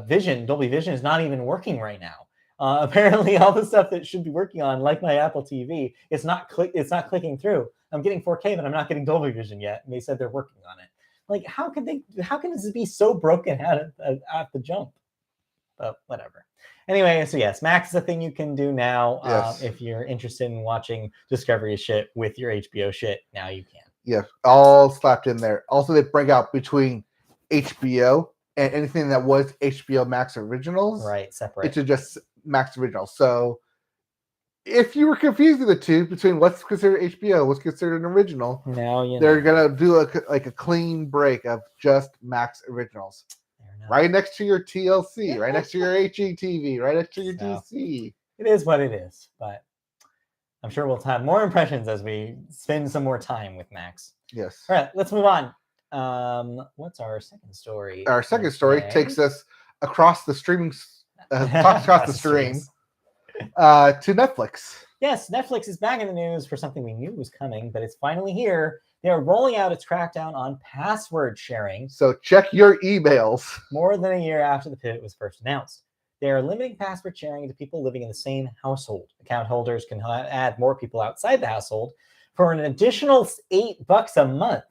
Vision is not even working right now. Apparently, all the stuff that should be working on, like my Apple TV, it's not clicking through. I'm getting 4K, but I'm not getting Dolby Vision yet, and they said they're working on it. Like, how can this be so broken at the jump? But whatever. Anyway, so yes, Max is a thing you can do now. If you're interested in watching Discovery shit with your HBO shit, now you can. Yeah, all slapped in there. Also, they break out between HBO and anything that was HBO Max Originals. Right, separate. It's just Max Originals. So if you were confused with the two between what's considered HBO, what's considered an original, now they're gonna do a clean break of just Max Originals. Right next to your TLC, right next to your HETV, right next to your DC. It is what it is, but I'm sure we'll have more impressions as we spend some more time with Max. Yes. All right, let's move on. What's our second story? Our second story takes us across the streaming, across the stream, to Netflix. Yes, Netflix is back in the news for something we knew was coming, but it's finally here. They are rolling out its crackdown on password sharing. So check your emails. More than a year after the pivot was first announced. They are limiting password sharing to people living in the same household. Account holders can add more people outside the household for an additional $8 a month.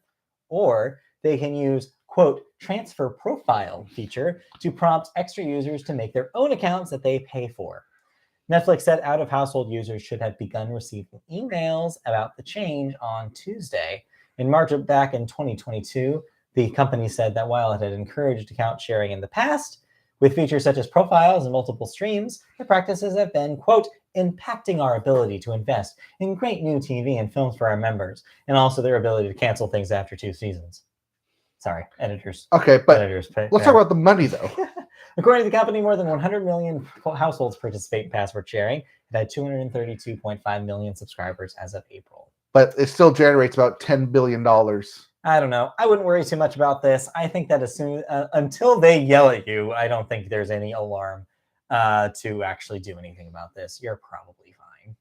Or they can use, quote, transfer profile feature to prompt extra users to make their own accounts that they pay for. Netflix said out-of-household users should have begun receiving emails about the change on Tuesday. In March back in 2022, the company said that while it had encouraged account sharing in the past, with features such as profiles and multiple streams, the practices have been, quote, impacting our ability to invest in great new TV and films for our members, and also their ability to cancel things after 2 seasons. Sorry, editors. Okay, but let's talk about the money, though. According to the company, more than 100 million households participate in password sharing. It had 232.5 million subscribers as of April. But it still generates about $10 billion. I don't know. I wouldn't worry too much about this. I think that as soon until they yell at you, I don't think there's any alarm to actually do anything about this. You're probably fine.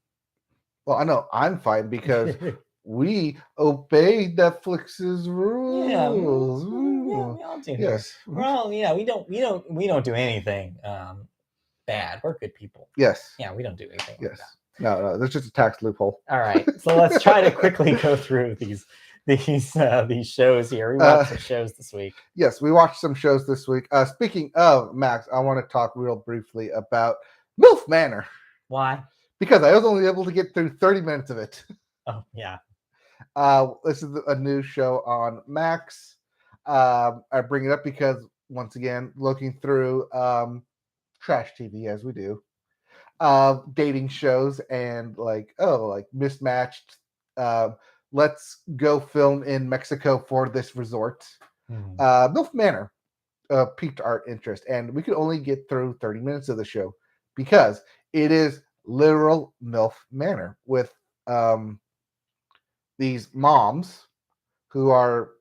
Well, I know I'm fine because we obey Netflix's rules. Yeah, we all do. Yes. Well, yeah, we don't do anything bad. We're good people. Yes. Yeah, we don't do anything like Yes. that. No, there's just a tax loophole. All right, so let's try to quickly go through these shows here. We watched some shows this week. Yes, we watched some shows this week. Speaking of Max, I want to talk real briefly about MILF Manor. Why? Because I was only able to get through 30 minutes of it. Oh, yeah. This is a new show on Max. I bring it up because, once again, looking through trash TV, as we do, dating shows and mismatched. Let's go film in Mexico for this resort. MILF Manor piqued our interest, and we could only get through 30 minutes of the show because it is literal MILF Manor with these moms who are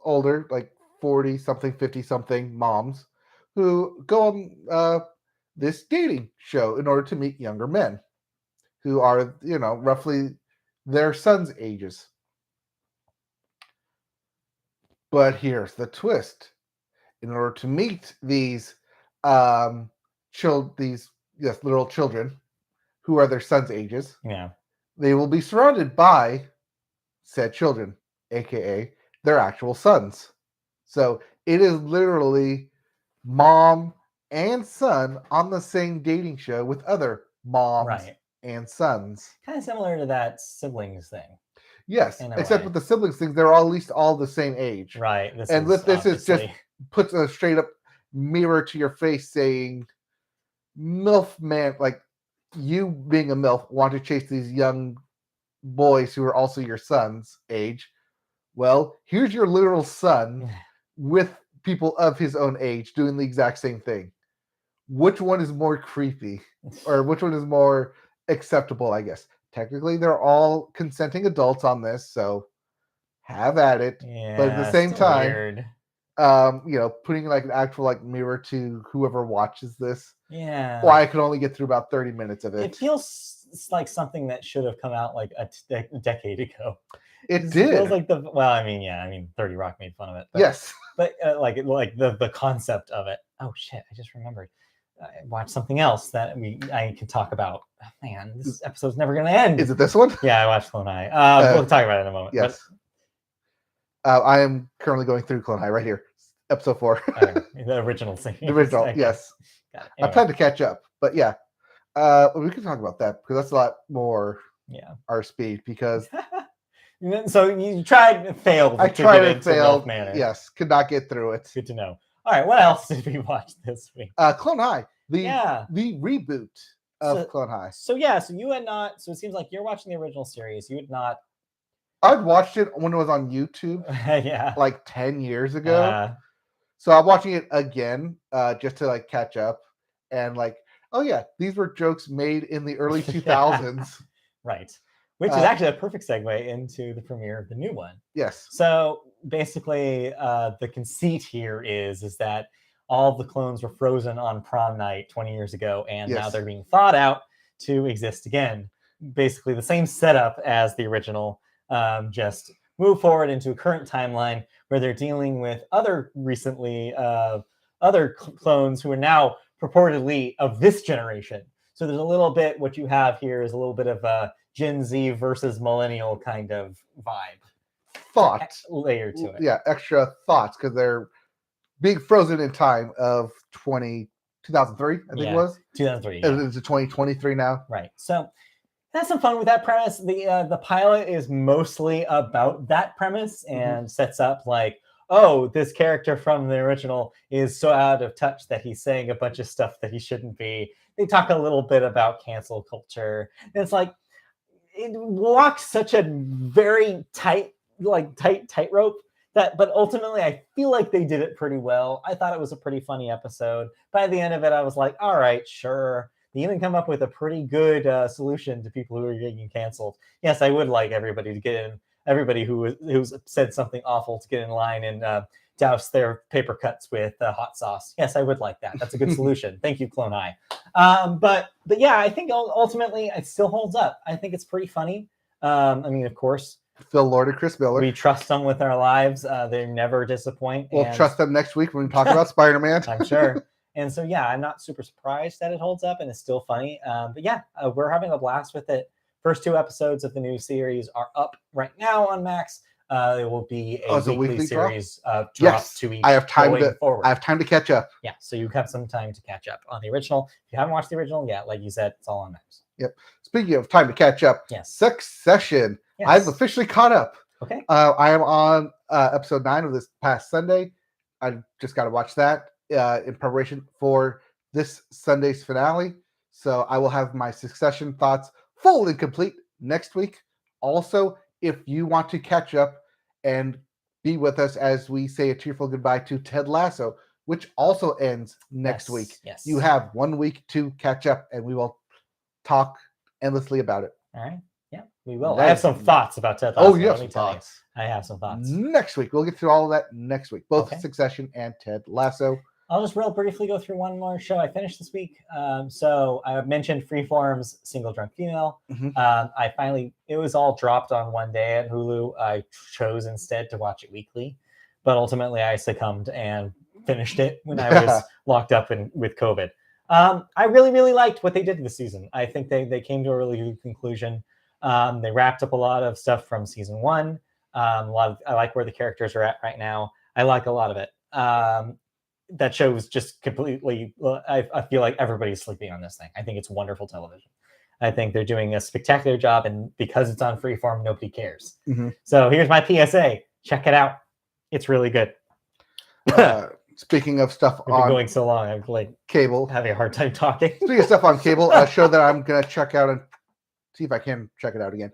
older, like 40-something, 50-something moms who go on this dating show in order to meet younger men who are, roughly their sons' ages. But here's the twist. In order to meet these literal children who are their sons' ages, they will be surrounded by said children, aka their actual sons. So it is literally mom and son on the same dating show with other moms and sons. Kind of similar to that siblings thing. Yes, except with the siblings thing, they're at least all the same age. Right. This is just puts a straight up mirror to your face saying, MILF man, like you being a MILF, want to chase these young boys who are also your son's age. Well, here's your literal son with people of his own age doing the exact same thing. Which one is more creepy? Or which one is more acceptable, I guess? Technically, they're all consenting adults on this, so have at it. Yeah, but at the same time, weird. Putting like an actual mirror to whoever watches this. Yeah. Why I could only get through about 30 minutes of it. It feels like something that should have come out like a decade ago. It did. Feels like 30 Rock made fun of it. But, yes. But the concept of it. Oh shit! I just remembered. I watched something else that I can talk about. Oh, man, this episode's never going to end. Is it this one? Yeah, I watched Clone High. We'll talk about it in a moment. Yes. I am currently going through Clone High right here. Episode 4. The original thing. The original, yes. Anyway. I plan to catch up, but yeah. We can talk about that because that's a lot more our speed because... So you tried and failed. I tried and failed. Manor. Yes, could not get through it. Good to know. All right, what else did we watch this week? Clone High, the reboot of Clone High. So you had not. So it seems like you're watching the original series. You had not. I'd watched it when it was on YouTube. Like 10 years ago. So I'm watching it again, just to catch up, and these were jokes made in the early 2000s. Right. Which is actually a perfect segue into the premiere of the new one. Yes. So basically, the conceit here is that all the clones were frozen on prom night 20 years ago, and now they're being thawed out to exist again. Basically, the same setup as the original, just move forward into a current timeline where they're dealing with other clones who are now purportedly of this generation. So there's a little bit, what you have here is a little bit of a Gen Z versus millennial kind of vibe. Thought layer to it. Yeah, extra thoughts because they're being frozen in time of 2003, I think it was. 2003. It's 2023 now. Right. So that's some fun with that premise. The pilot is mostly about that premise and sets up this character from the original is so out of touch that he's saying a bunch of stuff that he shouldn't be. They talk a little bit about cancel culture. And it's it walks such a very tightrope But ultimately, I feel like they did it pretty well. I thought it was a pretty funny episode. By the end of it, I was like, all right, sure. They even come up with a pretty good solution to people who are getting canceled. Yes, I would like everybody to get in. Everybody who's said something awful to get in line and douse their paper cuts with hot sauce. Yes, I would like that. That's a good solution. Thank you, Clone Eye. But yeah, I think ultimately it still holds up. I think it's pretty funny. I mean, of course, Phil Lord and Chris Miller. we trust them with our lives. They never disappoint. We'll and trust them next week when we talk about Spider-Man. I'm sure. And so, yeah, I'm not super surprised that it holds up and it's still funny. But yeah, we're having a blast with it. First 2 episodes of the new series are up right now on Max. It will be a weekly series drop yes, to each I have time forward. I have time to catch up. Yeah, so you have some time to catch up on the original. If you haven't watched the original, yeah, like you said, it's all on Max. Yep. Speaking of time to catch up, yes. Succession. Yes. I've officially caught up. Okay. I am on episode 9 of this past Sunday. I just got to watch that in preparation for this Sunday's finale. So I will have my Succession thoughts full and complete next week. Also, if you want to catch up and be with us as we say a tearful goodbye to Ted Lasso, which also ends next week. Yes. You have 1 week to catch up, and we will talk endlessly about it. All right. Yeah, we will. I have some thoughts about Ted Lasso. Oh, you have some thoughts. I have some thoughts. Next week. We'll get through all of that next week. Both Succession and Ted Lasso. I'll just real briefly go through one more show I finished this week. So I mentioned Freeform's Single Drunk Female. Mm-hmm. It was all dropped on one day at Hulu. I chose instead to watch it weekly, but ultimately I succumbed and finished it when I was locked up with COVID. I really, really liked what they did this season. I think they came to a really good conclusion. They wrapped up a lot of stuff from season 1. I like where the characters are at right now. I like a lot of it. That show was just completely, I feel like everybody's sleeping on this thing. I think it's wonderful television. I think they're doing a spectacular job, and because it's on Freeform, nobody cares. Mm-hmm. So here's my PSA. Check it out. It's really good. Speaking of stuff on going so long, I'm like cable, having a hard time talking. Speaking of stuff on cable, a show that I'm going to check out and see if I can check it out again.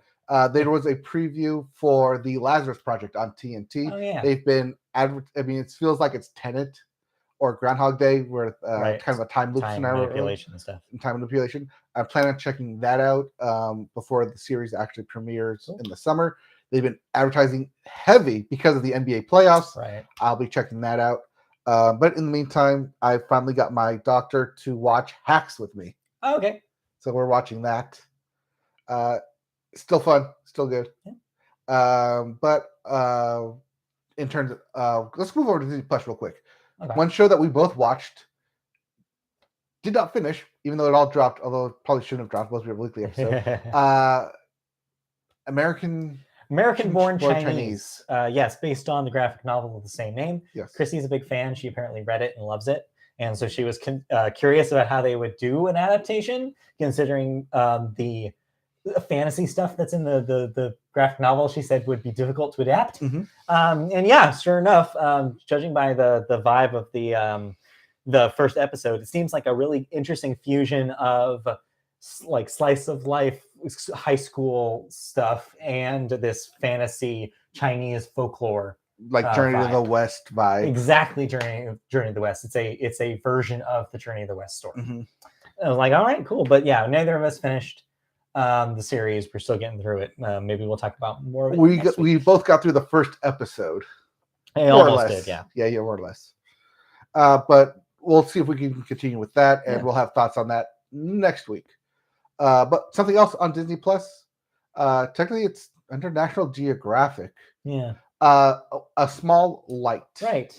There was a preview for the Lazarus Project on TNT. Oh, yeah. They've been, it feels like it's Tenet or Groundhog Day, where kind of a time loop scenario. Manipulation and stuff. Time manipulation. I plan on checking that out before the series actually premieres in the summer. They've been advertising heavy because of the NBA playoffs. Right. I'll be checking that out. But in the meantime, I finally got my doctor to watch Hacks with me. Oh, okay. So we're watching that. Still fun, still good. Yeah. But in terms of, let's move over to Disney Plus real quick. Okay. One show that we both watched, did not finish, even though it all dropped, although it probably shouldn't have dropped, most of a weekly episode. American-born Chinese. Yes, based on the graphic novel of the same name. Yes. Chrissy's a big fan. She apparently read it and loves it. And so she was curious about how they would do an adaptation, considering the fantasy stuff that's in the graphic novel. She said would be difficult to adapt. Mm-hmm. And yeah, sure enough, judging by the vibe of the first episode, it seems like a really interesting fusion of like slice of life high school stuff and this fantasy Chinese folklore, like Journey to the West vibe. Exactly, Journey to the West. It's a version of the Journey to the West story. Mm-hmm. I was like, all right, cool. But yeah, neither of us finished the series. We're still getting through it. Maybe we'll talk about more of it. We both got through the first episode. I almost did, yeah. Yeah, more or less. But we'll see if we can continue with that, and we'll have thoughts on that next week. But something else on Disney Plus. Technically, it's under National Geographic. Yeah. A Small Light. Right.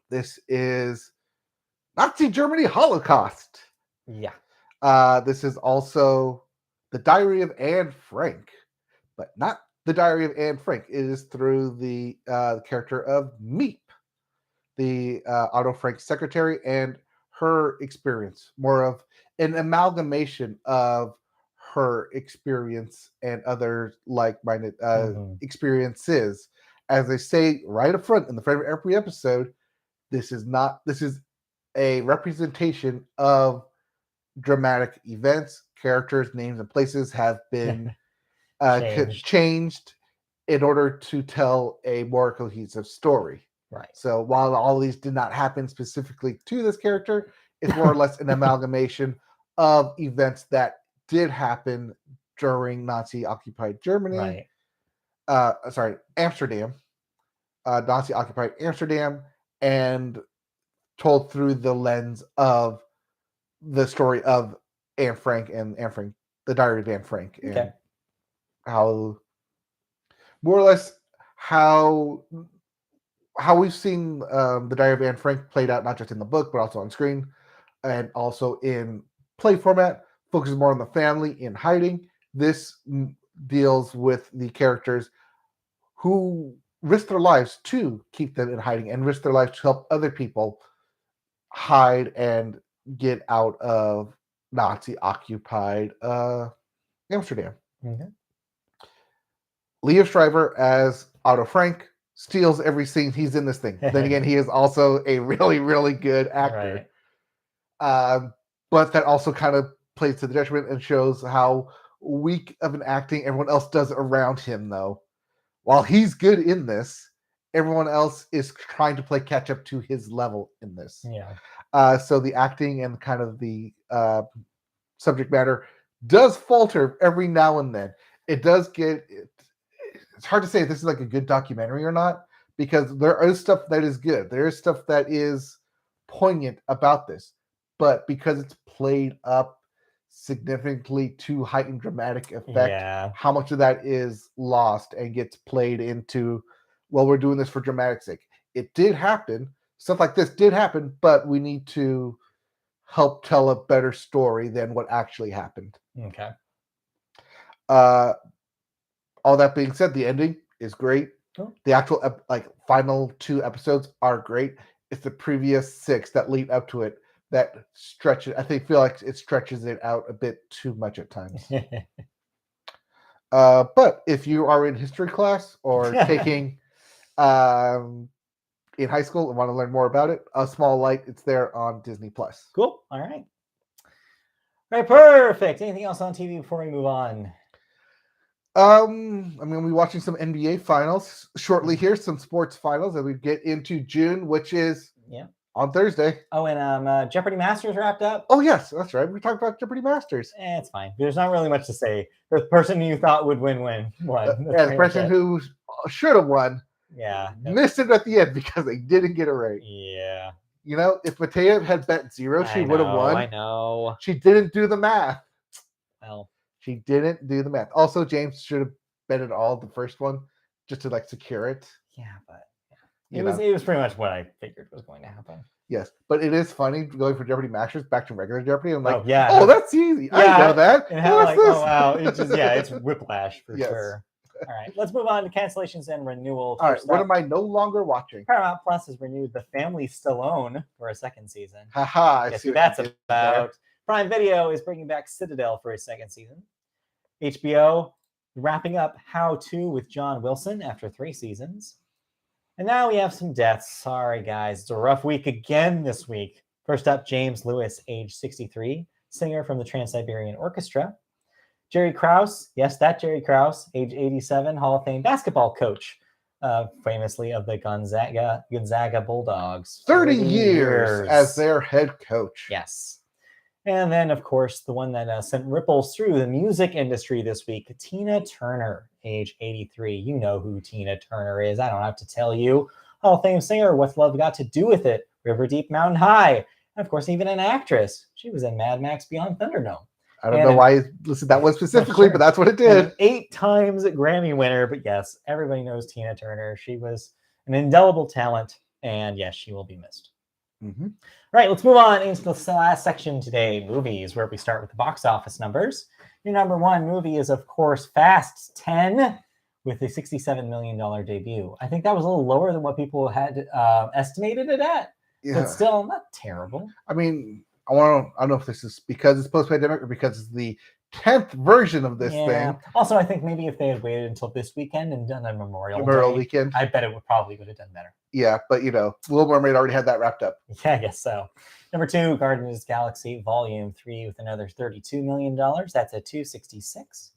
This is Nazi Germany Holocaust. Yeah. This is also The Diary of Anne Frank, but not The Diary of Anne Frank. It is through the character of Meep, the Otto Frank's secretary, and her experience. More of an amalgamation of her experience and other like-minded experiences. As they say right up front in the front of every episode, this is a representation of dramatic events. Characters, names, and places have been changed in order to tell a more cohesive story. Right. So while all these did not happen specifically to this character, it's more or less an amalgamation of events that did happen during Nazi-occupied Germany. Right. Amsterdam. Nazi-occupied Amsterdam, and told through the lens of the story of Anne Frank and the Diary of Anne Frank, and Okay. how more or less how we've seen the Diary of Anne Frank played out not just in the book but also on screen and also in play format, focuses more on the family in hiding. This deals with the characters who risk their lives to keep them in hiding and risk their lives to help other people hide and get out of Nazi-occupied Amsterdam. Okay. Leo Schreiber as Otto Frank steals every scene he's in this thing. Then again, he is also a really, really good actor. Right. But that also kind of plays to the detriment and shows how weak of an acting everyone else does around him, though. While he's good in this, everyone else is trying to play catch up to his level in this. Yeah. So the acting and kind of the subject matter does falter every now and then. It does get... It's hard to say if this is like a good documentary or not, because there is stuff that is good. There is stuff that is poignant about this. But because it's played up significantly to heightened dramatic effect, how much of that is lost and gets played into, well, we're doing this for dramatic sake. It did happen. Stuff like this did happen, but we need to help tell a better story than what actually happened. Okay. All that being said, the ending is great. Cool. The actual final 2 episodes are great. It's the previous 6 that lead up to it that stretch it. I feel like it stretches it out a bit too much at times. But if you are in history class or taking in high school and want to learn more about it, A Small Light, it's there on Disney Plus. Cool. All right. All right, perfect. Anything else on TV before we move on? I'm gonna be watching some NBA finals shortly here, some sports finals, and we get into June, which is on Thursday. Oh, and Jeopardy Masters wrapped up. Oh yes, that's right. We talked about Jeopardy Masters. It's fine. There's not really much to say. The person you thought would win won. The person who should have won, missed it at the end because they didn't get it right. Yeah. You know, if Matea had bet 0, she would have won. I know. She didn't do the math. Well. She didn't do the math. Also, James should have bet it all the first one just to secure it. Yeah, but it was pretty much what I figured was going to happen. Yes, but it is funny going from Jeopardy Masters back to regular Jeopardy. I'm like, oh, that's easy. Yeah, I know that. And how, oh wow, it's just it's whiplash for sure. All right, let's move on to cancellations and renewals. All right, what am I no longer watching? Paramount Plus has renewed The Family Stallone for a 2nd season. Haha, Guess who that's about. Prime Video is bringing back Citadel for a 2nd season. HBO wrapping up How To with John Wilson after 3 seasons. And now we have some deaths. Sorry, guys. It's a rough week again this week. First up, James Lewis, age 63, singer from the Trans-Siberian Orchestra. Jerry Krause, yes, that Jerry Krause, age 87, Hall of Fame basketball coach, famously of the Gonzaga Bulldogs. 30 years as their head coach. Yes. And then, of course, the one that sent ripples through the music industry this week, Tina Turner, age 83. You know who Tina Turner is. I don't have to tell you. Hall of Fame singer, What's Love Got to Do With It? River Deep, Mountain High. And, of course, even an actress. She was in Mad Max Beyond Thunderdome. I don't know why you listed that one specifically, but that's what it did. An 8 times Grammy winner. But, yes, everybody knows Tina Turner. She was an indelible talent. And, yes, she will be missed. Mm-hmm. All right, let's move on into the last section today, movies, where we start with the box office numbers. Your number 1 movie is, of course, Fast 10 with a $67 million debut. I think that was a little lower than what people had estimated it at, but still not terrible. I mean, I don't know if this is because it's post-pandemic or because it's the 10th version of this thing. Also, I think maybe if they had waited until this weekend and done a Memorial Day, weekend, I bet it would have done better. Yeah, but Little Mermaid already had that wrapped up. Yeah, I guess so. Number 2, Guardians of the Galaxy Volume 3 with another $32 million. That's a $266.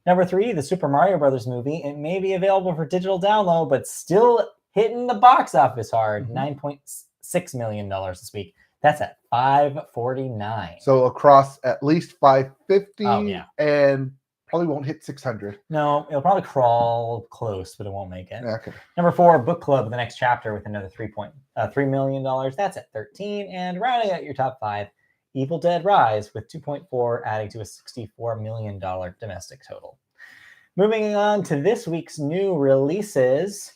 Number 3, the Super Mario Brothers movie. It may be available for digital download, but still hitting the box office hard. $9.6 million this week. That's at 549. So across at least 550. Oh, yeah. And probably won't hit 600. No, it'll probably crawl close, but it won't make it. Okay. Number 4, Book Club, the next chapter with another $3 million. That's at 13. And rounding out your top 5, Evil Dead Rise with 2.4, adding to a $64 million domestic total. Moving on to this week's new releases.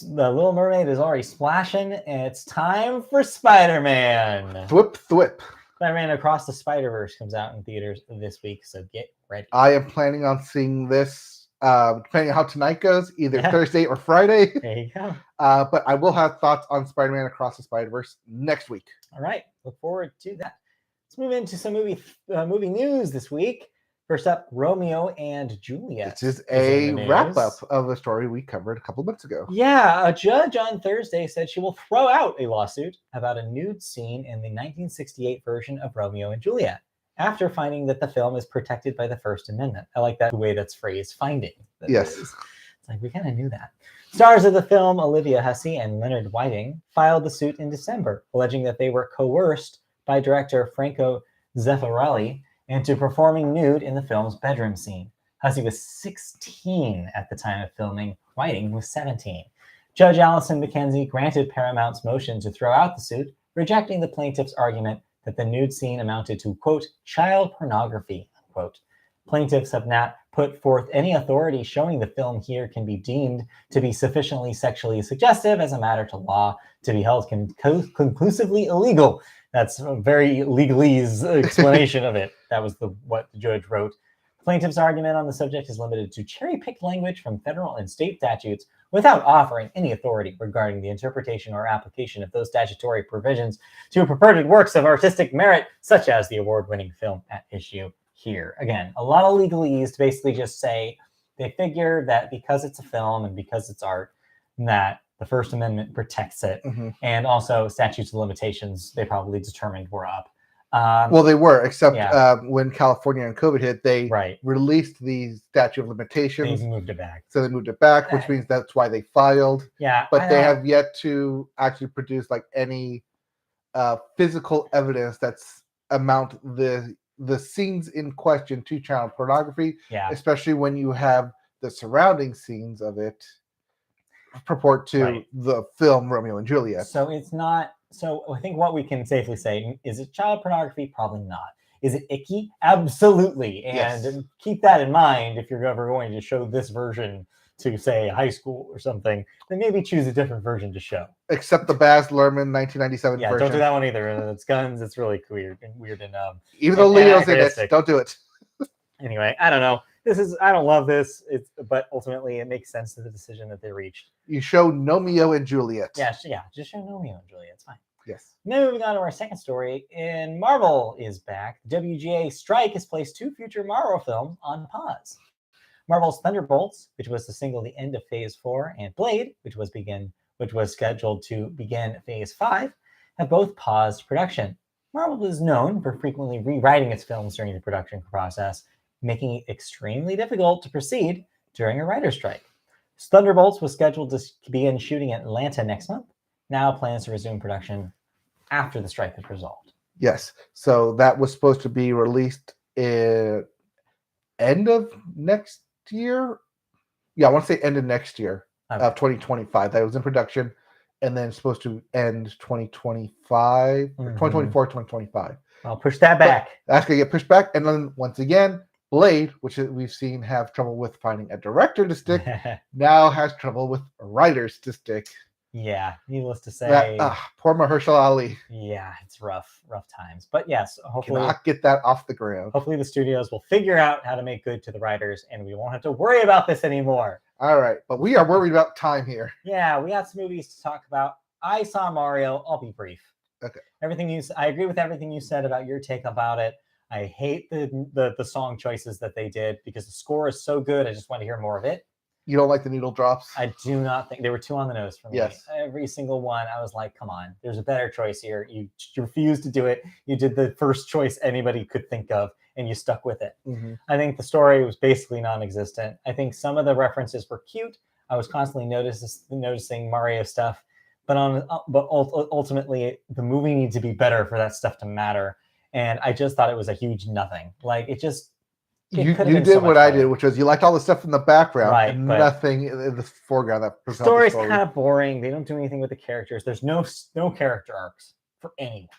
The Little Mermaid is already splashing, and it's time for Spider-Man. Thwip, thwip. Spider-Man Across the Spider-Verse comes out in theaters this week, so get ready. I am planning on seeing this, depending on how tonight goes, either Thursday or Friday. There you go. But I will have thoughts on Spider-Man Across the Spider-Verse next week. All right, look forward to that. Let's move into some movie news this week. First up, Romeo and Juliet. This is a wrap-up of a story we covered a couple months ago. Yeah, a judge on Thursday said she will throw out a lawsuit about a nude scene in the 1968 version of Romeo and Juliet, after finding that the film is protected by the First Amendment. I like that the way that's phrased, finding. Yes. It's like, we kind of knew that. Stars of the film, Olivia Hussey and Leonard Whiting, filed the suit in December, alleging that they were coerced by director Franco Zeffirelli into performing nude in the film's bedroom scene. Hussey was 16 at the time of filming. Whiting was 17. Judge Allison McKenzie granted Paramount's motion to throw out the suit, rejecting the plaintiff's argument that the nude scene amounted to, quote, child pornography, unquote. Plaintiffs have not put forth any authority showing the film here can be deemed to be sufficiently sexually suggestive as a matter to law to be held conclusively illegal. That's a very legalese explanation of it. That was what the judge wrote. Plaintiff's argument on the subject is limited to cherry-picked language from federal and state statutes without offering any authority regarding the interpretation or application of those statutory provisions to purported works of artistic merit, such as the award-winning film at issue here. Again, a lot of legalese to basically just say they figure that because it's a film and because it's art, that the First Amendment protects it. And also statutes of limitations, they probably determined were up. Well, they were, except when California and COVID hit, they released the statute of limitations. They moved it back. So they moved it back, which means that's why they filed. Yeah. But they have yet to actually produce like any physical evidence that's amount the scenes in question to child pornography. Yeah. Especially when you have the surrounding scenes of it purport to the film Romeo and Juliet. So it's not. So I think what we can safely say is it child pornography? Probably not. Is it icky? Absolutely. And keep that in mind if you're ever going to show this version to, say, high school or something. Then maybe choose a different version to show. Except the Baz Luhrmann 1997 version. Don't do that one either. It's guns. It's really weird and even though Leo's in it, don't do it. Anyway, I don't know. I don't love this, but ultimately it makes sense to the decision that they reached. You show Romeo and Juliet. Yeah, just show Romeo and Juliet. It's fine. Yes. Now moving on to our second story, and Marvel is back. WGA strike has placed 2 future Marvel films on pause. Marvel's Thunderbolts, which was to signal the end of Phase 4, and Blade, which was scheduled to begin Phase 5, have both paused production. Marvel is known for frequently rewriting its films during the production process, making it extremely difficult to proceed during a writer's strike. Thunderbolts was scheduled to begin shooting in Atlanta next month. Now plans to resume production after the strike is resolved. Yes. So that was supposed to be released end of next year. Yeah, I want to say end of next year of 2025. That was in production, and then supposed to end 2025, 2024, 2025. I'll push that back. But that's going to get pushed back. And then once again, Blade, which we've seen have trouble with finding a director to stick, now has trouble with writers to stick. Yeah, needless to say. Poor Mahershala Ali. Yeah, it's rough times. But yes, hopefully cannot get that off the ground. Hopefully the studios will figure out how to make good to the writers, and we won't have to worry about this anymore. All right, but we are worried about time here. Yeah, we got some movies to talk about. I saw Mario. I'll be brief. Okay. I agree with everything you said about your take about it. I hate the song choices that they did because the score is so good. I just want to hear more of it. You don't like the needle drops? I do not think they were too on the nose for me. Yes. Every single one, I was like, come on, there's a better choice here. You refused to do it. You did the first choice anybody could think of, and you stuck with it. Mm-hmm. I think the story was basically non-existent. I think some of the references were cute. I was constantly noticing Mario stuff, but ultimately the movie needs to be better for that stuff to matter. And I just thought it was a huge nothing. Like it You could have been did so what much I better. did, which was you liked all the stuff in the background Right, and but nothing in the foreground. That the propelled the story's story. kind of boring. They don't do anything with the characters. There's no character arcs for anyone.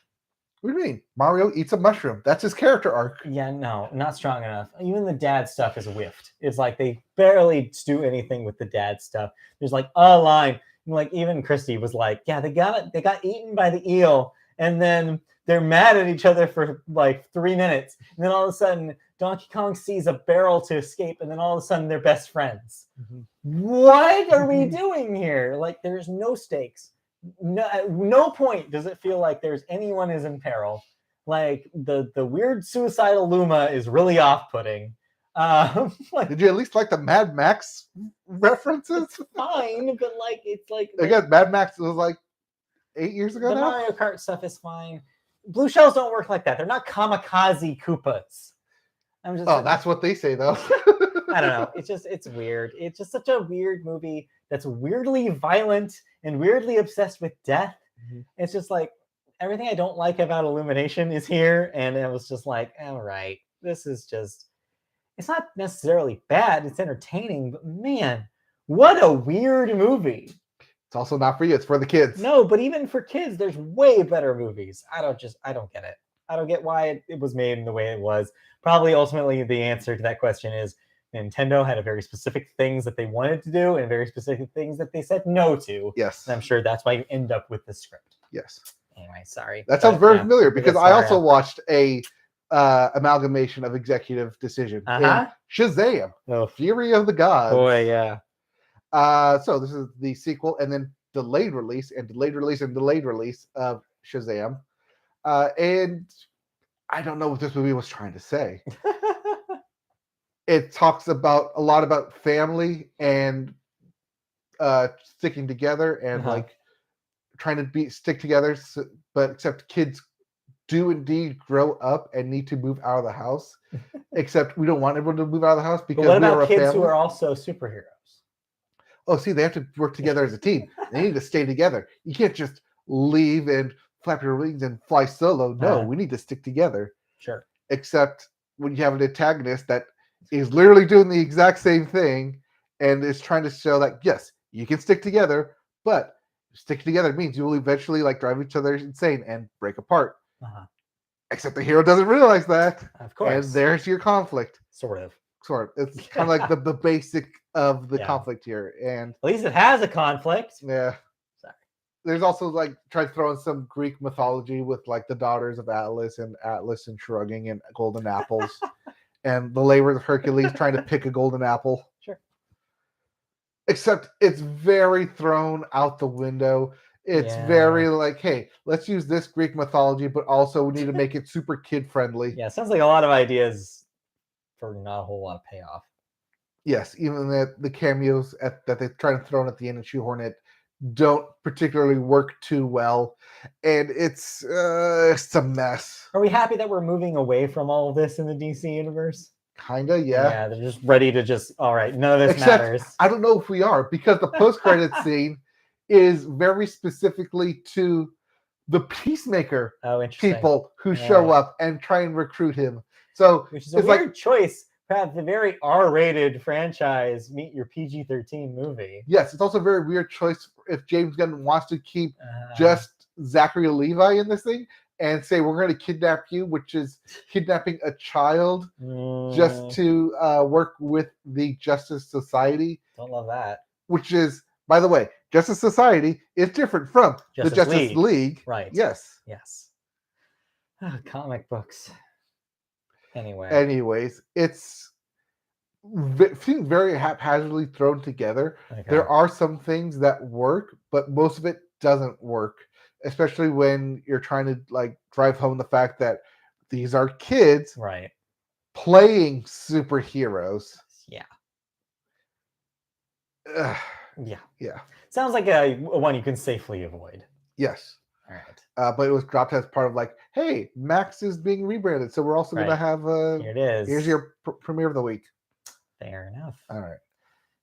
What do you mean? Mario eats a mushroom. That's his character arc. Yeah, no, not strong enough. Even the dad stuff is whiffed. It's like they barely do anything with the dad stuff. There's like a line, like even Christy was like, "Yeah, they got eaten by the eel, and then they're mad at each other for like 3 minutes, and then all of a sudden Donkey Kong sees a barrel to escape, and then all of a sudden they're best friends." Mm-hmm. What are we doing here? Like, there's no stakes. No, at no point does it feel like there's anyone is in peril. Like the weird suicidal Luma is really off-putting. Like, Did you at least like the Mad Max references? it's fine, but like it's like Again, Mad Max was like 8 years ago the now. Mario Kart stuff is fine. Blue shells don't work like that. They're not kamikaze Koopas. I'm just That's what they say though. I don't know. It's weird. It's just such a weird movie that's weirdly violent and weirdly obsessed with death. Mm-hmm. It's just like everything I don't like about Illumination is here. And it was just like, all right, this is just, it's not necessarily bad. It's entertaining, but man, what a weird movie. It's also not for you. It's for the kids. No, but even for kids, there's way better movies. I don't get it. I don't get why it was made in the way it was. Probably ultimately the answer to that question is Nintendo had a very specific things that they wanted to do and very specific things that they said no to. Yes. And I'm sure that's why you end up with the script. Yes. Anyway, sorry. That sounds very familiar because I also watched a amalgamation of executive decision in Shazam, Fury of the Gods. Boy, yeah. So this is the sequel and then delayed release and delayed release and delayed release of Shazam. And I don't know what this movie was trying to say. It talks a lot about family and sticking together and like trying to stick together, but except kids do indeed grow up and need to move out of the house. Except we don't want everyone to move out of the house because what about we are kids a family. Who are also superheroes? Oh, see, they have to work together as a team. They need to stay together. You can't just leave and flap your wings and fly solo. No, we need to stick together. Sure. Except when you have an antagonist that is literally doing the exact same thing and is trying to show that, yes, you can stick together, but sticking together means you will eventually like drive each other insane and break apart. Except the hero doesn't realize that. Of course. And there's your conflict. Sort of. It's kind of like the basic of the conflict here. And at least it has a conflict. Yeah. Sorry. There's also like try to throw in some Greek mythology with like the daughters of Atlas and shrugging and golden apples. And the labors of Hercules trying to pick a golden apple. Sure. Except it's very thrown out the window. It's very like, hey, let's use this Greek mythology, but also we need to make it super kid friendly. Yeah, sounds like a lot of ideas for not a whole lot of payoff. Yes, even the cameos that they try to throw in at the end and shoehorn it don't particularly work too well, and it's a mess. Are we happy that we're moving away from all of this in the DC universe? Kinda, yeah. Yeah, they're just ready to all right, none of this matters. I don't know if we are, because the post-credit scene is very specifically to the Peacemaker people who show up and try and recruit him. So which is a weird choice. Have the very R-rated franchise meet your PG-13 movie. Yes, it's also a very weird choice if James Gunn wants to keep just Zachary Levi in this thing and say we're going to kidnap you, which is kidnapping a child just to work with the Justice Society. Don't love that. Which is, by the way, Justice Society is different from the Justice League. Right. Yes. Yes. Comic books. Anyways, it seems very haphazardly thrown together. Okay. There are some things that work, but most of it doesn't work, especially when you're trying to like drive home the fact that these are kids playing superheroes. Yeah. Yeah. Sounds like a one you can safely avoid. Yes. All right. But it was dropped as part of like, hey, Max is being rebranded, so we're also going to Right. have Here it is. here's your premiere of the week. Fair enough. All right.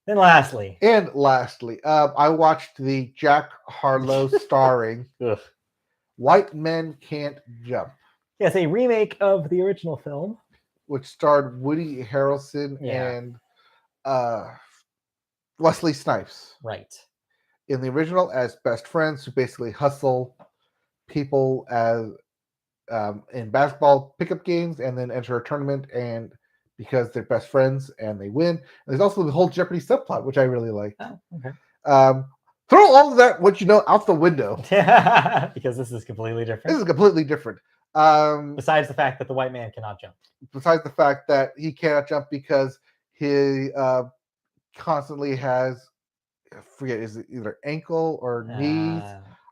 Then lastly, I watched the Jack Harlow starring ugh. White Men Can't Jump, Yes, a remake of the original film. which starred Woody Harrelson Yeah. and Wesley Snipes. Right. In the original, as best friends who basically hustle people as in basketball pickup games and then enter a tournament, and because they're best friends and they win. And there's also the whole Jeopardy subplot, which I really like. Oh, okay. Throw all of that, what you know, out the window. Because this is completely different. This is completely different. Besides the fact that the white man cannot jump. Besides the fact that he cannot jump because he constantly has, I forget, is it either ankle or knees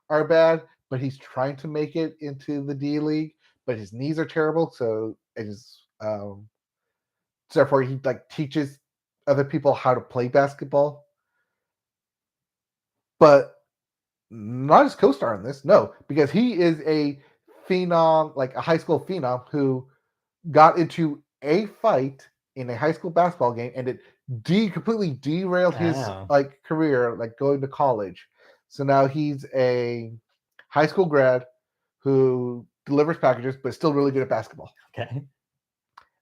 are bad, but he's trying to make it into the D League, but his knees are terrible, so therefore he like teaches other people how to play basketball. But not his co-star in this, no, because he is a phenom, like a high school phenom who got into a fight in a high school basketball game, and it completely derailed his like career, like going to college. So now he's a high school grad who delivers packages, but still really good at basketball. Okay. And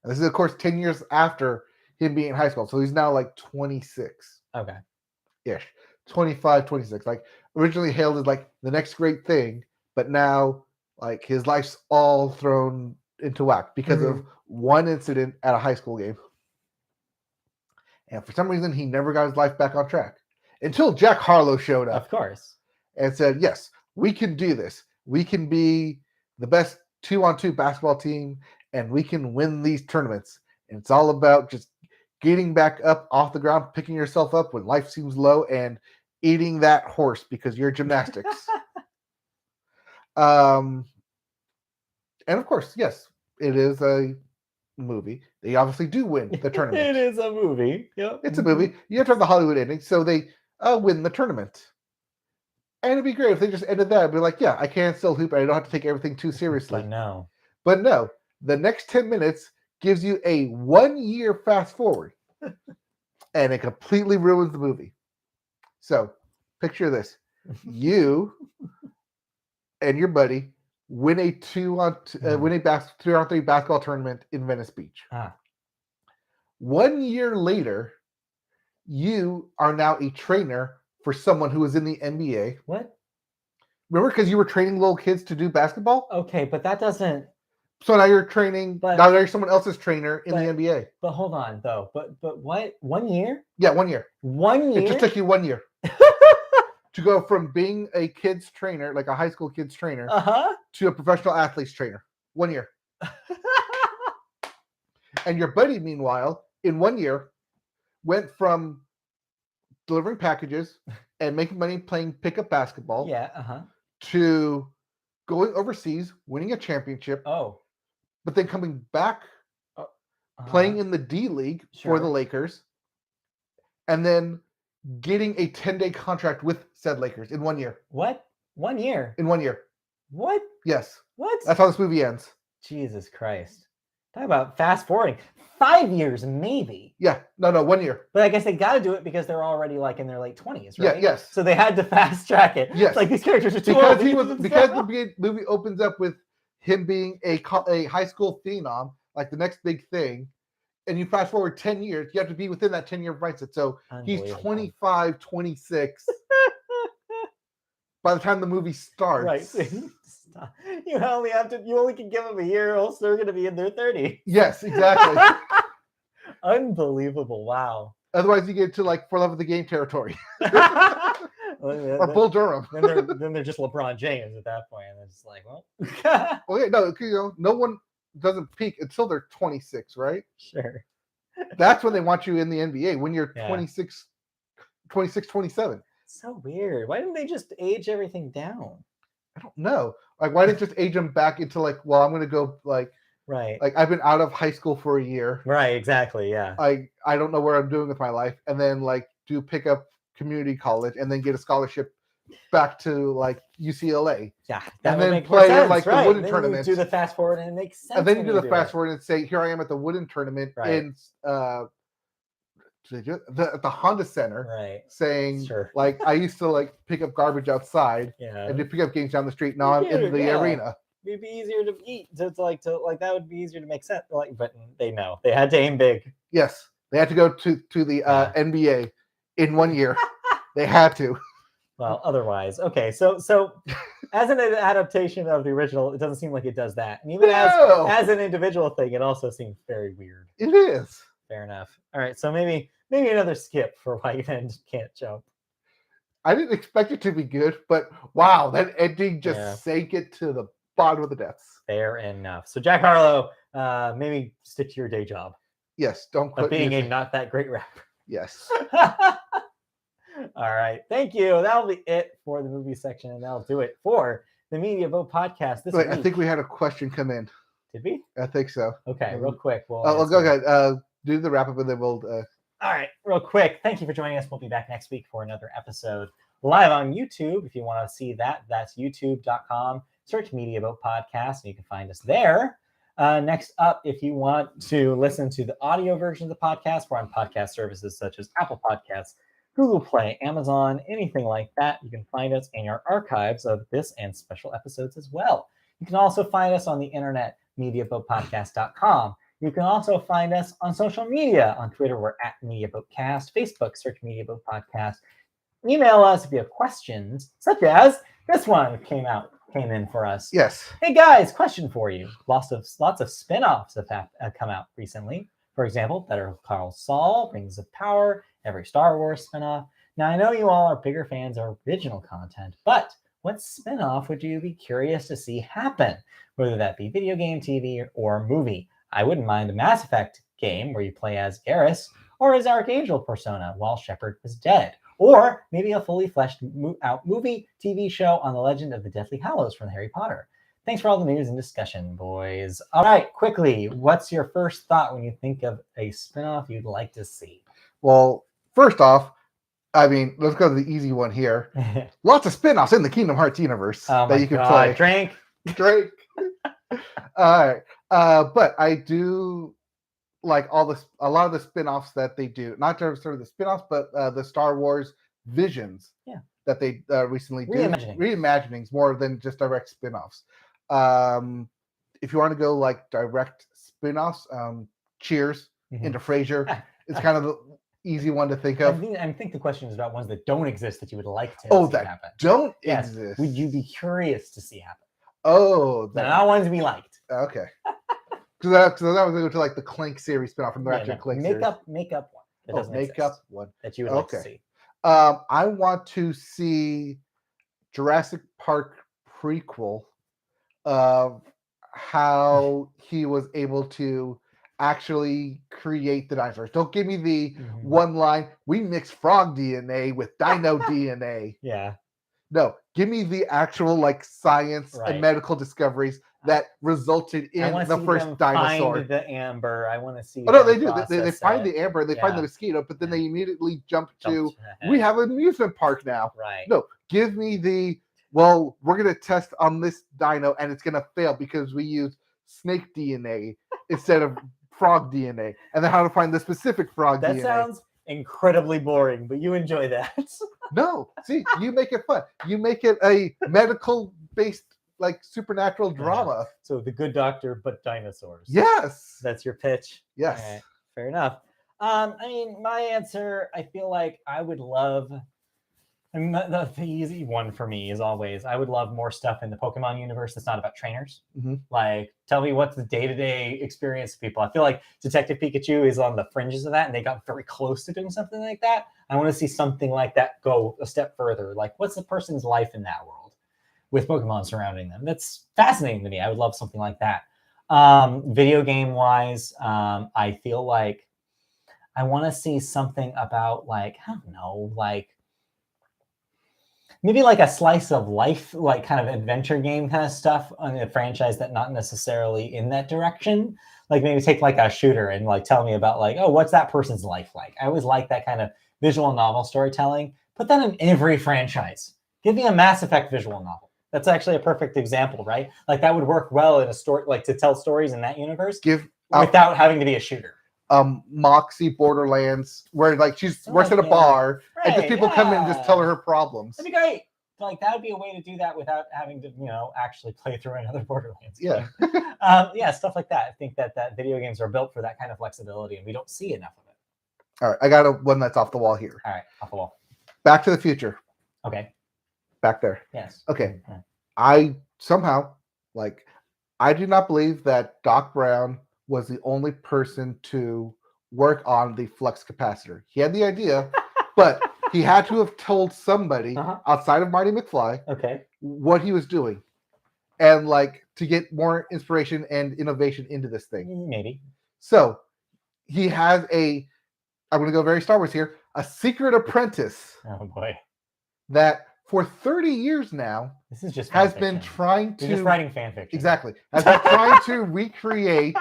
this is, of course, 10 years after him being in high school. So he's now like 26. Okay. Ish. 25, 26. Like originally hailed as like the next great thing, but now like his life's all thrown into whack because of one incident at a high school game. And for some reason, he never got his life back on track until Jack Harlow showed up. Of course. And said, yes, we can do this. We can be the best 2-on-2 basketball team, and we can win these tournaments. And it's all about just getting back up off the ground, picking yourself up when life seems low, and eating that horse because you're gymnastics. And of course, yes, it is a movie. They obviously do win the tournament. It is a movie. Yep. It's a movie. You have to have the Hollywood ending, so they win the tournament. And it'd be great if they just ended that and be like, yeah, I can still hoop, and I don't have to take everything too seriously. But no, the next 10 minutes gives you a 1-year fast forward, and it completely ruins the movie. So, picture this. You and your buddy win a 3-on-3 basketball tournament in Venice Beach. 1 year later, you are now a trainer for someone who is in the NBA. What? Remember, because you were training little kids to do basketball? Okay, but that doesn't. So now you're training. Now you're someone else's trainer in the NBA. But hold on, though. But what? 1 year? Yeah, 1 year. 1 year? It just took you 1 year to go from being a kids trainer, like a high school kids trainer, to a professional athletes trainer. 1 year. And your buddy, meanwhile, in 1 year, went from delivering packages and making money playing pickup basketball. To going overseas, winning a championship. But then coming back, playing in the D League for the Lakers, and then getting a 10-day contract with said Lakers in 1 year. What? 1 year? In 1 year. What? Yes. What? That's how this movie ends. Jesus Christ. Talk about fast forwarding. 5 years, maybe. Yeah. No, 1 year. But I guess they got to do it because they're already like in their late 20s, right? Yeah, yes. So they had to fast track it. Yes. Like these characters are too because old. Because the movie opens up with him being a high school phenom, like the next big thing, and you fast forward 10 years, you have to be within that 10-year mindset. So he's 25, 26 by the time the movie starts. Right. You only can give them a year, or else they're going to be in their 30s. Yes, exactly. Unbelievable. Wow. Otherwise, you get to like for love of the game territory. Or Bull Durham. then they're just LeBron James at that point. And it's like, well. Okay, no, no one doesn't peak until they're 26, right? Sure. That's when they want you in the NBA, when you're 26, 27. So weird. Why didn't they just age everything down? I don't know. Like, why didn't just age them back into like, well, I'm going to go like, right. Like I've been out of high school for a year. Right. Exactly. Yeah. I don't know what I'm doing with my life, and then like do pick up community college, and then get a scholarship back to like UCLA. Yeah, that And would then make more play in, sense, like, the right? wooden Then tournament. you do the fast forward and it makes sense. And then you when do the fast it. forward and say, here I am at the wooden tournament Right. in the Honda Center, Right. saying Sure. like I used to like pick up garbage outside Yeah. and do pick up games down the street. Now I'm in the arena. It'd be easier to eat. To that would be easier to make sense. Like, but they know they had to aim big. Yes, they had to go to the NBA in 1 year. They had to. Well, otherwise, okay. So as an adaptation of the original, it doesn't seem like it does that. And even as an individual thing, it also seems very weird. It is. Fair enough. All right, so maybe another skip for White and Can't Jump. I didn't expect it to be good, but wow, that ending just sank it to the bottom of the depths. Fair enough. So Jack Harlow, maybe stick to your day job. Yes, don't quit Of being music. a not that great rapper. Yes. All right. Thank you. That'll be it for the movie section, and that'll do it for the Media Vote podcast this week. I think we had a question come in. Did we? I think so. Okay, real quick. We'll go ahead. Do the wrap up, and then we'll. All right, real quick. Thank you for joining us. We'll be back next week for another episode live on YouTube. If you want to see that, that's youtube.com. Search Media Vote Podcast, and you can find us there. Next up, if you want to listen to the audio version of the podcast, we're on podcast services such as Apple Podcasts, Google Play, Amazon, anything like that. You can find us in our archives of this and special episodes as well. You can also find us on the internet, MediaVotePodcast.com. You can also find us on social media. On Twitter, we're at MediaVoteCast. Facebook, search Media Vote Podcast. Email us if you have questions, such as this one came in for us. Yes. Hey guys, question for you. Lots of spin-offs have come out recently. For example, Better Call Saul, Rings of Power, every Star Wars spin-off. Now, I know you all are bigger fans of original content, but what spin-off would you be curious to see happen? Whether that be video game, TV, or movie. I wouldn't mind a Mass Effect game where you play as Garrus or as Archangel Persona while Shepard was dead. Or maybe a fully fleshed out movie, TV show on the Legend of the Deathly Hallows from Harry Potter. Thanks for all the news and discussion, boys. All right, quickly, what's your first thought when you think of a spinoff you'd like to see? Well, first off, I mean, let's go to the easy one here. Lots of spinoffs in the Kingdom Hearts universe that you can play. Drake. All right. But I do like a lot of the spin-offs that they do, not just sort of the spin-offs, but the Star Wars visions that they recently did. Reimaginings more than just direct spin-offs. If you want to go like direct spin-offs, Cheers into Frasier, it's kind of the easy one to think of. I think the question is about ones that don't exist that you would like to see happen. Don't exist. Would you be curious to see happen? Oh, not ones we liked. Okay. Because I was going to like the Clank series spinoff from the Ratchet Clank series. Make up one that doesn't exist. One that you would like to see. I want to see Jurassic Park prequel of how he was able to actually create the dinosaurs. Don't give me the one line, we mixed frog DNA with dino DNA. Yeah. No, give me the actual like science and medical discoveries that resulted in the first dinosaur. Find the amber. I want to see. Oh no, they do. They find the amber. They find the mosquito, but then they immediately jump to. We have an amusement park now. Right. No, give me the. Well, we're gonna test on this dino, and it's gonna fail because we use snake DNA instead of frog DNA, and then how to find the specific frog DNA. That sounds incredibly boring, but you enjoy that. No, see, you make it fun. You make it a medical-based, like supernatural drama. So the Good Doctor, but dinosaurs. Yes, that's your pitch. Yes, right. Fair enough. I mean, my answer, I feel like I would love. I mean, the easy one for me is always I would love more stuff in the Pokemon universe that's not about trainers. Like, tell me what's the day-to-day experience of people. I feel like Detective Pikachu is on the fringes of that, and they got very close to doing something like that. I want to see something like that go a step further. Like, what's the person's life in that world with Pokemon surrounding them? That's fascinating to me. I would love something like that. Video game-wise, I feel like I want to see something about, like, I don't know, like, maybe like a slice of life, like kind of adventure game kind of stuff on a franchise that not necessarily in that direction. Like maybe take like a shooter and like tell me about like, oh, what's that person's life like? I always like that kind of visual novel storytelling. Put that in every franchise. Give me a Mass Effect visual novel. That's actually a perfect example, right? Like that would work well in a story, like to tell stories in that universe without having to be a shooter. Moxie Borderlands, where like she's works at a bar and just people come in and just tell her problems. That'd be great. Like that would be a way to do that without having to, actually play through another Borderlands game. Yeah, stuff like that. I think that video games are built for that kind of flexibility, and we don't see enough of it. All right, I got one that's off the wall here. All right, off the wall. Back to the Future. Okay. Back there. Yes. Okay. I somehow, I do not believe that Doc Brown was the only person to work on the flux capacitor. He had the idea, but he had to have told somebody outside of Marty McFly what he was doing. And to get more inspiration and innovation into this thing. Maybe. So he has I'm going to go very Star Wars here, a secret apprentice. Oh boy. That for 30 years now this is just has been trying to... You're just writing fan fiction. Exactly. Has been trying to recreate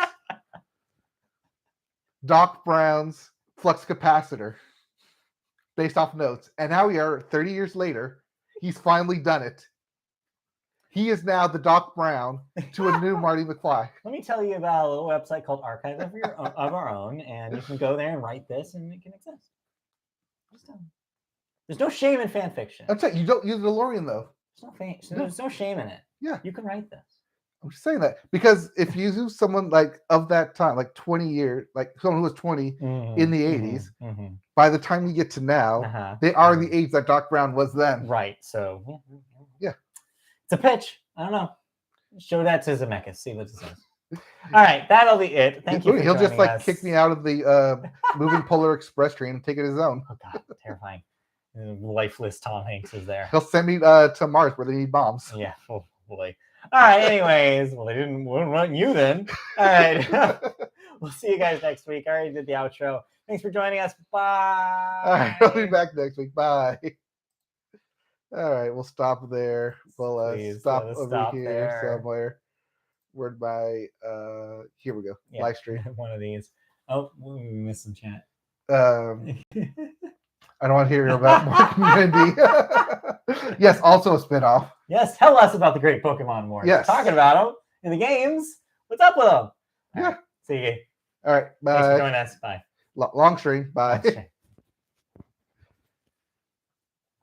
Doc Brown's flux capacitor based off notes. And now we are 30 years later. He's finally done it. He is now the Doc Brown to a new Marty McFly. Let me tell you about a little website called Archive of Our Own, and you can go there and write this, and it can exist. There's no shame in fan fiction. I'm saying you don't use DeLorean though. There's no shame in it. Yeah, you can write this. I'm just saying that because if you use someone of that time, 20 years, someone who was 20 in the 80s, by the time you get to now, they are the age that Doc Brown was then. Right. So yeah. It's a pitch. I don't know. Show that to Zemeckis. See what it says. All right, that'll be it. Thank you. He'll just kick me out of the moving Polar Express train and take it his own. Oh God, terrifying! Lifeless Tom Hanks is there. He'll send me to Mars where they need bombs. Yeah. Oh boy. All right. Anyways, well, they wouldn't run you then. All right. We'll see you guys next week. I already did the outro. Thanks for joining us. Bye. All right, I'll be back next week. Bye. All right, we'll stop there. We'll stop over here somewhere. Word by here we go. Yeah, live stream. One of these. Oh, we missed some chat. I don't want to hear about Mark and Mindy. Yes, also a spinoff. Yes, tell us about the great Pokemon more. Yes. Talking about them in the games. What's up with them? Yeah. See you. All right. Bye. Thanks for joining us. Bye. Long stream. Bye.